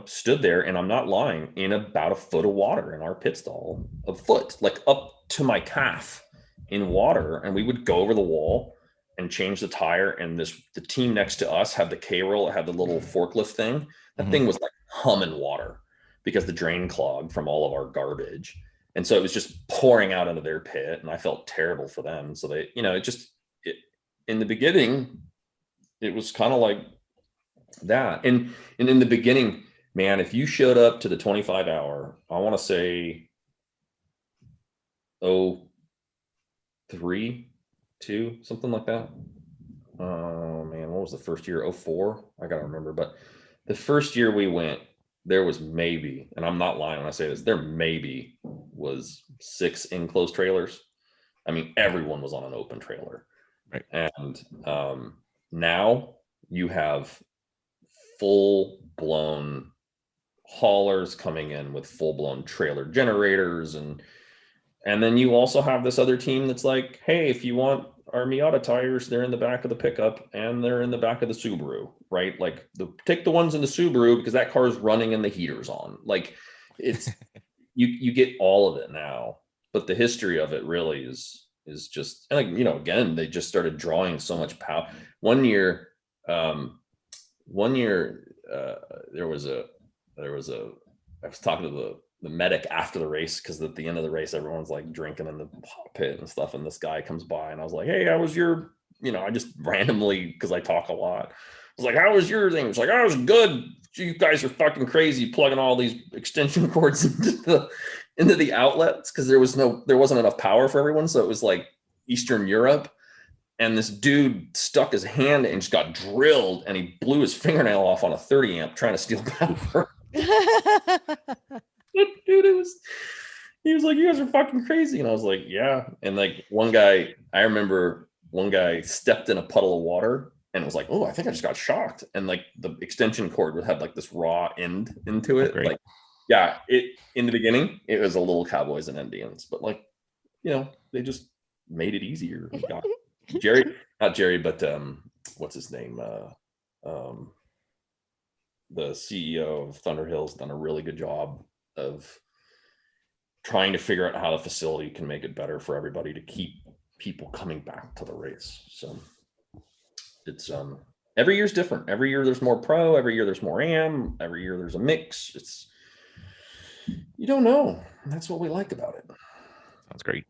stood there, and I'm not lying, in about a foot of water in our pit stall, a foot, like up to my calf in water. And we would go over the wall and change the tire. And the team next to us had the K-roll, it had the little forklift thing. That thing was like humming water because the drain clogged from all of our garbage. And so it was just pouring out into their pit, and I felt terrible for them. So they, in the beginning, it was kind of like that. And in the beginning, man, if you showed up to the 25 hour, I want to say, 03, 2, something like that. Oh man, what was the first year? 04? I gotta remember. But the first year we went, there was maybe, and I'm not lying when I say this, there maybe was 6 enclosed trailers. I mean, everyone was on an open trailer. Right. And now you have full-blown haulers coming in with full-blown trailer generators. And then you also have this other team that's like, hey, if you want our Miata tires, they're in the back of the pickup and they're in the back of the Subaru, right? Like take the ones in the Subaru because that car is running and the heater's on. Like it's, you get all of it now, but the history of it really is just, and like, again, they just started drawing so much power. One year, there was I was talking to the medic after the race, because at the end of the race everyone's like drinking in the hot pit and stuff, and this guy comes by and I was like, hey, how was your, I just randomly, because I talk a lot, I was like, how was your thing? It's like, I was good. You guys are fucking crazy plugging all these extension cords into the outlets, because there wasn't enough power for everyone. So it was like Eastern Europe, and this dude stuck his hand and just got drilled, and he blew his fingernail off on a 30 amp trying to steal power. Dude, he was like, you guys are fucking crazy. And I was like, yeah. And like I remember one guy stepped in a puddle of water and it was like, oh, I think I just got shocked. And like the extension cord would have like this raw end into it. great. Like, yeah, it in the beginning, it was a little Cowboys and Indians, but like, you know, they just made it easier. We got not Jerry, but what's his name? The CEO of Thunderhill's done a really good job of trying to figure out how the facility can make it better for everybody to keep people coming back to the race. So it's every year's different. Every year there's more pro, every year there's more am, every year there's a mix. It's, you don't know. That's what we like about it. Sounds great.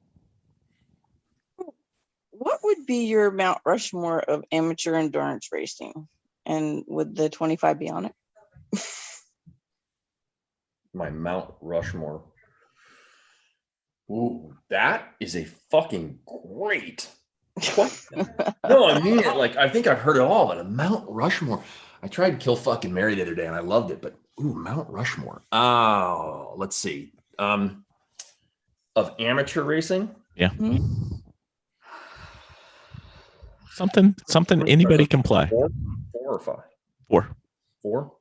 What would be your Mount Rushmore of amateur endurance racing? And would the 25 be on it? My Mount Rushmore. Ooh, that is a fucking great question. No, I mean it. Like, I think I've heard it all, but a Mount Rushmore. I tried to kill fucking Mary the other day and I loved it, but ooh, Mount Rushmore. Oh, let's see. Of amateur racing? Yeah. Something anybody can play. Four or five? Four?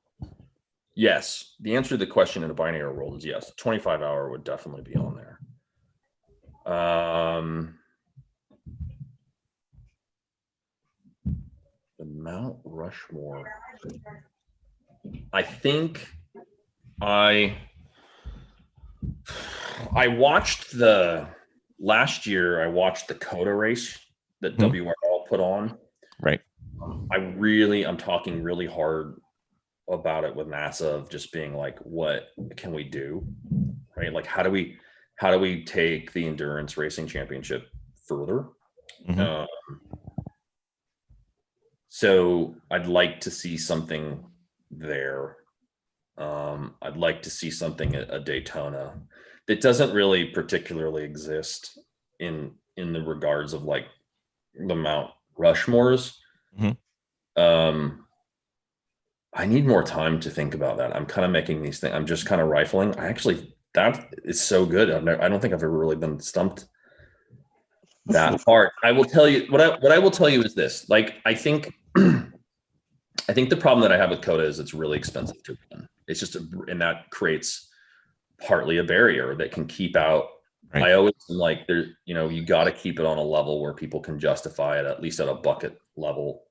Yes. The answer to the question in a binary world is yes. 25-hour would definitely be on there. The Mount Rushmore. I think I watched last year I watched the Coda race that WRL put on. Right. I'm talking really hard about it with NASA of just being like, what can we do? Right? Like, how do we take the endurance racing championship further? So I'd like to see something there. I'd like to see something at a Daytona that doesn't really particularly exist in the regards of like the Mount Rushmores. I need more time to think about that. I'm kind of making these things. I'm just kind of rifling. That is so good. I don't think I've ever really been stumped that hard. I will tell you what I will tell you is this. Like, I think the problem that I have with Coda is it's really expensive to run. It's just, and that creates partly a barrier that can keep out. Right. I always like there, you got to keep it on a level where people can justify it, at least at a bucket level,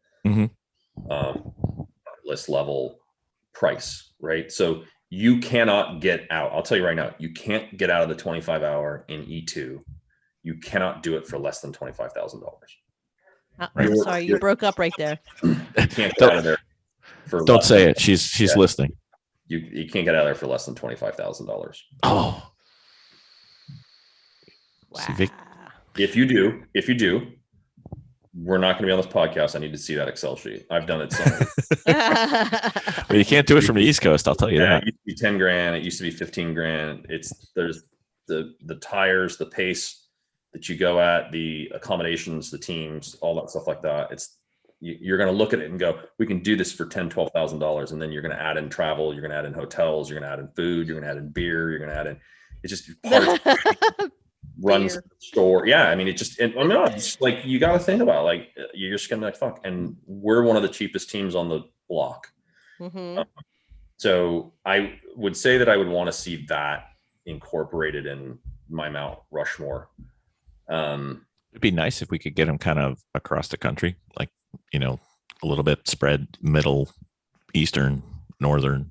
list level price, right? So you cannot get out. I'll tell you right now, you can't get out of the 25-hour in E2. You cannot do it for less than $25,000. Right. Sorry, you broke up right there. You can't get out of there. Don't say it. She's listening. You can't get out of there for less than $25,000. Oh. Wow. If you do, we're not going to be on this podcast. I need to see that Excel sheet. I've done it somewhere. Well, you can't do it from the East Coast. I'll tell you that. It used to be 10 grand. It used to be 15 grand. There's the tires, the pace that you go at, the accommodations, the teams, all that stuff like that. You're going to look at it and go, we can do this for $10,000, $12,000. And then you're going to add in travel. You're going to add in hotels. You're going to add in food. You're going to add in beer. You're going to add in, it's just parts. Runs the store. Yeah. I mean, it's just like, you got to think about, like, you're just going to be like, fuck. And we're one of the cheapest teams on the block. So I would say that I would want to see that incorporated in my Mount Rushmore. It'd be nice if we could get them kind of across the country, like, a little bit spread, middle, eastern, northern.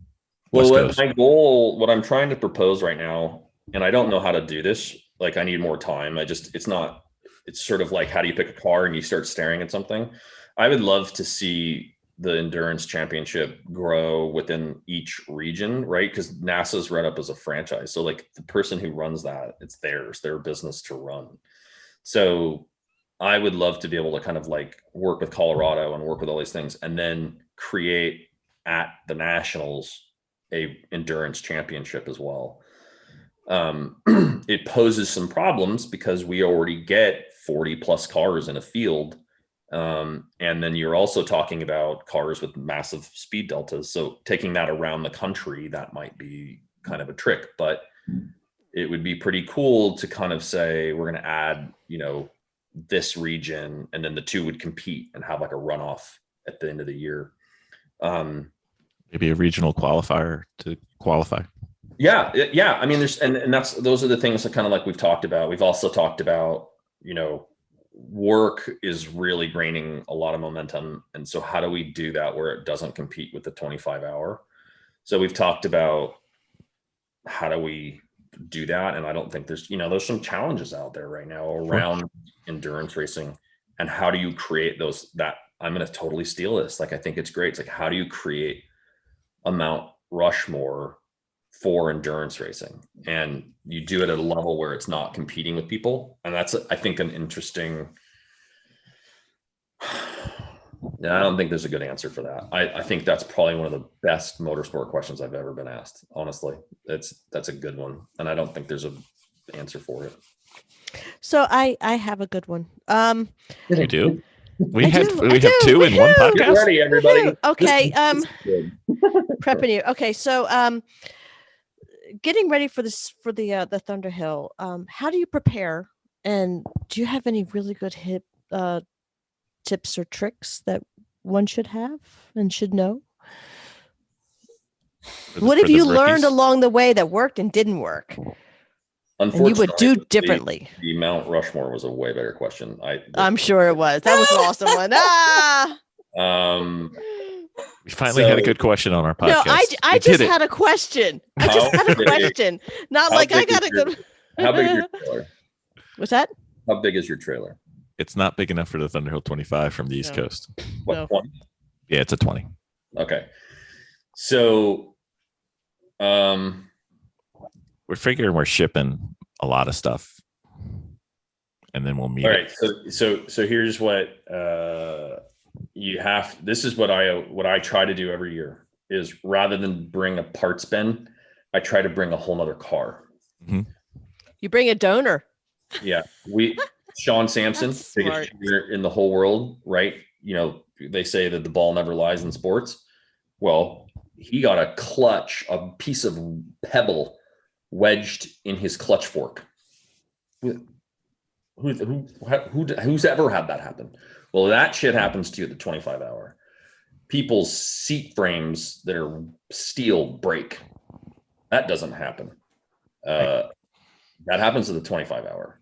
Well, my goal, what I'm trying to propose right now, and I don't know how to do this. Like, I need more time. It's sort of like, how do you pick a car and you start staring at something? I would love to see the endurance championship grow within each region, right? Because NASA's run up as a franchise. So like, the person who runs that, it's their business to run. So I would love to be able to kind of like work with Colorado and work with all these things, and then create at the nationals a endurance championship as well. It poses some problems because we already get 40 plus cars in a field. And then you're also talking about cars with massive speed deltas. So taking that around the country, that might be kind of a trick, but it would be pretty cool to kind of say, we're going to add, this region, and then the two would compete and have like a runoff at the end of the year. Maybe a regional qualifier to qualify. Yeah. I mean, those are the things that kind of like we've talked about. We've also talked about, work is really gaining a lot of momentum. And so how do we do that where it doesn't compete with the 25-hour? So we've talked about how do we do that? And I don't think there's some challenges out there right now around endurance racing. And how do you create that I'm going to totally steal this. Like, I think it's great. It's like, how do you create a Mount Rushmore for endurance racing? And you do it at a level where it's not competing with people. And that's, I think, an interesting, I don't think there's a good answer for that. I think that's probably one of the best motorsport questions I've ever been asked. Honestly, that's a good one. And I don't think there's an answer for it. So I have a good one. You do? We I have do, two in one Get podcast. ready, everybody. Okay. This is good. Prepping you. Okay. So getting ready for the Thunderhill. How do you prepare? And do you have any really good tips or tricks that one should have and should know? What have you learned along the way that worked and didn't work? And you would do differently. The Mount Rushmore was a way better question. I'm sure it was. That was an awesome one. We finally had a good question on our podcast. No, I just had a question. I just had a question. Not like I got a good. How big is your trailer? What's that? How big is your trailer? It's not big enough for the Thunderhill 25 from the East Coast. What, 20? Yeah, it's a 20. Okay. So, we're figuring we're shipping a lot of stuff, and then we'll meet. All right. So here's what you have. This is what I try to do every year is rather than bring a parts bin, I try to bring a whole nother car. Mm-hmm. You bring a donor. Yeah. Sean Sampson, biggest shooter in the whole world, right? They say that the ball never lies in sports. Well, he got a piece of pebble wedged in his clutch fork. Who's ever had that happen? Well, that shit happens to you at the 25-hour. People's seat frames that are steel break. That doesn't happen. That happens at the 25-hour.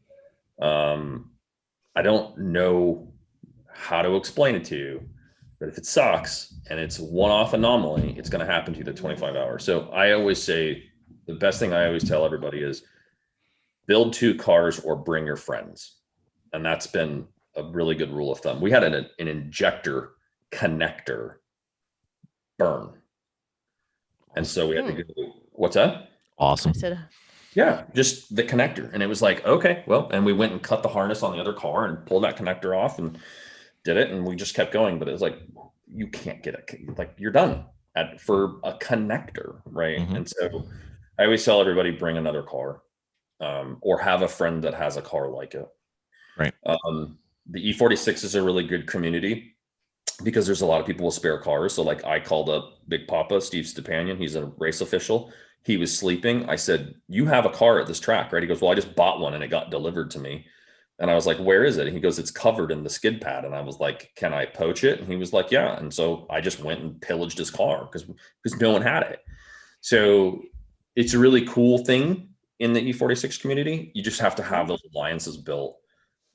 I don't know how to explain it to you, but if it sucks and it's a one-off anomaly, it's going to happen to you the 25-hour. So I always say the best thing I always tell everybody is build 2 cars or bring your friends. And that's been a really good rule of thumb. We had an injector connector burn. And so we had to go, what's that? Awesome. I said, yeah, just the connector. And it was like, okay, well, and we went and cut the harness on the other car and pulled that connector off and did it. And we just kept going. But it was like, you can't get it. Like, you're done for a connector, right? Mm-hmm. And so I always tell everybody, bring another car or have a friend that has a car like it. Right. The E46 is a really good community because there's a lot of people with spare cars. So like I called up Big Papa, Steve Stepanian. He's a race official. He was sleeping. I said, you have a car at this track, right? He goes, well, I just bought one and it got delivered to me. And I was like, where is it? And he goes, it's covered in the skid pad. And I was like, can I poach it? And he was like, yeah. And so I just went and pillaged his car because no one had it. So it's a really cool thing in the E46 community. You just have to have those alliances built.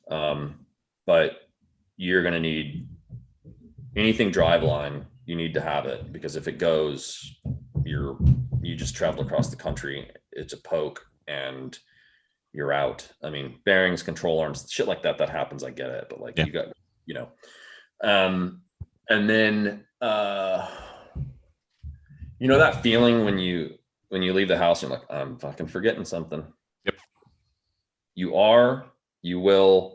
But you're going to need anything driveline. You need to have it because if it goes, you just travel across the country. It's a poke and you're out. I mean, bearings, control arms, shit like that happens. I get it. But like you got, and then, that feeling when you leave the house, you're like, I'm fucking forgetting something. Yep. You will,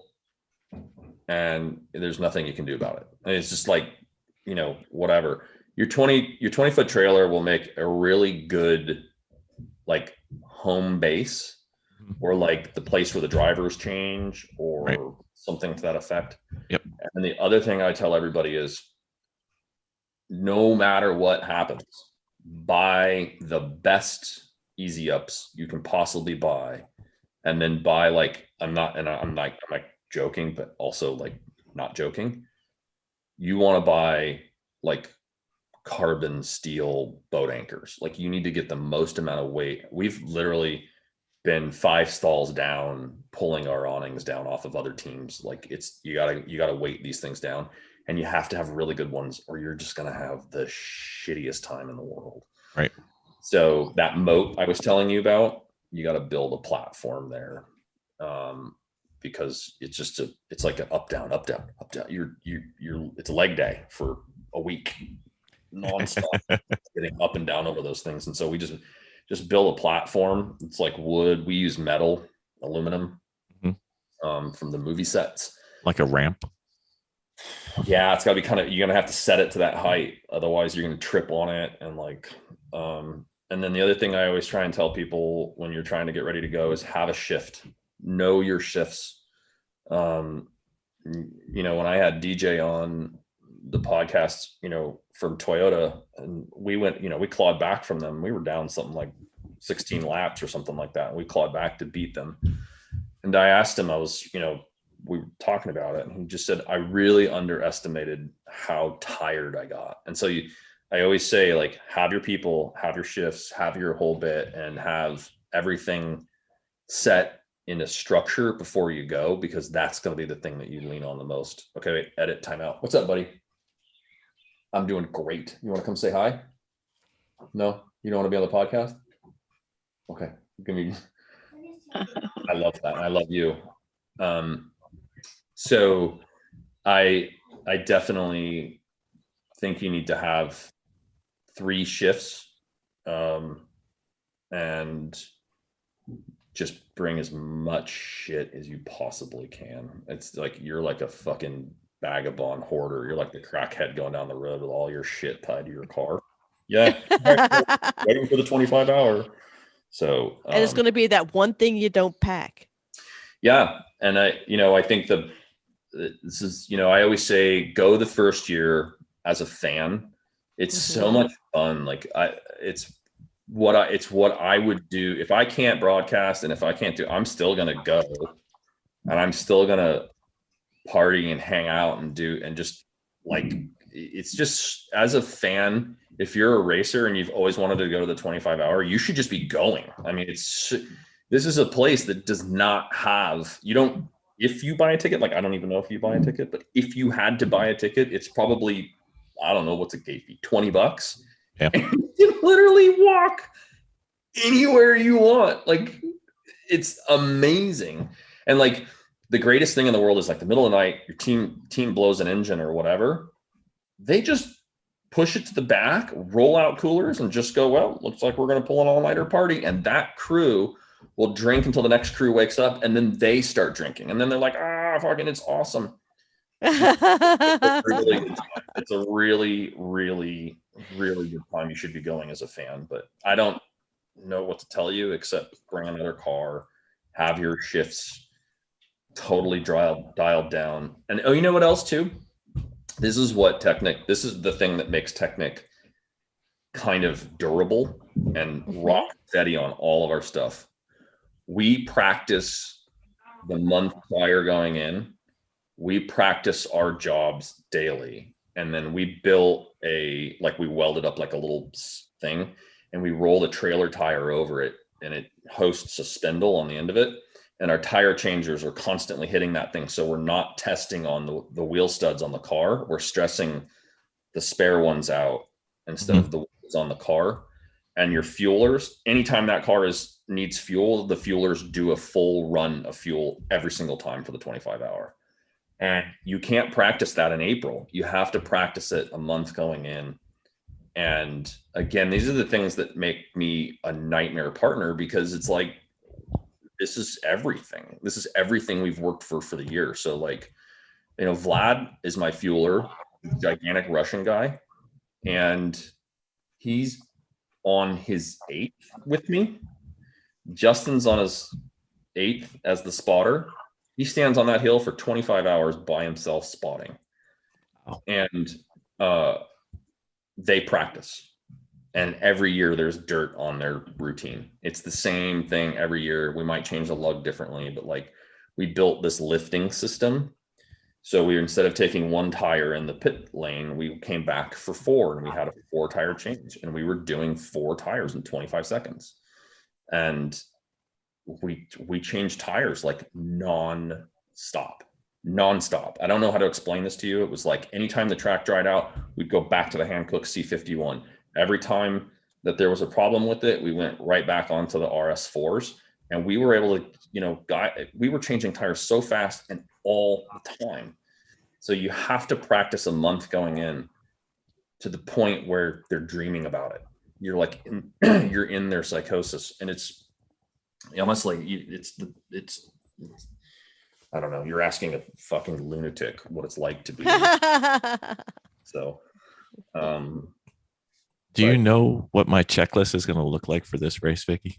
and there's nothing you can do about it. And it's just like, whatever. Your 20-foot trailer will make a really good like home base or like the place where the drivers change or something to that effect. Yep. And the other thing I tell everybody is no matter what happens, buy the best easy ups you can possibly buy. And then buy like, I'm not joking, but also like not joking. you want to buy like carbon steel boat anchors. Like you need to get the most amount of weight. We've literally been 5 stalls down pulling our awnings down off of other teams. Like it's you gotta weight these things down, and you have to have really good ones or you're just gonna have the shittiest time in the world. Right. So that moat I was telling you about, you got to build a platform there, because it's like an up down. You're it's a leg day for a week, nonstop, getting up and down over those things. And so we just build a platform. It's like wood. We use metal, aluminum, from the movie sets, like a ramp. Yeah, it's got to be you're gonna have to set it to that height, otherwise you're gonna trip on it. And like, and then the other thing I always try and tell people when you're trying to get ready to go is have a shift. Know your shifts. When I had DJ on the podcast, from Toyota, and we went, we clawed back from them. We were down something like 16 laps or something like that. And we clawed back to beat them. And I asked him, we were talking about it, and he just said, I really underestimated how tired I got. And so I always say, like, have your people, have your shifts, have your whole bit, and have everything set in a structure before you go, because that's going to be the thing that you lean on the most. Okay, wait, edit, timeout. What's up, buddy? I'm doing great. You want to come say hi? No? You don't want to be on the podcast? Okay. Give me. I love that. I love you. So I definitely think you need to have 3 shifts, and just bring as much shit as you possibly can. It's like you're like a fucking vagabond hoarder. You're like the crackhead going down the road with all your shit tied to your car. Yeah. Waiting for the 25 hour. So and it's going to be that one thing you don't pack. Yeah. And I think this is, I always say go the first year as a fan. It's so much fun. Like it's what I would do if I can't broadcast, and if I can't I'm still going to go, and I'm still going to party and hang out and just like, it's just, as a fan, if you're a racer and you've always wanted to go to the 25 hour, you should just be going. I mean, this is a place that does not have, if you buy a ticket, like, I don't even know if you buy a ticket, but if you had to buy a ticket, it's probably, I don't know, what's a gate fee, $20. Yeah. And you can literally walk anywhere you want. Like, it's amazing. And like, the greatest thing in the world is like the middle of the night, your team blows an engine or whatever. They just push it to the back, roll out coolers, and just go, well, looks like we're going to pull an all-nighter party. And that crew will drink until the next crew wakes up, and then they start drinking. And then they're like, fucking, it's awesome. It's a really, really, really good time. You should be going as a fan, but I don't know what to tell you except bring another car, have your shifts totally dialed down. And you know what else too? This is the thing that makes Technik kind of durable and rock steady on all of our stuff. We practice the month prior going in. We practice our jobs daily. And then we built we welded up like a little thing, and we roll the trailer tire over it, and it hosts a spindle on the end of it. And our tire changers are constantly hitting that thing. So we're not testing on the wheel studs on the car. We're stressing the spare ones out instead of the ones on the car. And your fuelers, anytime that car needs fuel, the fuelers do a full run of fuel every single time for the 25 hour. And you can't practice that in April. You have to practice it a month going in. And again, these are the things that make me a nightmare partner, because it's like, this is everything. This is everything we've worked for the year. So like, Vlad is my fueler, gigantic Russian guy. And he's on his 8th with me. Justin's on his 8th as the spotter. He stands on that hill for 25 hours by himself spotting. And they practice. And every year there's dirt on their routine. It's the same thing every year. We might change the lug differently, but like, we built this lifting system So we, instead of taking one tire in the pit lane, we came back for 4, and we had a 4 tire change, and we were doing 4 tires in 25 seconds. And we changed tires like non-stop. I don't know how to explain this to you. It was like anytime the track dried out, we'd go back to the Hankook C51. Every time that there was a problem with it, we went right back onto the RS4s, and we were able to, we were changing tires so fast and all the time. So you have to practice a month going in to the point where they're dreaming about it. You're like, you're in their psychosis, and it's almost like it's I don't know. You're asking a fucking lunatic what it's like to be. So, do you know what my checklist is going to look like for this race, Vicky?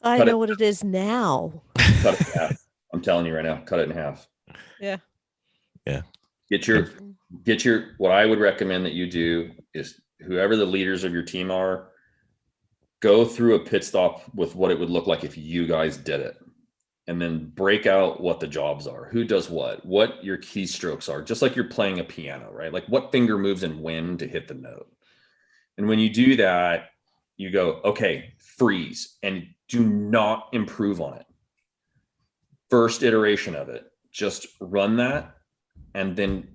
I know what it is now. Cut it in half. I'm telling you right now, cut it in half. Yeah. Get your, what I would recommend that you do is, whoever the leaders of your team are, go through a pit stop with what it would look like if you guys did it. And then break out what the jobs are, who does what your keystrokes are, just like you're playing a piano, right? Like what finger moves and when to hit the note. And when you do that, you go, okay, freeze, and do not improve on it. First iteration of it, just run that and then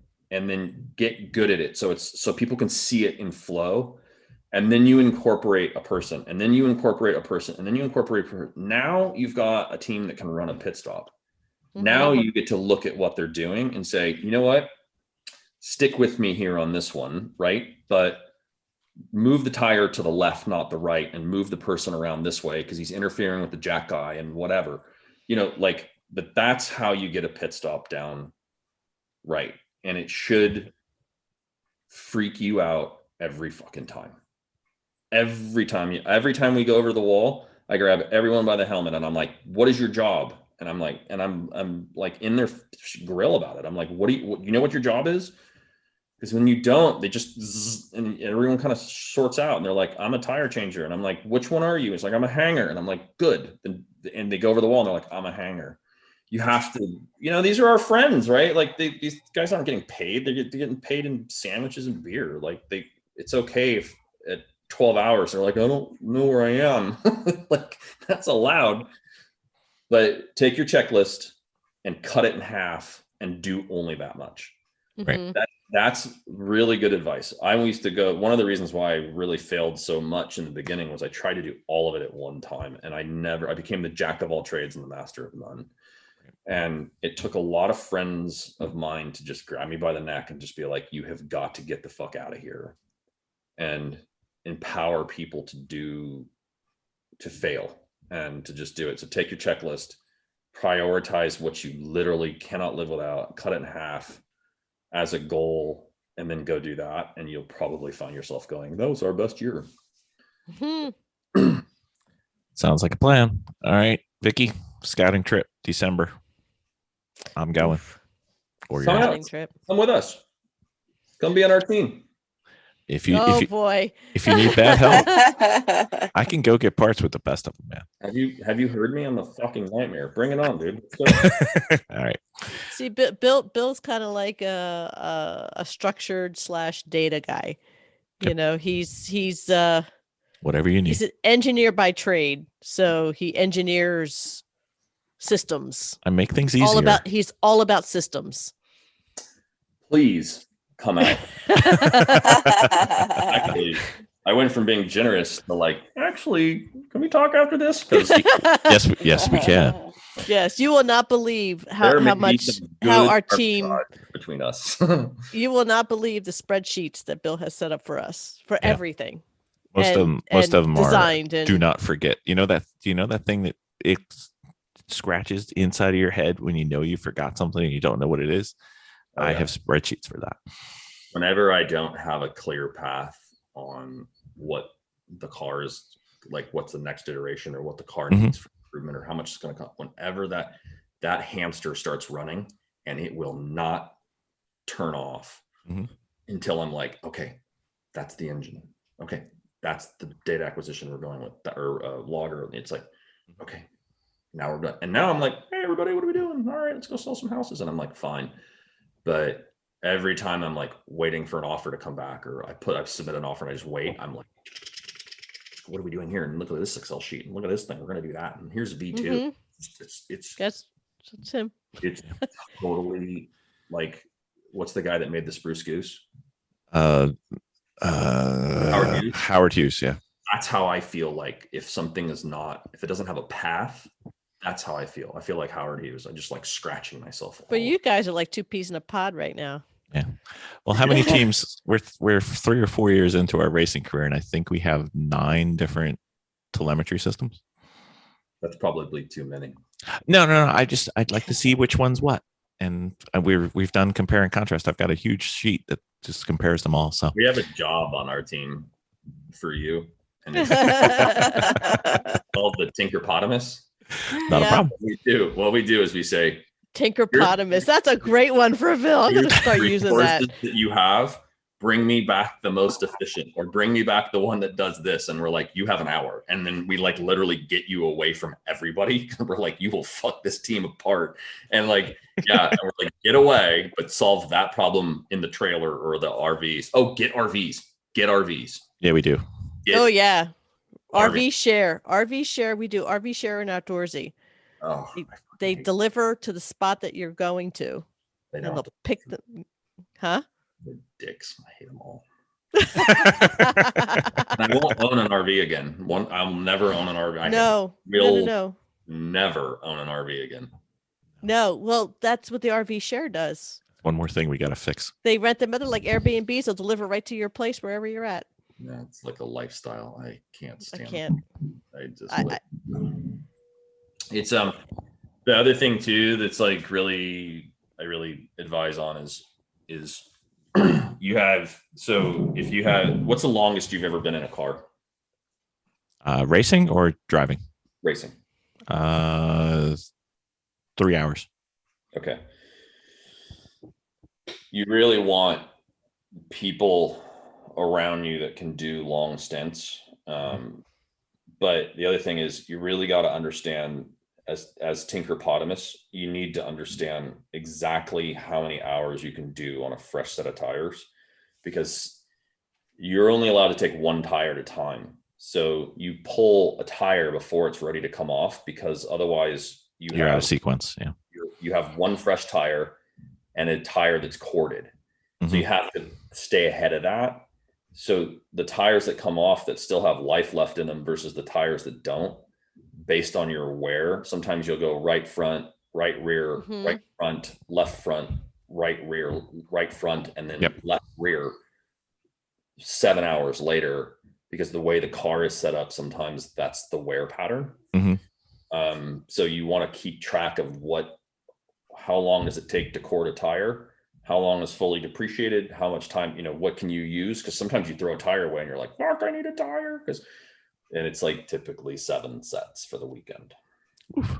get good at it. So people can see it in flow. And then you incorporate a person, and then you incorporate a person, and then you incorporate. Now you've got a team that can run a pit stop. Mm-hmm. Now you get to look at what they're doing and say, you know what? Stick with me here on this one, right? But move the tire to the left, not the right, and move the person around this way because he's interfering with the jack guy and whatever. But that's how you get a pit stop down right. And it should freak you out every fucking time. Every time we go over the wall, I grab everyone by the helmet and I'm like, what is your job? And I'm like in their grill about it. I'm like, you know what your job is? Because when you don't, they just zzz, and everyone kind of sorts out and they're like, I'm a tire changer. And I'm like, which one are you? It's like, I'm a hanger. And I'm like, good. And they go over the wall and they're like, I'm a hanger. You have to, these are our friends, right? Like these guys aren't getting paid. They're getting paid in sandwiches and beer. Like it's okay if at 12 hours they're like, I don't know where I am. Like that's allowed. But take your checklist and cut it in half and do only that much. Right. That's really good advice. I used to go, one of the reasons why I really failed so much in the beginning was I tried to do all of it at one time. And I became the jack of all trades and the master of none. And it took a lot of friends of mine to just grab me by the neck and just be like, you have got to get the fuck out of here, and empower people to fail and to just do it. So take your checklist, prioritize what you literally cannot live without, cut it in half as a goal, and then go do that. And you'll probably find yourself going, that was our best year. Sounds like a plan. All right, Vicky, scouting trip, December. I'm going. Or you're Scouting trip. Come with us. Come be on our team. If you boy. If you need bad help, I can go get parts with the best of them, man. Have you heard me? I'm a fucking nightmare. Bring it on, dude. All right. See, Bill's kind of like a structured / data guy. He's whatever you need. He's an engineer by trade, so he engineers systems. I make things easier. He's all about systems. Please come out. Actually, I went from being generous to like, actually, can we talk after this? Yes, we can. Yes, you will not believe how our team between us. You will not believe the spreadsheets that Bill has set up for us for everything. Most of them designed are. Do not forget. Do you know that thing that it scratches inside of your head when you forgot something and you don't know what it is? Oh, I have spreadsheets for that. Whenever I don't have a clear path on what the car is, like what's the next iteration or what the car needs for improvement or how much it's going to cost, whenever that hamster starts running, and it will not turn off until I'm like, okay, that's the engine. Okay, that's the data acquisition we're going with, or logger. It's like, okay, now we're done. And now I'm like, hey, everybody, what are we doing? All right, let's go sell some houses. And I'm like, fine. But every time I'm like waiting for an offer to come back, or I submit an offer and I just wait, I'm like, what are we doing here? And look at this Excel sheet and look at this thing. We're going to do that. And here's V2. Mhm. It's That's him. it's totally like, what's the guy that made the Spruce Goose? Howard Hughes. Howard Hughes, yeah. That's how I feel like if something is not, if it doesn't have a path, that's how I feel. I feel like Howard Hughes. I'm just like scratching myself. But you guys are like two peas in a pod right now. Yeah. Well, how many teams? We're 3 or 4 years into our racing career, and I think we have 9 different telemetry systems. That's probably too many. No. I'd like to see which one's what, and we've done compare and contrast. I've got a huge sheet that just compares them all. So We have a job on our team for you, and it's called the Tinkerpotamus. not a Yeah. problem. What we do is we say, Tinkerpotamus. That's a great one for a bill. I'm going to here's start the using that. resources that you have. Bring me back the most efficient, or bring me back the one that does this. And we're like, you have an hour. And then we like literally get you away from everybody. We're like, you will fuck this team apart. And like, yeah, and we're like, get away, but solve that problem in the trailer or the RVs. Oh, get RVs. Get RVs. Yeah, we do. Get Oh, yeah. RV. RV share. We do RV share and outdoorsy. Oh, They deliver to the spot that you're going to, they and don't. they'll pick the. Huh? They're dicks. I hate them all. And I won't own an RV again. I'll never own an RV. No. Never own an RV again. No. Well, that's what the RV share does. One more thing we got to fix. They rent them other like Airbnbs. They'll deliver right to your place wherever you're at. Yeah, it's like a lifestyle. I can't I stand. can't. I just. I- It's the other thing too that's like really I really advise on is you have, so if you have, what's the longest you've ever been in a car? Racing or driving? Racing. 3 hours. Okay. You really want people around you that can do long stints. But the other thing is you really got to understand as Tinkerpotamus, you need to understand exactly how many hours you can do on a fresh set of tires, because you're only allowed to take one tire at a time. So you pull a tire before it's ready to come off, because otherwise You're out of sequence. Yeah. you have one fresh tire and a tire that's corded. Mhm. So you have to stay ahead of that. So the tires that come off that still have life left in them versus the tires that don't, based on your wear, sometimes you'll go right front, right rear, Mhm. right front, left front, right rear, right front, and then Yep. left rear 7 hours later, because the way the car is set up, sometimes that's the wear pattern. Mhm. So you want to keep track of how long does it take to cord a tire? How long is fully depreciated? How much time, what can you use? Because sometimes you throw a tire away and you're like, fuck, I need a tire. And it's like typically 7 sets for the weekend. Oof.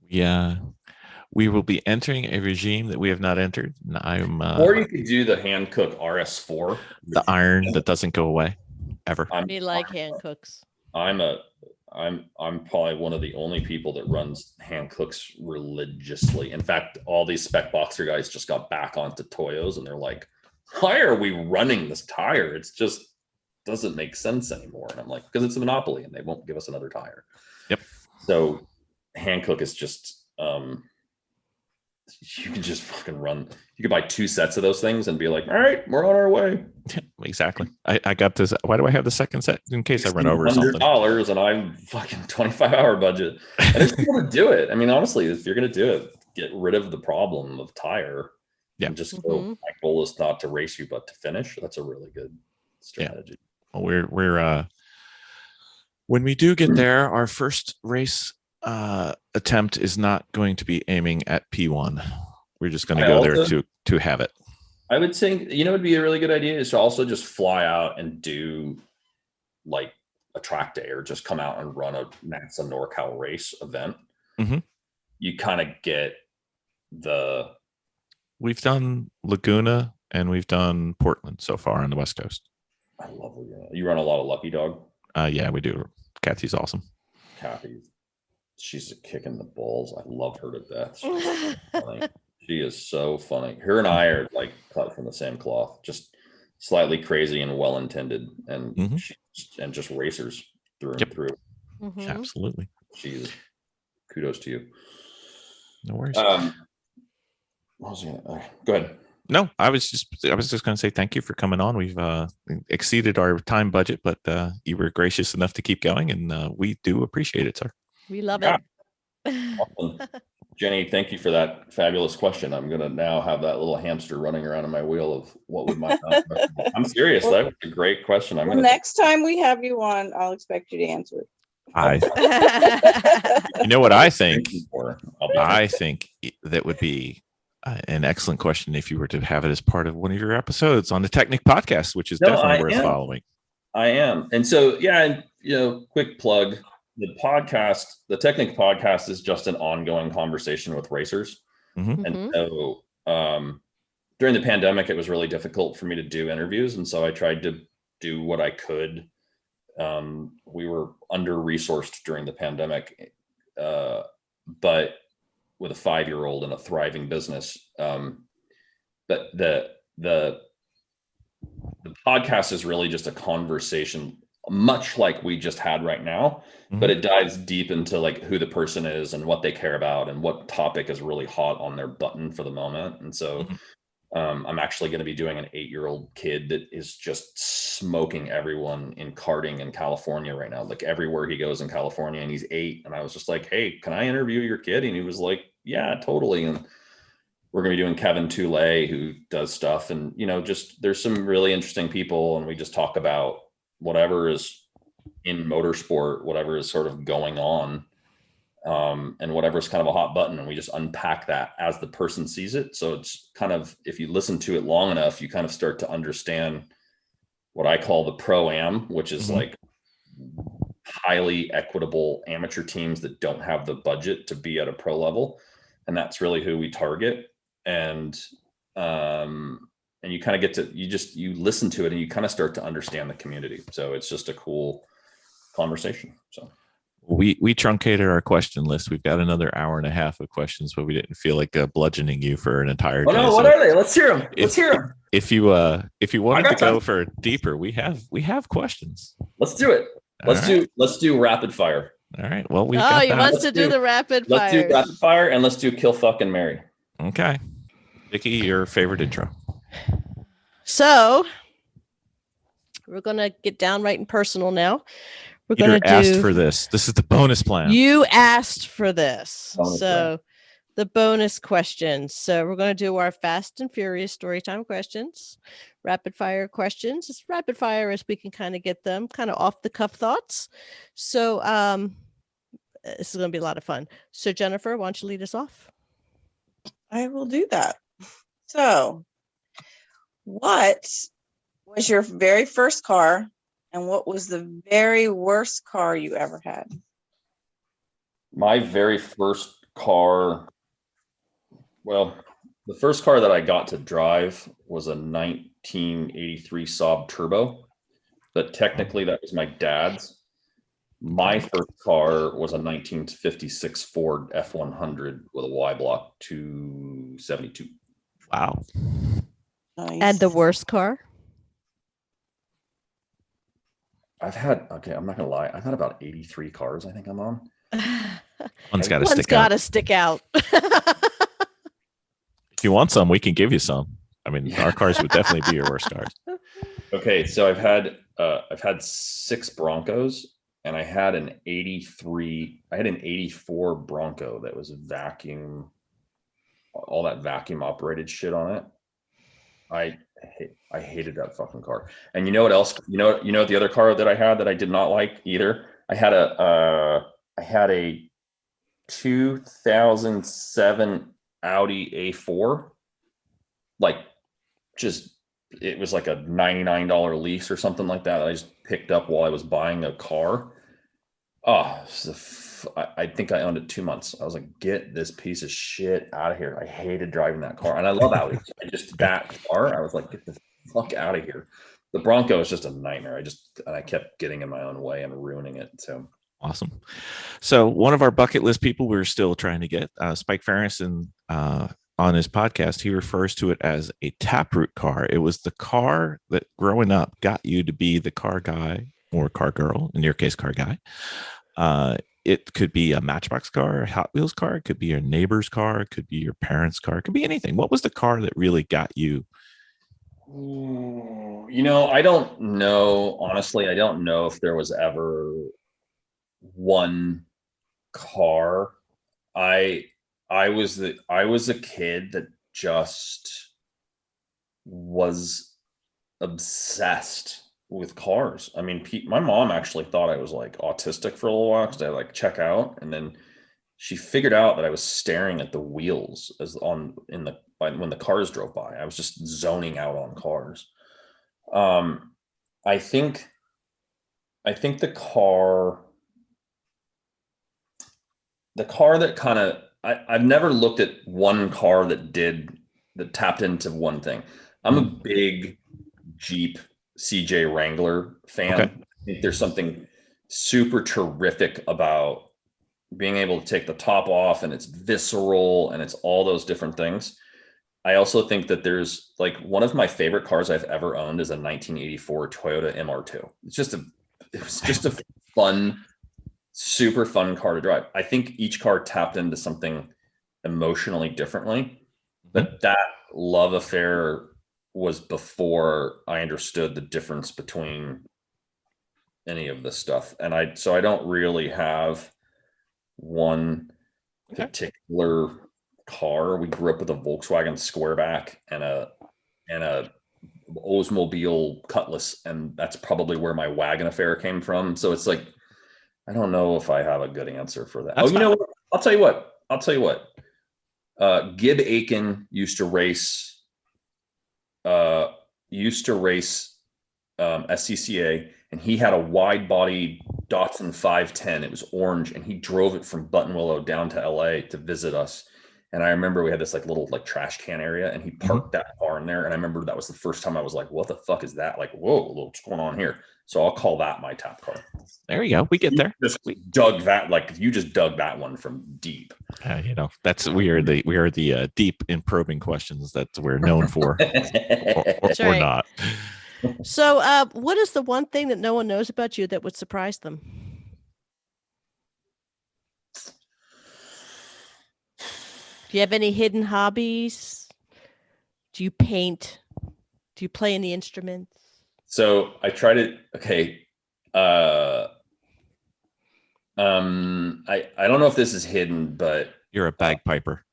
Yeah. We will be entering a regime that we have not entered. And I'm Or you could do the hand cook RS4. the iron that doesn't go away ever. We like hand cooks. I'm probably one of the only people that runs hand cooks religiously. In fact, all these spec boxer guys just got back onto Toyos and they're like, why are we running this tire? It's just doesn't make sense anymore. And I'm like, because it's a monopoly and they won't give us another tire. Yep. So hand cook is just you can just fucking run. You could buy 2 sets of those things and be like, all right, we're on our way. Exactly. I got this. Why do I have the second set? In case I run over something. $100 and I'm fucking 25-hour budget. And there's people to do it. I mean, honestly, if you're going to do it, get rid of the problem of tire. Yeah. And just go, my goal is not to race you, but to finish. That's a really good strategy. Well, we're when we do get there, our first race attempt is not going to be aiming at P1. We're just going to go there to have it. I would think, it'd be a really good idea is to also just fly out and do like a track day or just come out and run a NASA NorCal race event. Mm-hmm. You kind of get We've done Laguna and we've done Portland so far on the West Coast. I love Laguna. You run a lot of Lucky Dog? Yeah, we do. Kathy's awesome. Kathy's she's a kick in the balls. I love her to death. She's so funny. She is so funny. Her and I are like cut from the same cloth, just slightly crazy and well intended, and and just racers through and through. Absolutely. She's kudos to you. No worries. What was I gonna, go ahead. No, I was just going to say thank you for coming on. We've exceeded our time budget, but you were gracious enough to keep going, and we do appreciate it, sir. We love it. Awesome. Jenny, thank you for that fabulous question. I'm going to now have that little hamster running around in my wheel of what would my I'm serious. That was a great question. Next time we have you on, I'll expect you to answer it. You know what I think? I think that would be an excellent question if you were to have it as part of one of your episodes on the Technik podcast, which is definitely worth following. I am. And so, yeah, quick plug. The podcast, the Technik podcast, is just an ongoing conversation with racers. And so during the pandemic, it was really difficult for me to do interviews. And so I tried to do what I could. We were under-resourced during the pandemic, but with a 5-year-old and a thriving business. But the podcast is really just a conversation, much like we just had right now, but it dives deep into like who the person is and what they care about and what topic is really hot on their button for the moment. And so I'm actually going to be doing an 8-year-old kid that is just smoking everyone in karting in California right now, like everywhere he goes in California, and he's 8. And I was just like, hey, can I interview your kid? And he was like, yeah, totally. And we're going to be doing Kevin Toulet, who does stuff. And, just there's some really interesting people. And we just talk about whatever is in motorsport, whatever is sort of going on. And whatever's kind of a hot button, and we just unpack that as the person sees it. So it's kind of, if you listen to it long enough, you kind of start to understand what I call the pro-am, which is like highly equitable amateur teams that don't have the budget to be at a pro level. And that's really who we target. And you kind of get to, you listen to it and you kind of start to understand the community. So it's just a cool conversation. So we truncated our question list. We've got another hour and a half of questions, but we didn't feel like bludgeoning you for an entire day. No, what are they? Let's hear them. If you wanted to go for deeper, we have questions. Let's do it. Let's do rapid fire. All right. Well, he wants to do the rapid fire. Let's do rapid fire, and let's do kill, fuck, and marry. Okay. Vicky, your favorite intro. So we're gonna get downright and personal now. We're Peter asked for this. This is the bonus plan. You asked for this. The bonus questions. So we're going to do our fast and furious storytime questions, rapid fire questions. It's rapid fire as we can kind of get them kind of off the cuff thoughts. So this is going to be a lot of fun. So Jennifer, why don't you lead us off? I will do that. So what was your very first car? And what was the very worst car you ever had? My very first car, well, the first car that I got to drive was a 1983 Saab Turbo, but technically that was my dad's. My first car was a 1956 Ford F100 with a Y block 272. Wow. Nice. And the worst car? I'm not gonna lie. I've had about 83 cars. I think I'm on. One's got to stick out. If you want some, we can give you some. I mean, our cars would definitely be your worst cars. Okay, so I've had 6 Broncos, and I had an 84 Bronco that was vacuum, all that vacuum operated shit on it. I hated that fucking car. And you know what else? You know the other car that I had that I did not like either? I had a 2007 Audi A4. Like, just, it was like a $99 lease or something like that I just picked up while I was buying a car. Oh, I think I owned it 2 months. I was like, get this piece of shit out of here. I hated driving that car. And I love Audi. That car, I was like, get the fuck out of here. The Bronco is just a nightmare. I kept getting in my own way and ruining it. So Awesome. So one of our bucket list people we're still trying to get, Spike Ferris, and on his podcast, he refers to it as a taproot car. It was the car that growing up got you to be the car guy or car girl, in your case, car guy. It could be a Matchbox car, a Hot Wheels car. It could be your neighbor's car. It could be your parents' car. It could be anything. What was the car that really got you? Ooh, I don't know. Honestly, I don't know if there was ever one car. I was a kid that just was obsessed with cars. I mean, my mom actually thought I was like autistic for a little while because I like check out, and then she figured out that I was staring at the wheels when the cars drove by. I was just zoning out on cars. I think the car that kind of, I've never looked at one car that tapped into one thing. I'm a big Jeep CJ Wrangler fan. Okay. I think there's something super terrific about being able to take the top off, and it's visceral, and it's all those different things. I also think that there's like one of my favorite cars I've ever owned is a 1984 Toyota MR2. It was just a fun, super fun car to drive. I think each car tapped into something emotionally differently, but that love affair was before I understood the difference between any of this stuff. And I don't really have one particular car. We grew up with a Volkswagen Squareback and a Oldsmobile Cutlass, and that's probably where my wagon affair came from. So it's like, I don't know if I have a good answer for that. That's you know what? I'll tell you what. Gib Aiken used to race SCCA, and he had a wide body Datsun 510. It was orange, and he drove it from Buttonwillow down to LA to visit us. And I remember we had this like little like trash can area, and he parked that car in there. And I remember that was the first time I was like, what the fuck is that? Like, whoa, what's going on here? So I'll call that my tap car. There you go. We get there. You just dug that one from deep. We are the deep and probing questions that we're known for, or not. So, what is the one thing that no one knows about you that would surprise them? Do you have any hidden hobbies? Do you paint? Do you play any instruments? So I try to, I don't know if this is hidden, but You're a bagpiper.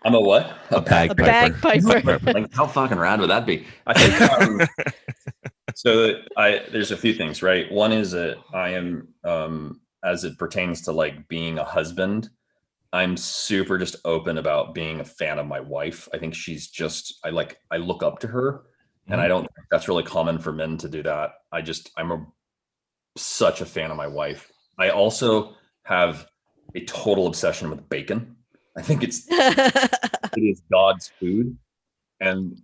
I'm a what? A bagpiper. Like, how fucking rad would that be? I think there's a few things, right? One is that I am, as it pertains to like being a husband, I'm super just open about being a fan of my wife. I think she's just, I look up to her, and I don't think that's really common for men to do that. I'm such a fan of my wife. I also have a total obsession with bacon. I think it is God's food. And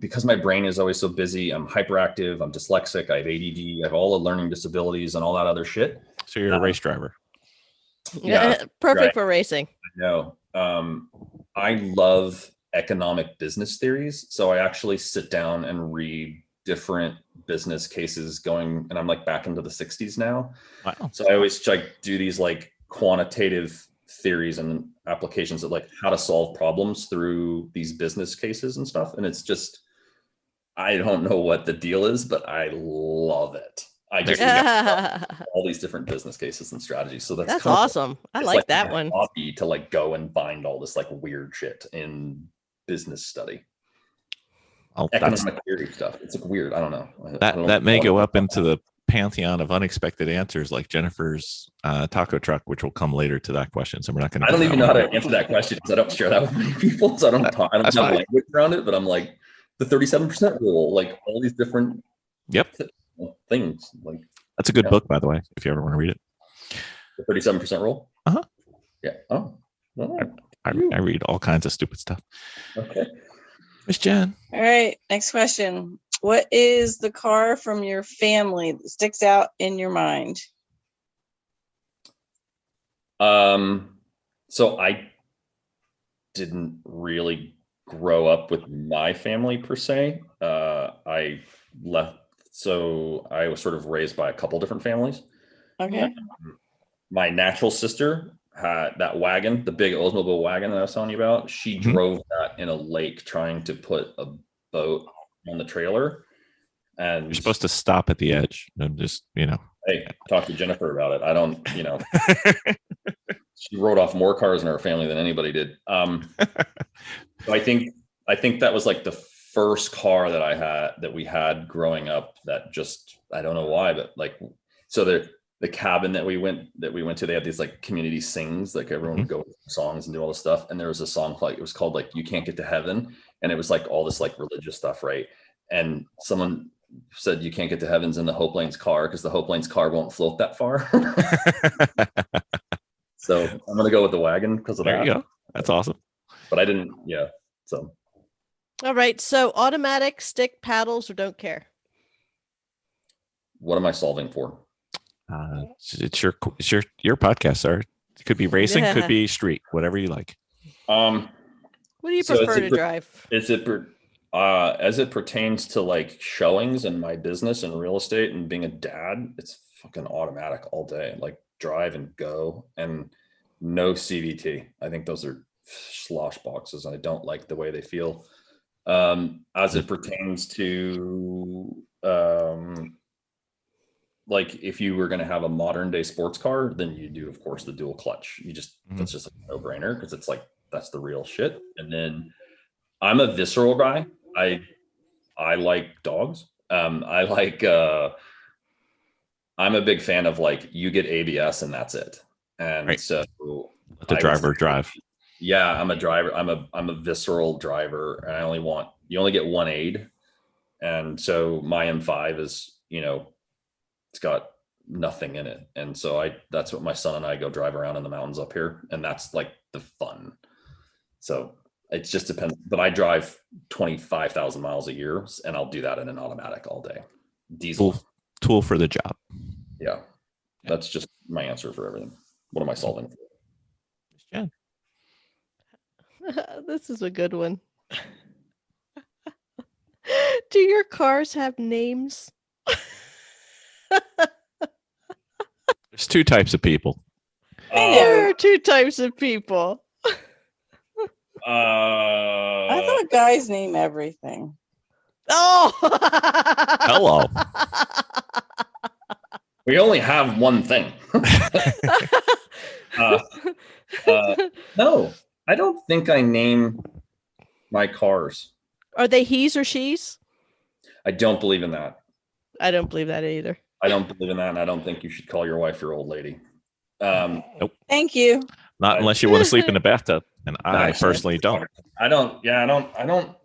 because my brain is always so busy, I'm hyperactive, I'm dyslexic, I have ADD, I have all the learning disabilities and all that other shit. So you're a race driver. Yeah, perfect for racing. I know. I love economic business theories. So I actually sit down and read different business cases and I'm like back into the 60s now. Wow. So I always like do these like quantitative theories and applications of like how to solve problems through these business cases and stuff. And it's just, I don't know what the deal is, but I love it. I just all these different business cases and strategies. So that's awesome. I like that one. Hobby to like go and find all this like weird shit in business study. Economic theory stuff. It's like weird. I don't know. That may go up into the pantheon of unexpected answers, like Jennifer's taco truck, which will come later to that question. So we're not going to. I don't even know how to answer that question because I don't share that with many people. So I don't have language around it. But I'm like the 37% rule, like all these different. Yep. Things like that's a good book, by the way, if you ever want to read it. The 37% rule. Yeah. Oh. I read all kinds of stupid stuff. Okay. Miss Jen. All right. Next question. What is the car from your family that sticks out in your mind? So I didn't really grow up with my family per se. I left, so I was sort of raised by a couple different families. Okay. My natural sister had that wagon, the big Oldsmobile wagon that I was telling you about. She Mhm. drove that in a lake trying to put a boat on the trailer. And You're supposed to stop at the edge and just, hey, talk to Jennifer about it. I don't, she wrote off more cars in her family than anybody did. So I think that was like the first car that we had growing up that just, I don't know why, but like, so the cabin that we went to, they had these like community sings, like everyone would go with songs and do all this stuff. And there was a song it was called like, You Can't Get to Heaven. And it was like all this like religious stuff. Right. And someone said, you can't get to heavens in the Hopelain's car because the Hopelain's car won't float that far. So I'm going to go with the wagon because of There that. you go. That's awesome. But I didn't, so. All right. So automatic, stick, paddles, or don't care? What am I solving for? It's your podcast, sir. It could be racing, could be street, whatever you like. What do you So prefer to drive? Is it as it pertains to like showings and my business and real estate and being a dad? It's fucking automatic all day. Like drive and go, and no CVT. I think those are slosh boxes, and I don't like the way they feel. As it pertains to like if you were going to have a modern day sports car, then you do, of course, the dual clutch. That's just a no brainer because it's like that's the real shit. And then I'm a visceral guy. I like dogs. I'm a big fan of like you get ABS and that's it. And right. So let the driver drive. Yeah, I'm a driver. I'm a visceral driver, and you only get one aid. And so my M5 is, it's got nothing in it. And so that's what my son and I go drive around in the mountains up here. And that's like the fun. So it just depends. But I drive 25,000 miles a year, and I'll do that in an automatic all day. Diesel. Tool for the job. Yeah. That's just my answer for everything. What am I solving for? Yeah. This is a good one. Do your cars have names? There's two types of people. There are two types of people. I thought guys name everything. Oh, Hello. We only have one thing. No, I don't think I name my cars. Are they he's or she's? I don't believe in that. I don't believe that either. I don't believe in that, and I don't think you should call your wife your old lady. Nope. Thank you. Not unless you want to sleep in the bathtub, and I personally don't. I don't. Yeah, I don't.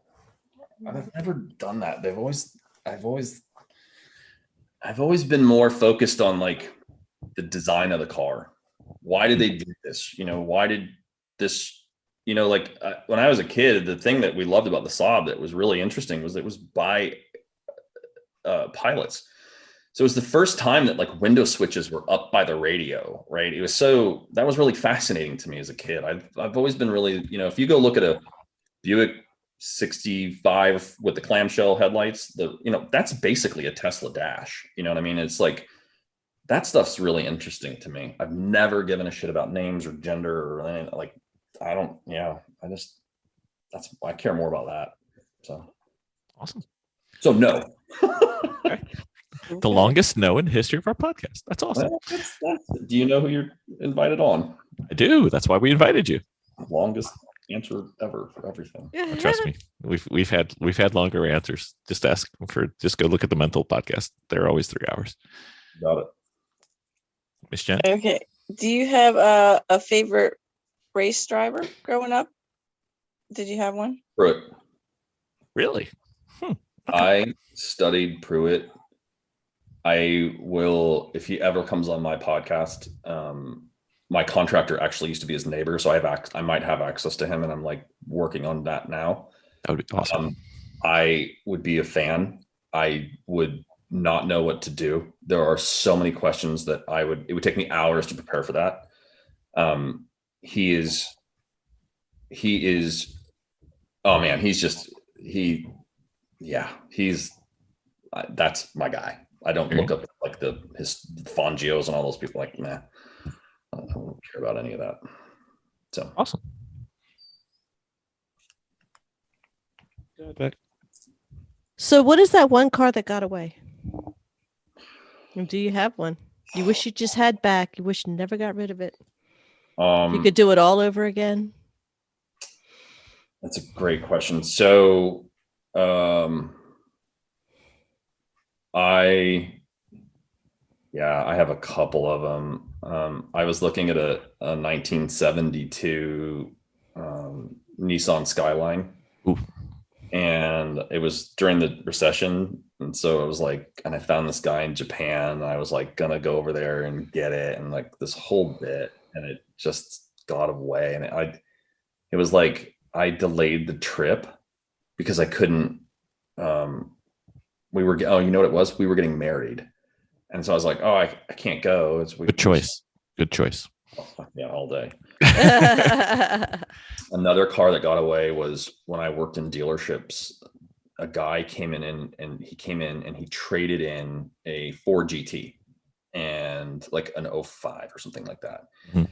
I've never done that. I've always been more focused on like the design of the car. Why did they do this? Why did this? Like when I was a kid, the thing that we loved about the Saab that was really interesting was it was by pilots. So it was the first time that like window switches were up by the radio, right? That was really fascinating to me as a kid. I've always been really, if you go look at a Buick 65 with the clamshell headlights, that's basically a Tesla dash. You know what I mean? It's like, that stuff's really interesting to me. I've never given a shit about names or gender or anything. Like, I care more about that. So awesome. So no. Okay. The longest no in the history of our podcast. That's awesome. Well, do you know who you're invited on? I do. That's why we invited you. Longest answer ever for everything. Oh, trust me. We've had longer answers. Just go look at the mental podcast. They're always 3 hours. Got it. Miss Jen? Okay. Do you have a favorite race driver growing up? Did you have one? Pruitt. Really? Okay. I studied Pruitt. I will, if he ever comes on my podcast, my contractor actually used to be his neighbor, so I might have access to him, and I'm like working on that now. That would be awesome. I would be a fan I would not know what to do. There are so many questions that it would take me hours to prepare for that. He is, oh man, he's that's my guy. I don't look up like his Fongios and all those people. Like, nah, I don't care about any of that. So awesome. Good. So what is that one car that got away? And do you have one? You wish you just had back. You wish you never got rid of it. You could do it all over again. That's a great question. So, I have a couple of them. I was looking at a 1972 Nissan Skyline. Ooh. And it was during the recession. And so it was like, and I found this guy in Japan. And I was like, gonna go over there and get it. And like this whole bit, and it just got away. And it was like, I delayed the trip because I couldn't, you know what it was? We were getting married. And so I was like, oh, I can't go. Good choice. Oh, yeah, all day. Another car that got away was when I worked in dealerships. A guy came in and he traded in a Ford GT and like an 05 or something like that. Mm-hmm.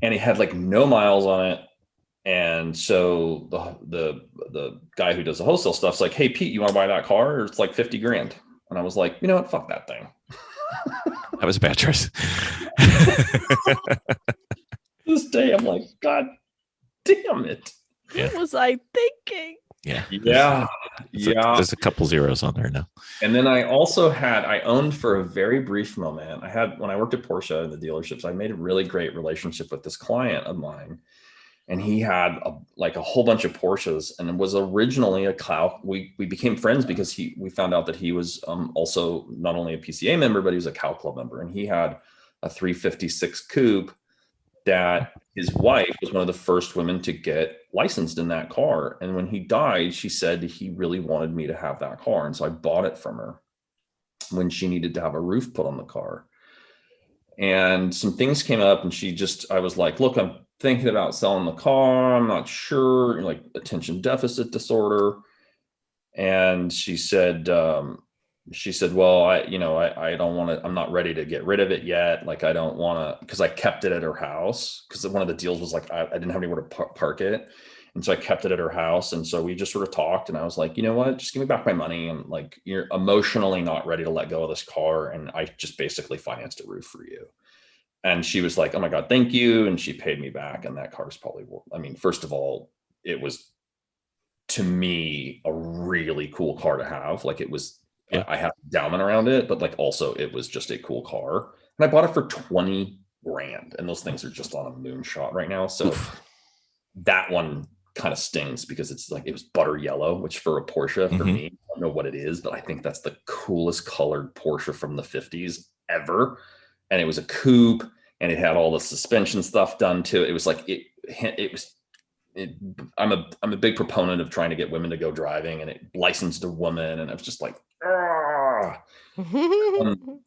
And it had like no miles on it. And so the guy who does the wholesale stuff's like, hey, Pete, you want to buy that car? It's like 50 grand. And I was like, you know what? Fuck that thing. That was a bad choice. This day, I'm like, God damn it. Yeah. What was I thinking? Yeah. There's a couple zeros on there now. And then I owned for a very brief moment. When I worked at Porsche in the dealerships, I made a really great relationship with this client of mine. And he had a whole bunch of Porsches, and it was originally a cow. We became friends because we found out that he was also not only a PCA member, but he was a Cow Club member. And he had a 356 coupe that his wife was one of the first women to get licensed in that car. And when he died, she said he really wanted me to have that car. And so I bought it from her when she needed to have a roof put on the car. And some things came up, and I was like, look, I'm thinking about selling the car. I'm not sure, like attention deficit disorder. And she said, well, I don't want to, I'm not ready to get rid of it yet. Like, I don't want to, because I kept it at her house, because one of the deals was like, I didn't have anywhere to park it. And so I kept it at her house. And so we just sort of talked, and I was like, you know what, just give me back my money. And like, you're emotionally not ready to let go of this car. And I just basically financed a roof for you. And she was like, oh my God, thank you. And she paid me back. And that car's probably, first of all, it was, to me, a really cool car to have. Like, it was, I had endowment around it, but like also it was just a cool car. And I bought it for 20 grand. And those things are just on a moonshot right now. So that one kind of stings because it's like, it was butter yellow, which for a Porsche, for me, I don't know what it is, but I think that's the coolest colored Porsche from the 50s ever. And it was a coupe, and it had all the suspension stuff done to it. It was like, I'm a big proponent of trying to get women to go driving, and it licensed a woman. And I was just like,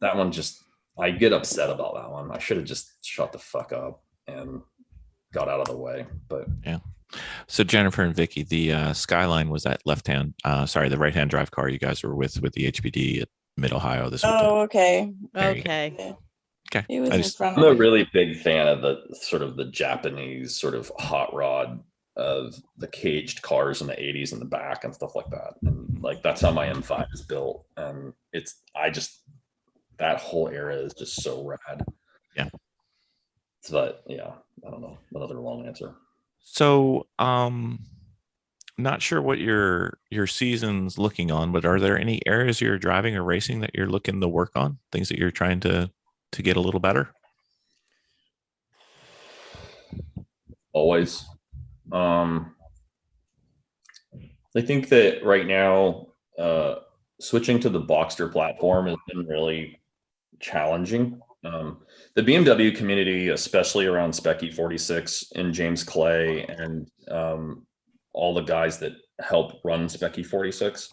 that one just, I get upset about that one. I should have just shut the fuck up and got out of the way. But yeah. So Jennifer and Vicky, the Skyline was that the right-hand drive car you guys were with the HPD at Mid-Ohio this weekend. Oh, okay. Okay. Okay. He was in front I'm of a me. really big fan of the sort of the Japanese sort of hot rod of the caged cars in the 80s in the back and stuff like that. And like, that's how my M5 is built. And that whole era is just so rad. Yeah. But yeah, I don't know. Another long answer. So, not sure what your season's looking on, but are there any areas you're driving or racing that you're looking to work on? Things that you're trying to get a little better? Always. I think that right now, switching to the Boxster platform has been really challenging. The BMW community, especially around Spec E46 and James Clay and all the guys that help run Spec E46,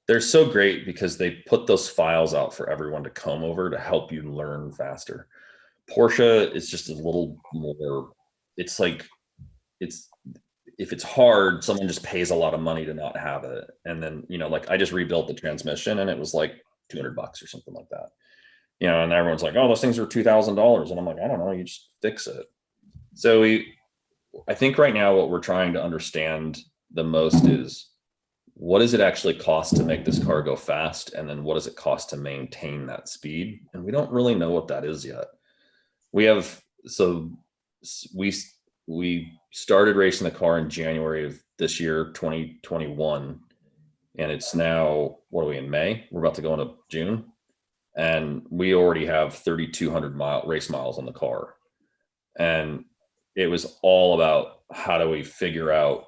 they're so great because they put those files out for everyone to comb over to help you learn faster. Porsche is just a little more, it's like, it's, if it's hard, someone just pays a lot of money to not have it. And then, you know, like I just rebuilt the transmission and it was like $200 or something like that. You know, and everyone's like, oh, those things are $2,000. And I'm like, I don't know, you just fix it. So I think right now what we're trying to understand the most is, what does it actually cost to make this car go fast? And then what does it cost to maintain that speed? And we don't really know what that is yet. We started racing the car in January of this year, 2021. And it's now, what are we in May? We're about to go into June. And we already have 3,200 race miles on the car. And it was all about, how do we figure out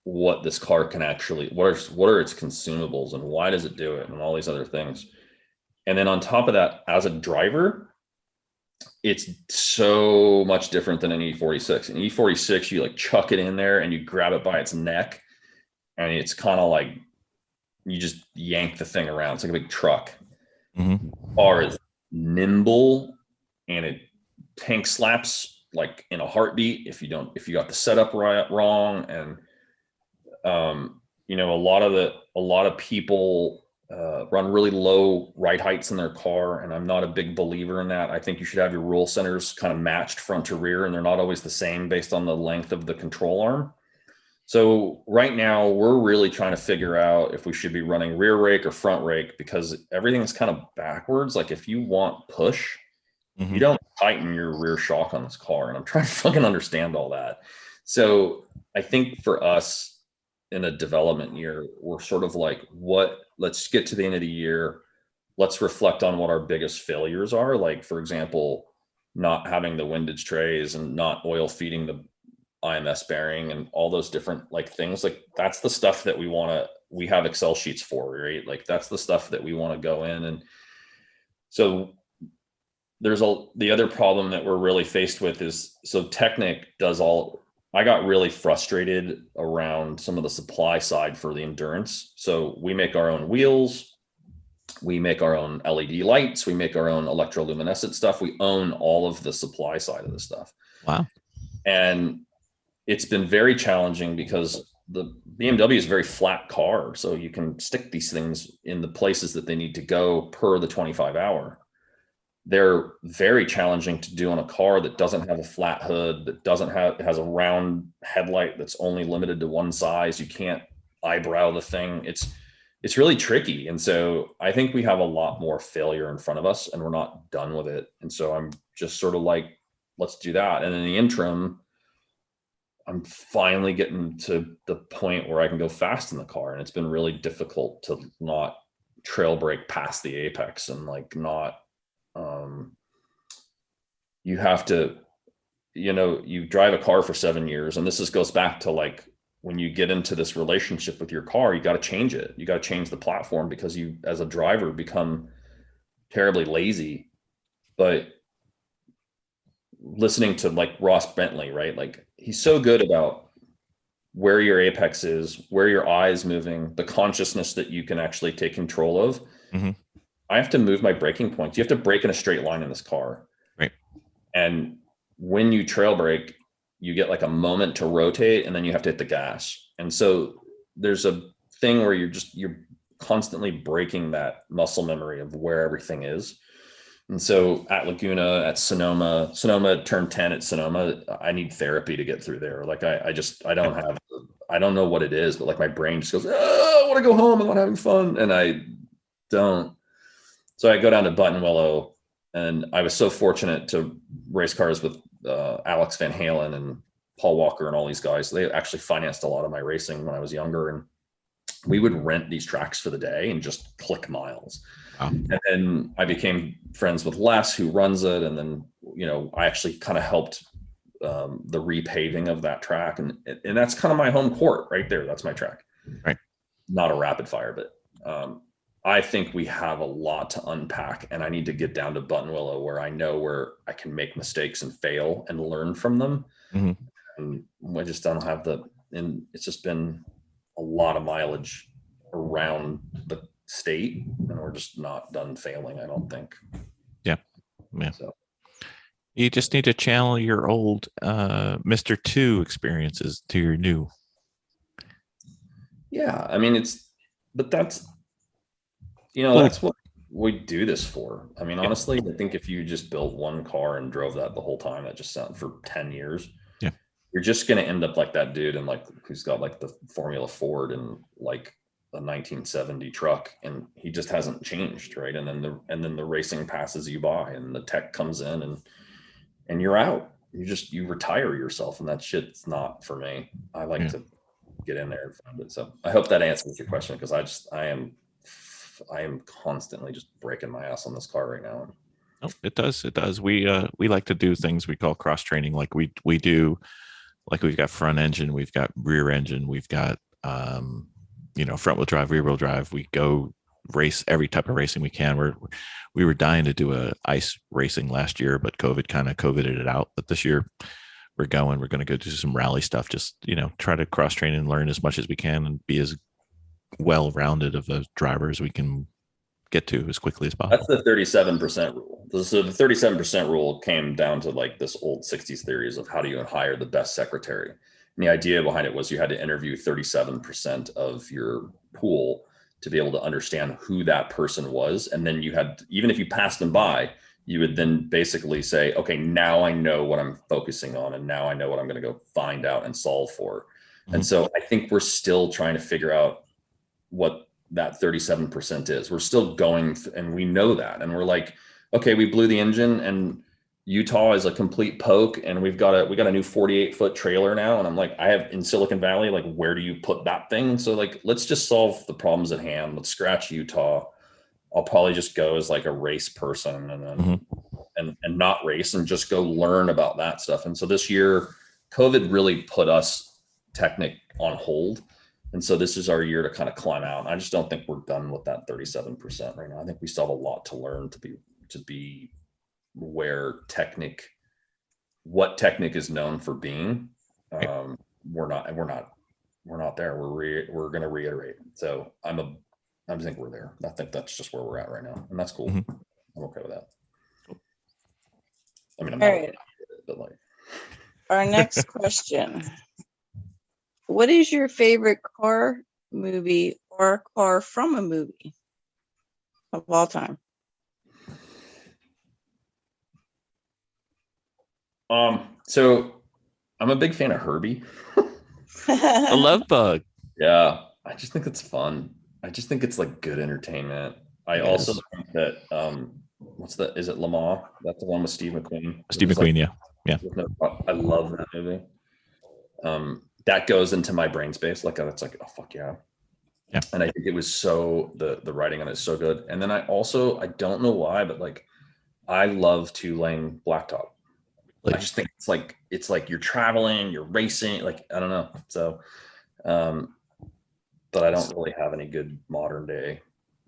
what this car can actually, what are its consumables and why does it do it and all these other things. And then on top of that, as a driver, it's so much different than an E46. An E46, you like chuck it in there and you grab it by its neck, and it's kind of like you just yank the thing around. It's like a big truck. Mm-hmm. Car is nimble and it tank slaps like in a heartbeat if you got the setup wrong. And you know, a lot of people run really low ride heights in their car, and I'm not a big believer in that. I think you should have your roll centers kind of matched front to rear, and they're not always the same based on the length of the control arm. So right now we're really trying to figure out if we should be running rear rake or front rake, because everything's kind of backwards. Like if you want push, Mm-hmm. you don't tighten your rear shock on this car. And I'm trying to fucking understand all that. So I think for us in a development year, we're sort of like, let's get to the end of the year. Let's reflect on what our biggest failures are. Like, for example, not having the windage trays and not oil feeding the IMS bearing and all those different like things. Like that's the stuff that we have Excel sheets for, right? Like that's the stuff that we want to go in. And so the other problem that we're really faced with is, so Technik I got really frustrated around some of the supply side for the endurance. So we make our own wheels, we make our own LED lights, we make our own electroluminescent stuff. We own all of the supply side of the stuff. Wow. And it's been very challenging because the BMW is a very flat car. So you can stick these things in the places that they need to go per the 25 hour. They're very challenging to do on a car that doesn't have a flat hood, that has a round headlight that's only limited to one size. You can't eyebrow the thing. It's really tricky. And so I think we have a lot more failure in front of us and we're not done with it. And so I'm just sort of like, let's do that. And in the interim, I'm finally getting to the point where I can go fast in the car. And it's been really difficult to not trail brake past the apex and like not, you have to, you know, you drive a car for 7 years, and this goes back to like, when you get into this relationship with your car, you got to change it. You got to change the platform because you, as a driver, become terribly lazy. But listening to like Ross Bentley, right? Like he's so good about where your apex is, where your eye is moving, the consciousness that you can actually take control of. Mm-hmm. I have to move my braking points. You have to brake in a straight line in this car. Right. And when you trail brake, you get like a moment to rotate and then you have to hit the gas. And so there's a thing where you're constantly breaking that muscle memory of where everything is. And so at Laguna, at Sonoma turn 10 at Sonoma, I need therapy to get through there. Like I don't know what it is, but like my brain just goes, oh, I want to go home. I'm not having fun. And I don't. So I go down to Buttonwillow, and I was so fortunate to race cars with Alex Van Halen and Paul Walker and all these guys. They actually financed a lot of my racing when I was younger, and we would rent these tracks for the day and just click miles. Wow. And then I became friends with Les, who runs it. And then, you know, I actually kind of helped the repaving of that track. And that's kind of my home court right there. That's my track. Right. Not a rapid fire, but I think we have a lot to unpack, and I need to get down to Buttonwillow where I know where I can make mistakes and fail and learn from them. Mm-hmm. And I just don't have and it's just been a lot of mileage around the state, and we're just not done failing, I don't think. Yeah. So You just need to channel your old Mr. 2 experiences to your new. yeah, I mean, but that's, Well, that's what we do this for. I mean, honestly, I think if you just built one car and drove that the whole time, that just sounded for 10 years. Yeah. You're just going to end up like that dude, and like, who's got like the Formula Ford and like a 1970 truck, and he just hasn't changed. Right. And then the racing passes you by, and the tech comes in, and you're out. You retire yourself, and that shit's not for me. I like to get in there and find it. So I hope that answers your question, because I am constantly just breaking my ass on this car right now. Oh, it does. We like to do things we call cross training. Like we do, like we've got front engine, we've got rear engine, we've got front wheel drive, rear wheel drive. We go race every type of racing we can. We were dying to do a ice racing last year, but COVID kind of COVIDed it out. But this year we're going to go do some rally stuff. Just try to cross train and learn as much as we can, and be as well rounded of a driver as we can get to as quickly as possible. That's the 37% rule. So the 37% rule came down to like this old 60s theories of how do you hire the best secretary. And the idea behind it was you had to interview 37% of your pool to be able to understand who that person was. And then you had, even if you passed them by, you would then basically say, okay, now I know what I'm focusing on, and now I know what I'm going to go find out and solve for. Mm-hmm. And so I think we're still trying to figure out what that 37% is. We're still going, and we know that. And we're like, okay, we blew the engine, and Utah is a complete poke, and we got a new 48-foot trailer now. And I'm like, I have in Silicon Valley, like, where do you put that thing? So like, let's just solve the problems at hand. Let's scratch Utah. I'll probably just go as like a race person, and then and not race, and just go learn about that stuff. And so this year, COVID really put us Technik on hold. And so this is our year to kind of climb out. I just don't think we're done with that 37% right now. I think we still have a lot to learn to be where what Technik is known for being. We're not there. We're going to reiterate. So I think we're there. I think that's just where we're at right now, and that's cool. Mm-hmm. I'm okay with that. I mean, I'm not okay, but like, our next question. What is your favorite car movie or car from a movie of all time? So I'm a big fan of Herbie. The Love Bug. Yeah, I just think it's fun. I just think it's like good entertainment. I also think that is it Lamar? That's the one with Steve McQueen. Steve McQueen, like, yeah. I love that movie. That goes into my brain space. Like, it's like, oh fuck yeah. Yeah. And I think it was the writing on it is so good. And then I don't know why, but like, I love two-lane blacktop. I just think it's like you're traveling, you're racing, like, I don't know. So, but I don't really have any good modern day.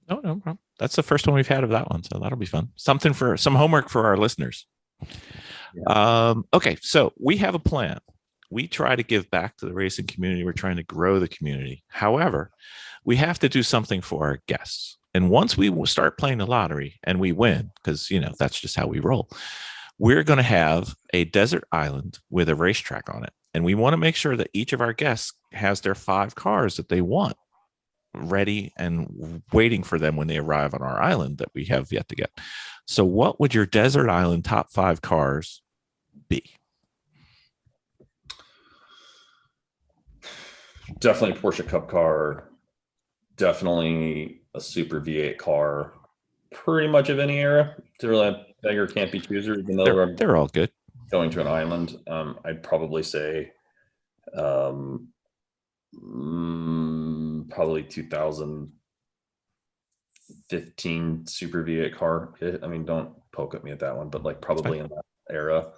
No problem. That's the first one we've had of that one. So that'll be fun. Some homework for our listeners. Yeah. Okay. So we have a plan. We try to give back to the racing community. We're trying to grow the community. However, we have to do something for our guests. And once we start playing the lottery and we win, because, that's just how we roll, we're going to have a desert island with a racetrack on it. And we want to make sure that each of our guests has their 5 cars that they want ready and waiting for them when they arrive on our island that we have yet to get. So what would your desert island top 5 cars be? Definitely a Porsche Cup car. Definitely a Super V8 car. Pretty much of any era. Really, beggar can't be chooser. Even though they're all good. Going to an island, I'd probably say, probably 2015 Super V8 car. I mean, don't poke at me at that one, but like probably in that era.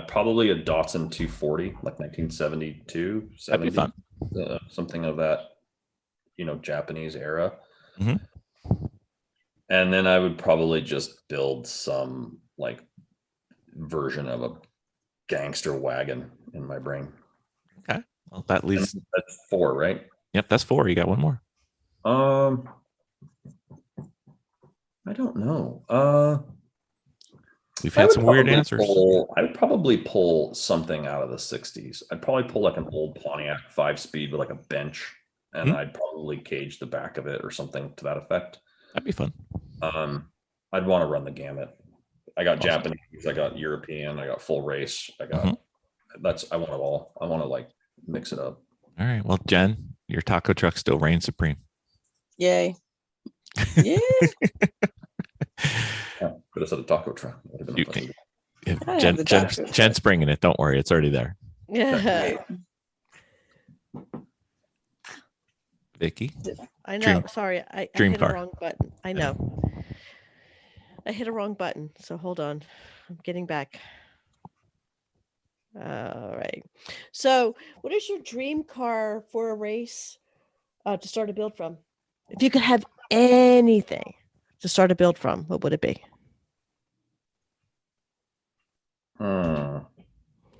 Probably a Datsun 240, like 1972, 70. That'd be fun. Something of that, Japanese era. Mm-hmm. And then I would probably just build some like version of a gangster wagon in my brain. Okay. Well, that leaves. And that's 4, right? Yep, that's 4. You got one more. I don't know. We've had some weird answers. I would probably pull something out of the 60s. I'd probably pull like an old Pontiac 5-speed with like a bench, and I'd probably cage the back of it or something to that effect. That'd be fun. I'd want to run the gamut. I got Japanese, I got European, I got full race. I got I want it all. I want to like mix it up. All right. Well, Jen, your taco truck still reigns supreme. Yay. Yeah. Could have said a taco truck. Jen's bringing it. Don't worry. It's already there. Yeah. Vicky? I know. Sorry. I hit car. a wrong button. I know. I hit a wrong button. So hold on. I'm getting back. All right. So what is your dream car for a race to start a build from? If you could have anything to start a build from, what would it be?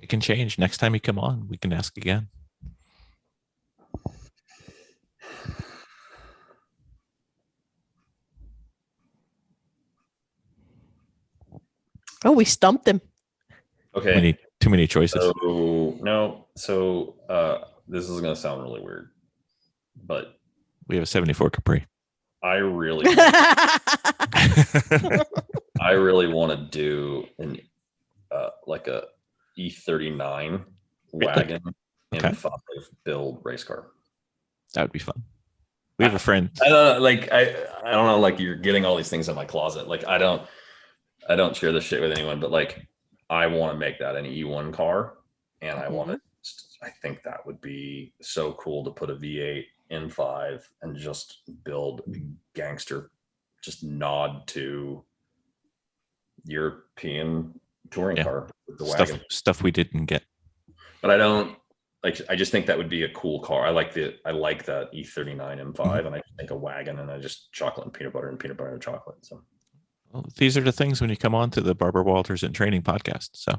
It can change. Next time you come on, we can ask again. Oh, we stumped him. Okay. Too many choices. So this is going to sound really weird, but we have a 74 Capri. I really want to do an like a E39 wagon and 5 build race car. That would be fun. We have a friend. I don't know, like you're getting all these things in my closet. Like I don't share this shit with anyone, but like I want to make that an E1 car, and I think that would be so cool to put a V8 in 5 and just build a gangster, just nod to European touring car with the wagon. Stuff we didn't get. But I just think that would be a cool car. I like that E39 M5, and I just think a wagon, and I just chocolate and peanut butter and chocolate. So well, these are the things when you come on to the Barbara Walters and Training podcast. So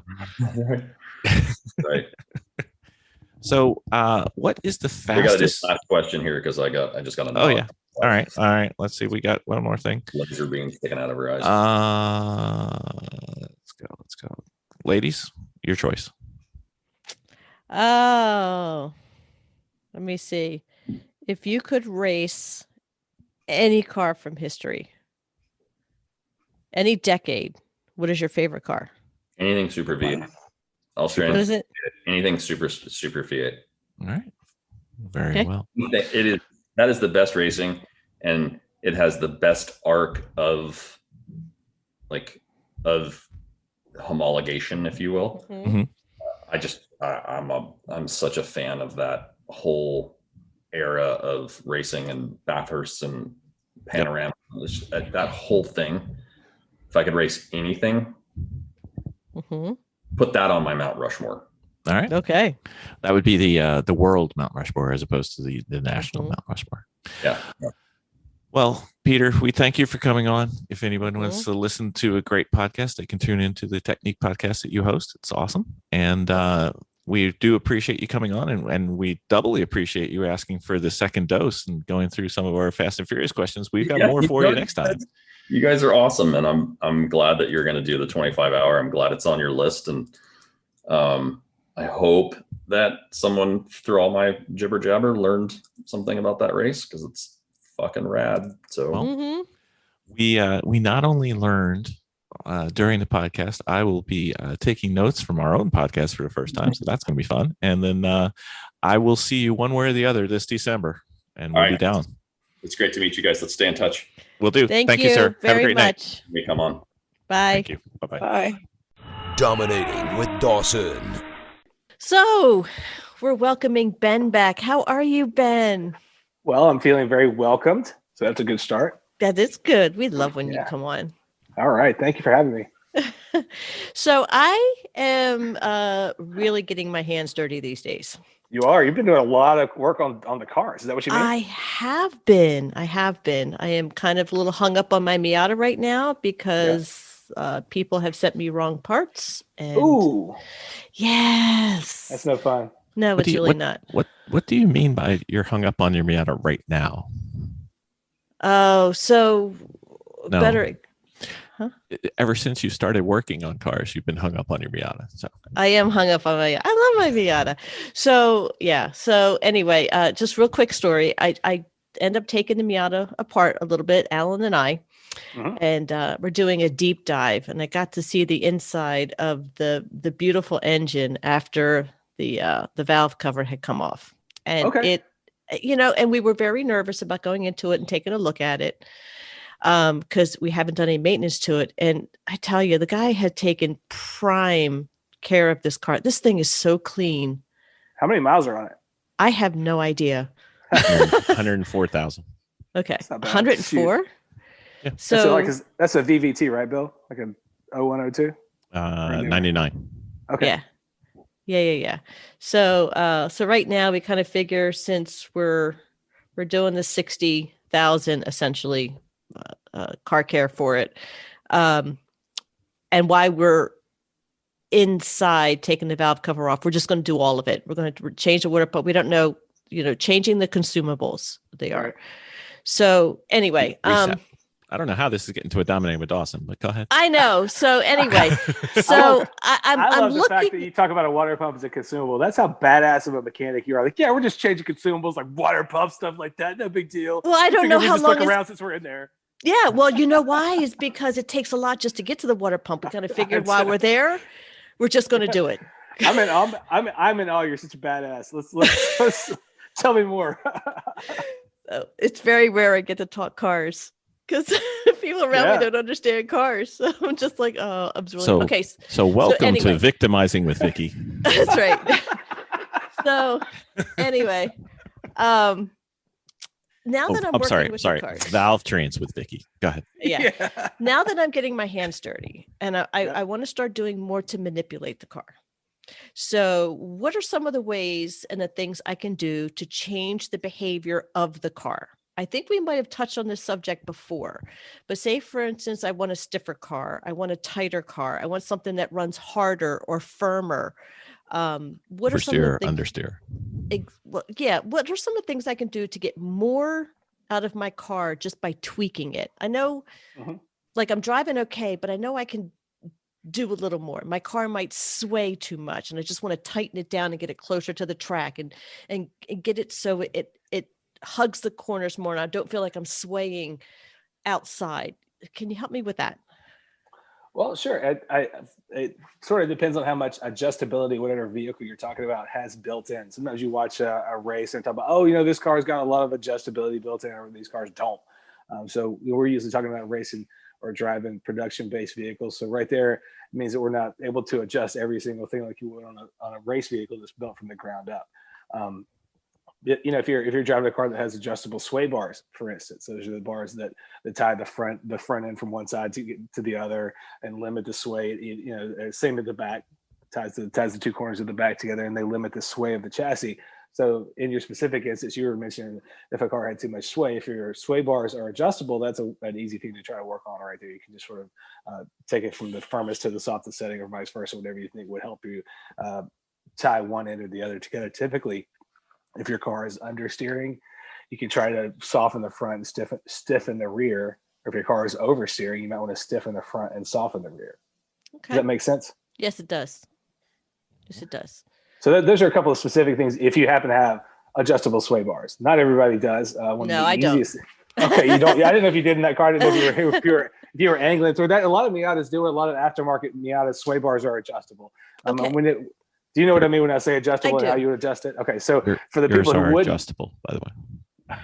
right. So what is the fastest? We got to do this last question here because I just got a Oh yeah. All right. Let's see. We got one more thing. Laser beam sticking out of her eyes. Let's go. Ladies, your choice. Oh, let me see. If you could race any car from history, any decade, what is your favorite car? Anything Super V. What is it? Anything Super V8. All right. Very well. That is the best racing, and it has the best arc of homologation, if you will. I'm such a fan of that whole era of racing and Bathurst and Panorama. That whole thing. If I could race anything, put that on my Mount Rushmore. All right. Okay. That would be the world Mount Rushmore as opposed to the national Mount Rushmore. Yeah. Well, Peter, we thank you for coming on. If anyone wants to listen to a great podcast, they can tune into the Technik podcast that you host. It's awesome. And we do appreciate you coming on, and we doubly appreciate you asking for the second dose and going through some of our Fast and Furious questions. We've got more for you next time. You guys are awesome, and I'm glad that you're going to do the 25-hour. I'm glad it's on your list, and I hope that someone through all my jibber jabber learned something about that race, because it's fucking rad. So we not only learned during the podcast, I will be taking notes from our own podcast for the first time, so that's going to be fun. And then I will see you one way or the other this December, and we'll be down. It's great to meet you guys. Let's stay in touch. Will do. Thank you, sir. Have a great night. We come on. Bye. Thank you. Bye-bye. Bye. Dominating with Dawson. So we're welcoming Ben back. How are you, Ben? Well, I'm feeling very welcomed, so that's a good start. That is good. We love when you come on. All right. Thank you for having me. So I am really getting my hands dirty these days. You are. You've been doing a lot of work on the cars. Is that what you mean? I have been. I am kind of a little hung up on my Miata right now because people have sent me wrong parts. And Ooh, yes, that's no fun. no, it's really not. What do you mean by you're hung up on your Miata right now? Oh, so No. better. Ever since you started working on cars, you've been hung up on your Miata. So I am hung up on my. I love my Miata. So yeah. So anyway, just real quick story. I end up taking the Miata apart a little bit, Alan and I, and we're doing a deep dive, and I got to see the inside of the beautiful engine after the valve cover had come off, and it, and we were very nervous about going into it and taking a look at it. Because we haven't done any maintenance to it. And I tell you, the guy had taken prime care of this car. This thing is so clean. How many miles are on it? I have no idea. 104,000. Okay. That's not bad. 104? Yeah. So that's a VVT, right, Bill? Like a 0102? 99. Okay. Yeah. So right now we kind of figure since we're doing the 60,000 essentially car care for it, and why we're inside taking the valve cover off, we're just going to do all of it. We're going to change the water, but we don't know, changing the consumables they are. Right. So anyway, Reset. I don't know how this is getting to a dominating with Dawson, but go ahead. I know. So anyway, so I love I'm the looking. fact that you talk about a water pump as a consumable. That's how badass of a mechanic you are. Like, yeah, we're just changing consumables like water pump stuff like that. No big deal. Well, I don't know how long. Look around since we're in there. Yeah, well, you know why? Is because it takes a lot just to get to the water pump. We kind of figured while we're there, we're just going to do it. I'm in awe. You're such a badass. Let's tell me more. It's very rare I get to talk cars because people around me don't understand cars. So I'm just like, oh, I'm really okay. So welcome to Victimizing with Vicky. That's right. So anyway, now that I'm working with the cars. Valve trains with Vicky. Go ahead. Yeah. Now that I'm getting my hands dirty and I want to start doing more to manipulate the car. So what are some of the ways and the things I can do to change the behavior of the car? I think we might have touched on this subject before, but say, for instance, I want a stiffer car. I want a tighter car. I want something that runs harder or firmer. What are some of the things? Understeer. What are some of the things I can do to get more out of my car just by tweaking it? I know, like I'm driving okay, but I know I can do a little more. My car might sway too much, and I just want to tighten it down and get it closer to the track and get it so it hugs the corners more, and I don't feel like I'm swaying outside. Can you help me with that? Well, sure. It sort of depends on how much adjustability whatever vehicle you're talking about has built in. Sometimes you watch a race and talk about, this car's got a lot of adjustability built in, or these cars don't. So we're usually talking about racing or driving production-based vehicles. So right there, it means that we're not able to adjust every single thing like you would on a race vehicle that's built from the ground up. If you're driving a car that has adjustable sway bars, for instance, those are the bars that tie the front end from one side to the other and limit the sway. Same at the back, ties the two corners of the back together, and they limit the sway of the chassis. So in your specific instance, you were mentioning if a car had too much sway, if your sway bars are adjustable, that's an easy thing to try to work on right there. You can just sort of take it from the firmest to the softest setting, or vice versa, whatever you think would help you tie one end or the other together. Typically, if your car is understeering, you can try to soften the front and stiffen the rear. Or if your car is oversteering, you might want to stiffen the front and soften the rear. Okay. Does that make sense? Yes, it does. Yes, it does. So those are a couple of specific things if you happen to have adjustable sway bars. Not everybody does. No, I don't. Okay, you don't. I didn't know if you did in that car. I didn't know if you were angling through that. A lot of Miatas do. A lot of aftermarket Miata sway bars are adjustable. Okay. Do you know what I mean when I say adjustable and how you would adjust it? Okay, so for the people who would adjustable, by the way.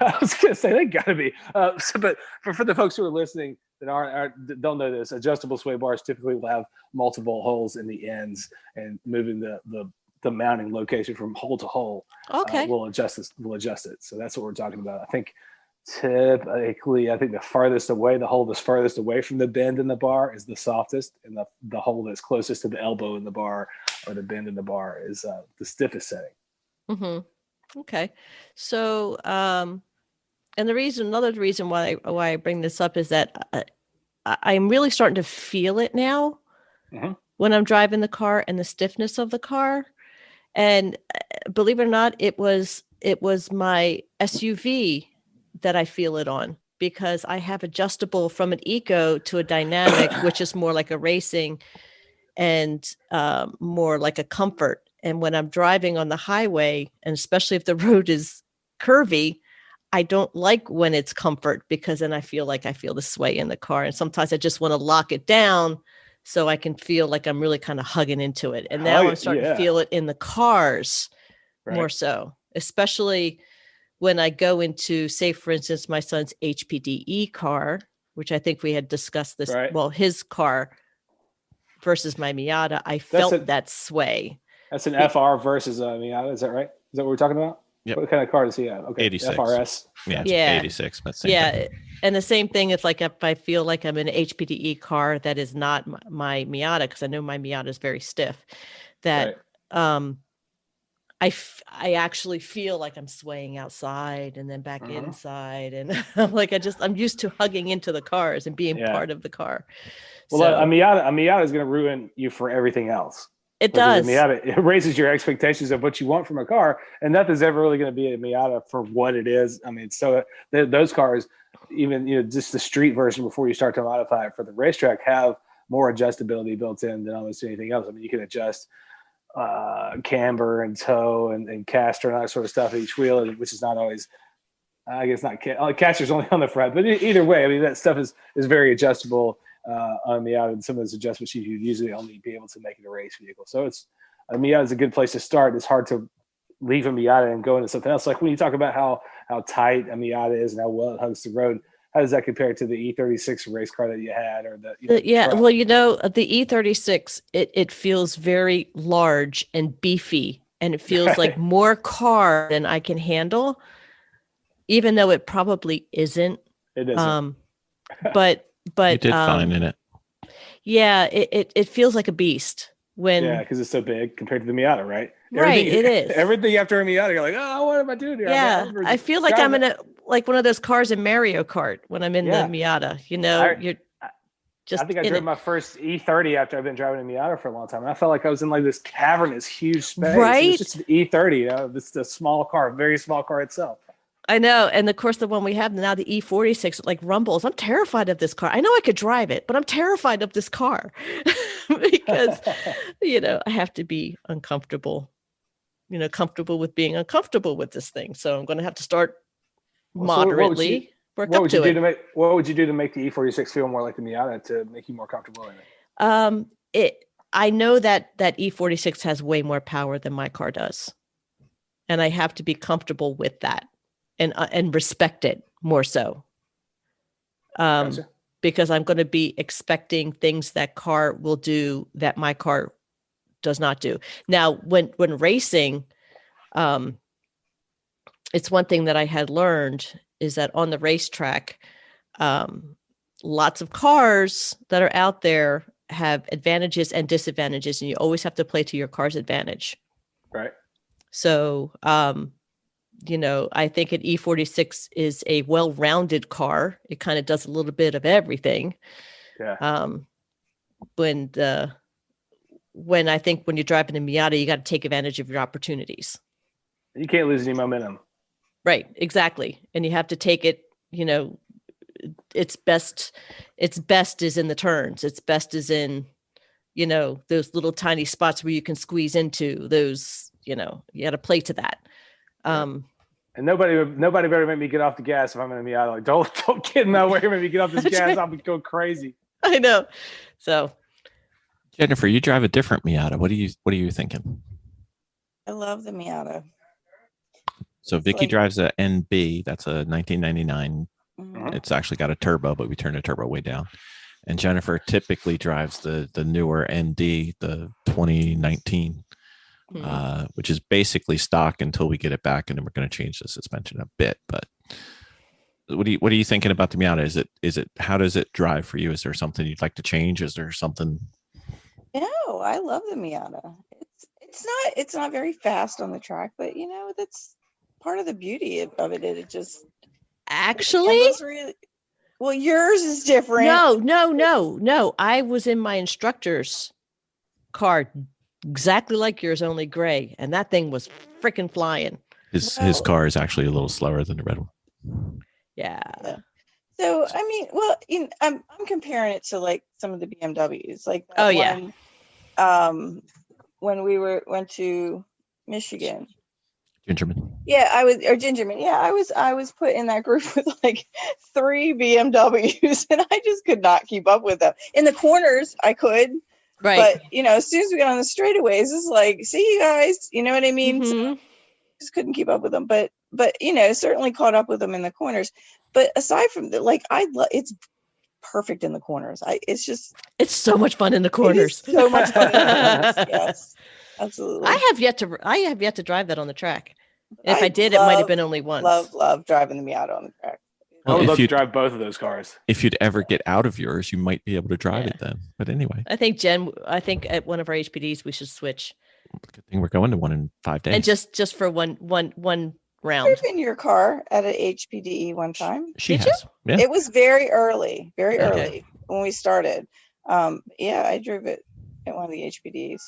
I was going to say they got to be. But for the folks who are listening that don't know this, adjustable sway bars typically will have multiple holes in the ends, and moving the mounting location from hole to hole. Okay, will adjust it. So that's what we're talking about. I think typically, the farthest away, the hole that's farthest away from the bend in the bar is the softest, and the hole that's closest to the elbow in the bar or the bend in the bar is the stiffest setting. Okay. So, and another reason why I bring this up is that I'm really starting to feel it now when I'm driving the car and the stiffness of the car. And believe it or not, it was my SUV that I feel it on, because I have adjustable from an eco to a dynamic, which is more like a racing and more like a comfort. And when I'm driving on the highway, and especially if the road is curvy, I don't like when it's comfort, because then I feel the sway in the car. And sometimes I just want to lock it down so I can feel like I'm really kind of hugging into it. And now I'm starting to feel it in the cars more so, especially when I go into, say, for instance, my son's HPDE car, which I think we had discussed this. Well, his car versus my Miata, I felt that sway. That's an FR versus a Miata. Is that right? Is that what we're talking about? Yep. What kind of car does he have? Okay, 86. FRS. Yeah, 86. But same thing. And the same thing is like if I feel like I'm in an HPDE car that is not my Miata, because I know my Miata is very stiff, that I actually feel like I'm swaying outside and then back inside, and I'm used to hugging into the cars and being part of the car. Well, a Miata is going to ruin you for everything else. It does. It raises your expectations of what you want from a car, and nothing's ever really going to be a Miata for what it is. I mean, so those cars, even just the street version before you start to modify it for the racetrack, have more adjustability built in than almost anything else. I mean, you can adjust camber and toe and caster and that sort of stuff at each wheel, which is not always, I guess, not caster's only on the front, but either way, I mean, that stuff is very adjustable on Miata, and some of those adjustments you usually only be able to make it a race vehicle. So a Miata is a good place to start. It's hard to leave a Miata and go into something else. Like when you talk about how tight a Miata is and how well it hugs the road, how does that compare to the E36 race car that you had, or the truck? Well, the E36, it feels very large and beefy, and it feels like more car than I can handle, even though it probably isn't. It isn't. But you did fine in it. Yeah, it feels like a beast because it's so big compared to the Miata, right? Right, it is. Everything after a Miata, you're like, oh, what am I doing here? Yeah, I feel like I'm in one of those cars in Mario Kart when I'm in the Miata. I think I drove my first E30 after I've been driving a Miata for a long time, and I felt like I was in like this cavernous, huge space. Right, it's just an E30. It's a small car, very small car itself. I know. And of course, the one we have now, the E46, like rumbles. I'm terrified of this car. I know I could drive it, but I'm terrified of this car because, I have to be uncomfortable, comfortable with being uncomfortable with this thing. So I'm going to have to start moderately work up to it. What would you do to make the E46 feel more like the Miata to make you more comfortable in it? I know that E46 has way more power than my car does. And I have to be comfortable with that. And respect it more so, Gotcha. Because I'm going to be expecting things that car will do that my car does not do. Now, when racing, it's one thing that I had learned is that on the racetrack, lots of cars that are out there have advantages and disadvantages, and you always have to play to your car's advantage. Right. So, I think an E46 is a well-rounded car. It kind of does a little bit of everything. Yeah. When I think when you're driving a Miata, you got to take advantage of your opportunities. You can't lose any momentum. Right. Exactly. And you have to take it, its best is in the turns. Its best is in, those little tiny spots where you can squeeze into those, you got to play to that. And nobody better make me get off the gas if I'm in a Miata. Like, don't get in my way. Make me get off this gas. Right. I'll be going crazy. I know. So, Jennifer, you drive a different Miata. What are you thinking? I love the Miata. So Vicky drives a NB. That's a 1999. Mhm. It's actually got a turbo, but we turned the turbo way down. And Jennifer typically drives the newer ND, the 2019. Which is basically stock until we get it back, and then we're going to change the suspension a bit. But what are you thinking about the Miata? Is it how does it drive for you? Is there something you'd like to change? Is there something? No, I love the Miata. It's not very fast on the track, but that's part of the beauty of it. It just Actually, really, well, yours is different. no. I was in my instructor's car, exactly like yours, only gray, and that thing was freaking flying. His car is actually a little slower than the red one. Yeah. So I mean, well, I'm comparing it to like some of the BMWs, like that one, when we went to Michigan. Gingerman. Yeah, Gingerman. Yeah, I was put in that group with like 3 BMWs, and I just could not keep up with them. In the corners, I could, right? But as soon as we got on the straightaways, it's like, see you guys. You know what I mean? So just couldn't keep up with them, but certainly caught up with them in the corners. But aside from that, like it's perfect in the corners. It's so much fun in the corners. So much fun in the corners. Yes, absolutely. I have yet to drive that on the track. If I did, it might have been only once. Love driving the Miata on the track. I would love to drive both of those cars. If you'd ever get out of yours, you might be able to drive it then. But anyway, I think at one of our HPDs we should switch. Good thing we're going to one in 5 days. And just for one round. I've been in your car at an HPDE one time. Did you? Yeah. It was very early when we started. I drove it at one of the HPDs.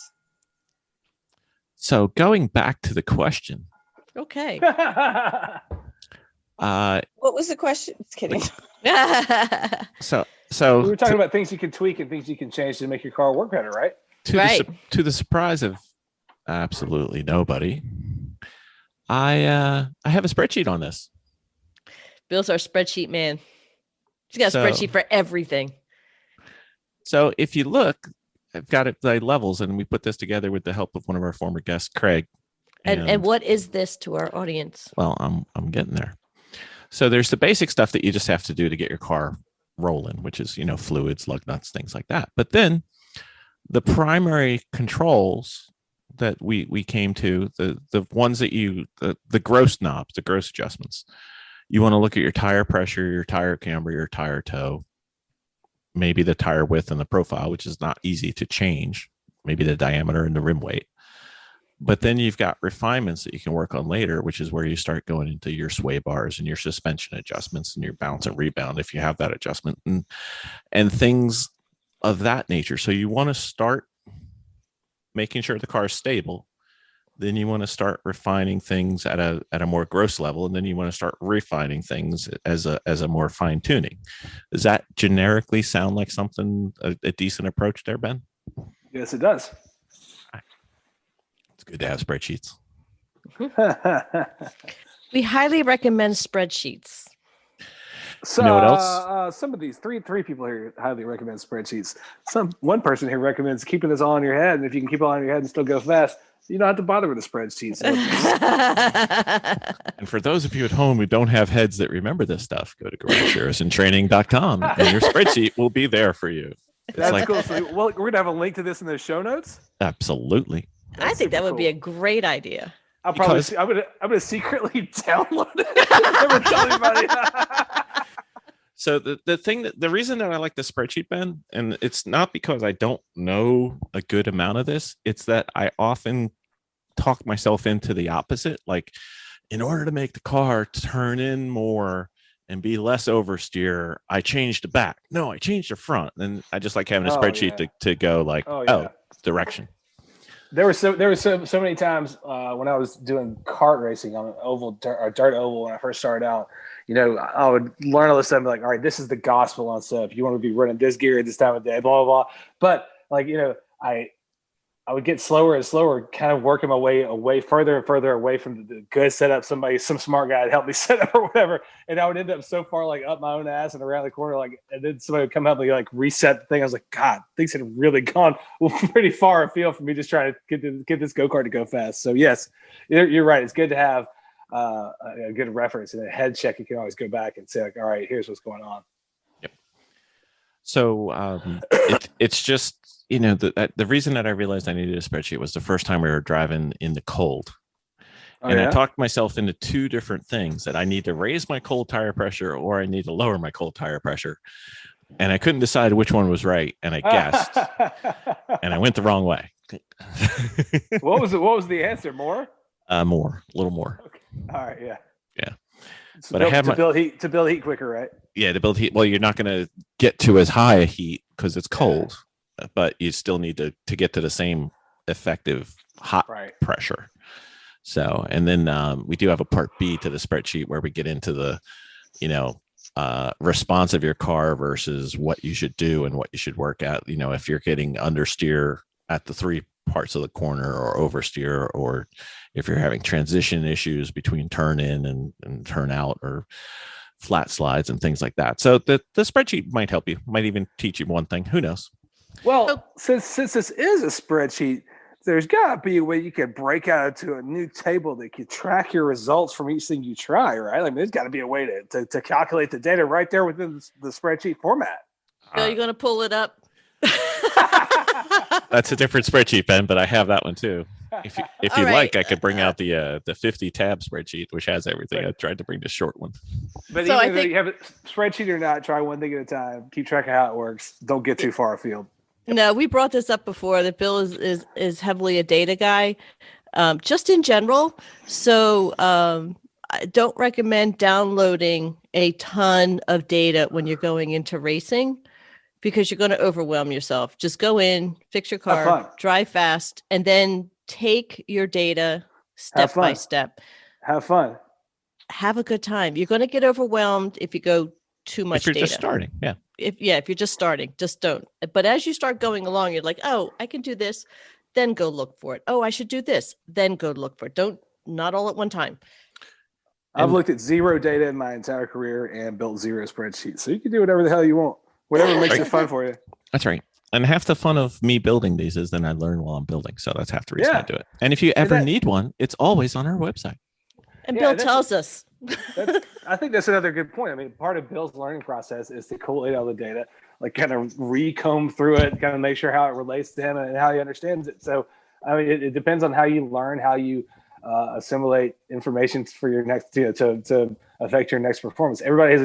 So going back to the question. Okay. What was the question? Just kidding. So we were talking about things you can tweak and things you can change to make your car work better, right? To the surprise of absolutely nobody, I have a spreadsheet on this. Bill's our spreadsheet man. He's got a spreadsheet for everything. So if you look, I've got it by levels, and we put this together with the help of one of our former guests, Craig. And what is this to our audience? Well, I'm getting there. So there's the basic stuff that you just have to do to get your car rolling, which is, fluids, lug nuts, things like that. But then the primary controls that we came to, the ones that the gross knobs, the gross adjustments, you want to look at your tire pressure, your tire camber, your tire toe, maybe the tire width and the profile, which is not easy to change, maybe the diameter and the rim weight. But then you've got refinements that you can work on later, which is where you start going into your sway bars and your suspension adjustments and your bounce and rebound, if you have that adjustment, and things of that nature. So you want to start making sure the car is stable. Then you want to start refining things at a more gross level, and then you want to start refining things as a more fine tuning. Does that generically sound like something a decent approach there, Ben? Yes, it does. It's good to have spreadsheets. We highly recommend spreadsheets. So, you know what else? Some of these three people here highly recommend spreadsheets. One person here recommends keeping this all in your head, and if you can keep it all in your head and still go fast, you don't have to bother with the spreadsheets. And for those of you at home who don't have heads that remember this stuff, go to GarageSeriesandTraining.com, and your spreadsheet will be there for you. That's cool. So, we're going to have a link to this in the show notes? Absolutely. I think that would be a great idea. I'm going to secretly download it. Never tell anybody. So the reason that I like the spreadsheet, Ben, and it's not because I don't know a good amount of this, it's that I often talk myself into the opposite. Like, in order to make the car turn in more and be less oversteer, I changed the back. No, I changed the front. And I just like having a spreadsheet to go like, direction. There were so many times when I was doing kart racing on an dirt oval when I first started out. I would learn all this stuff and be like, all right, this is the gospel on stuff. You want to be running this gear at this time of day, blah, blah, blah. But I would get slower and slower, kind of working my way further and further away from the good setup. Some smart guy would help me set up or whatever. And I would end up so far like up my own ass and around the corner, and then somebody would come up and like reset the thing. I was like, God, things had really gone pretty far afield for me just trying to get this go-kart to go fast. So yes, you're right. It's good to have a good reference and a head check. You can always go back and say like, all right, here's what's going on. Yep. So it's just, the reason that I realized I needed a spreadsheet was the first time we were driving in the cold. I talked myself into two different things, that I need to raise my cold tire pressure or I need to lower my cold tire pressure. And I couldn't decide which one was right. And I guessed and I went the wrong way. What was the answer? More? More, a little more. Okay. All right, yeah. Yeah. So But I have to build heat quicker, right? Yeah, to build heat. Well, you're not going to get to as high a heat because it's cold, but you still need to get to the same effective hot pressure. So, and then we do have a part B to the spreadsheet where we get into the, response of your car versus what you should do and what you should work at. If you're getting understeer at the 3 parts of the corner or oversteer, or if you're having transition issues between turn in and turn out, or flat slides and things like that. So the spreadsheet might help you, might even teach you one thing. Who knows? Well, since this is a spreadsheet, there's got to be a way you can break out into a new table that can track your results from each thing you try, right? I mean, there's got to be a way to calculate the data right there within the spreadsheet format. Bill, you going to pull it up? That's a different spreadsheet, Ben, but I have that one too. If you like, I could bring out the 50 tab spreadsheet, which has everything. I tried to bring the short one. But so either you have a spreadsheet or not, try one thing at a time. Keep track of how it works. Don't get too far afield. No, we brought this up before that Bill is heavily a data guy, just in general. So I don't recommend downloading a ton of data when you're going into racing, because you're going to overwhelm yourself. Just go in, fix your car, drive fast, and then take your data step by step. Have fun. Have a good time. You're going to get overwhelmed if you go too much if you're data. Just starting, yeah. If you're just starting, just don't. But as you start going along, you're like, oh, I can do this, then go look for it. Oh, I should do this, then go look for it. Not all at one time. I've looked at 0 data in my entire career and built 0 spreadsheets. So you can do whatever the hell you want. Whatever makes it fun for you. That's right. And half the fun of me building these is then I learn while I'm building. So that's half the reason I do it. And if you ever need one, it's always on our website. And Bill tells us. I think that's another good point. I mean, part of Bill's learning process is to collate all the data, like kind of recomb through it, kind of make sure how it relates to him and how he understands it. So, I mean, it depends on how you learn, how you assimilate information for your next, to affect your next performance. Everybody has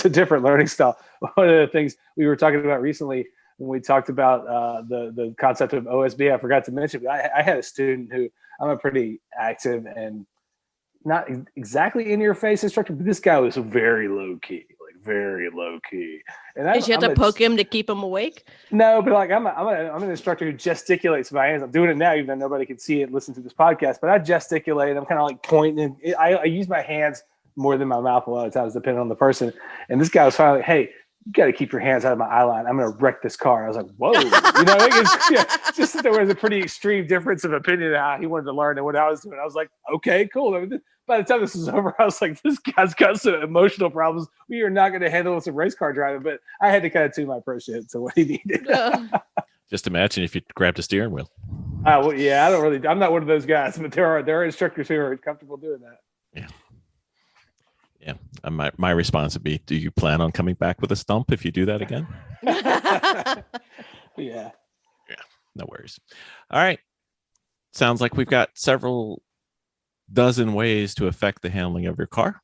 a different learning style. One of the things we were talking about recently when we talked about the concept of OSB, I forgot to mention, but I had a student who, I'm a pretty active and not exactly in your face instructor, but this guy was very low key. And did you have to poke him to keep him awake? No, but like I'm an instructor who gesticulates my hands. I'm doing it now, even though nobody can see it, listen to this podcast. But I gesticulate. I'm kind of like pointing. I use my hands more than my mouth a lot of times, depending on the person. And this guy was finally like, "Hey, you got to keep your hands out of my eye line. I'm going to wreck this car." I was like, "Whoa!" Just there was a pretty extreme difference of opinion of how he wanted to learn and what I was doing. I was like, "Okay, cool." I mean, by the time this was over, I was like, this guy's got some emotional problems. We are not going to handle some race car driving, but I had to kind of tune my approach to what he needed. Just imagine if you grabbed a steering wheel. Well, yeah, I'm not one of those guys, but there are instructors who are comfortable doing that. Yeah. My response would be, do you plan on coming back with a stump if you do that again? Yeah. No worries. All right. Sounds like we've got several dozen ways to affect the handling of your car.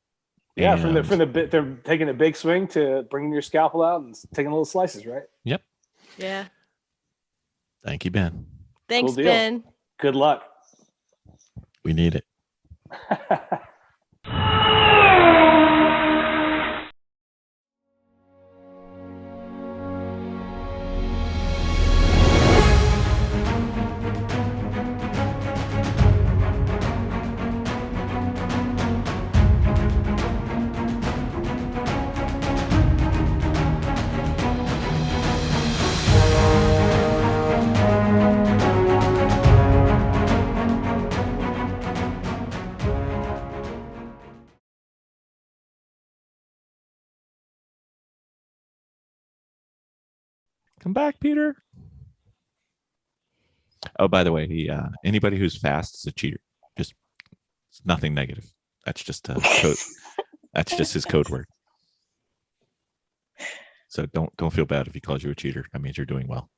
Yeah, from the bit, they're taking a big swing to bringing your scalpel out and taking little slices, right? Yep. Yeah. Thank you, Ben. Thanks, cool Ben. Good luck. We need it. Come back, Peter. Oh, by the way, anybody who's fast is a cheater. Just it's nothing negative. That's just code. That's just his code word. So don't feel bad if he calls you a cheater. That means you're doing well.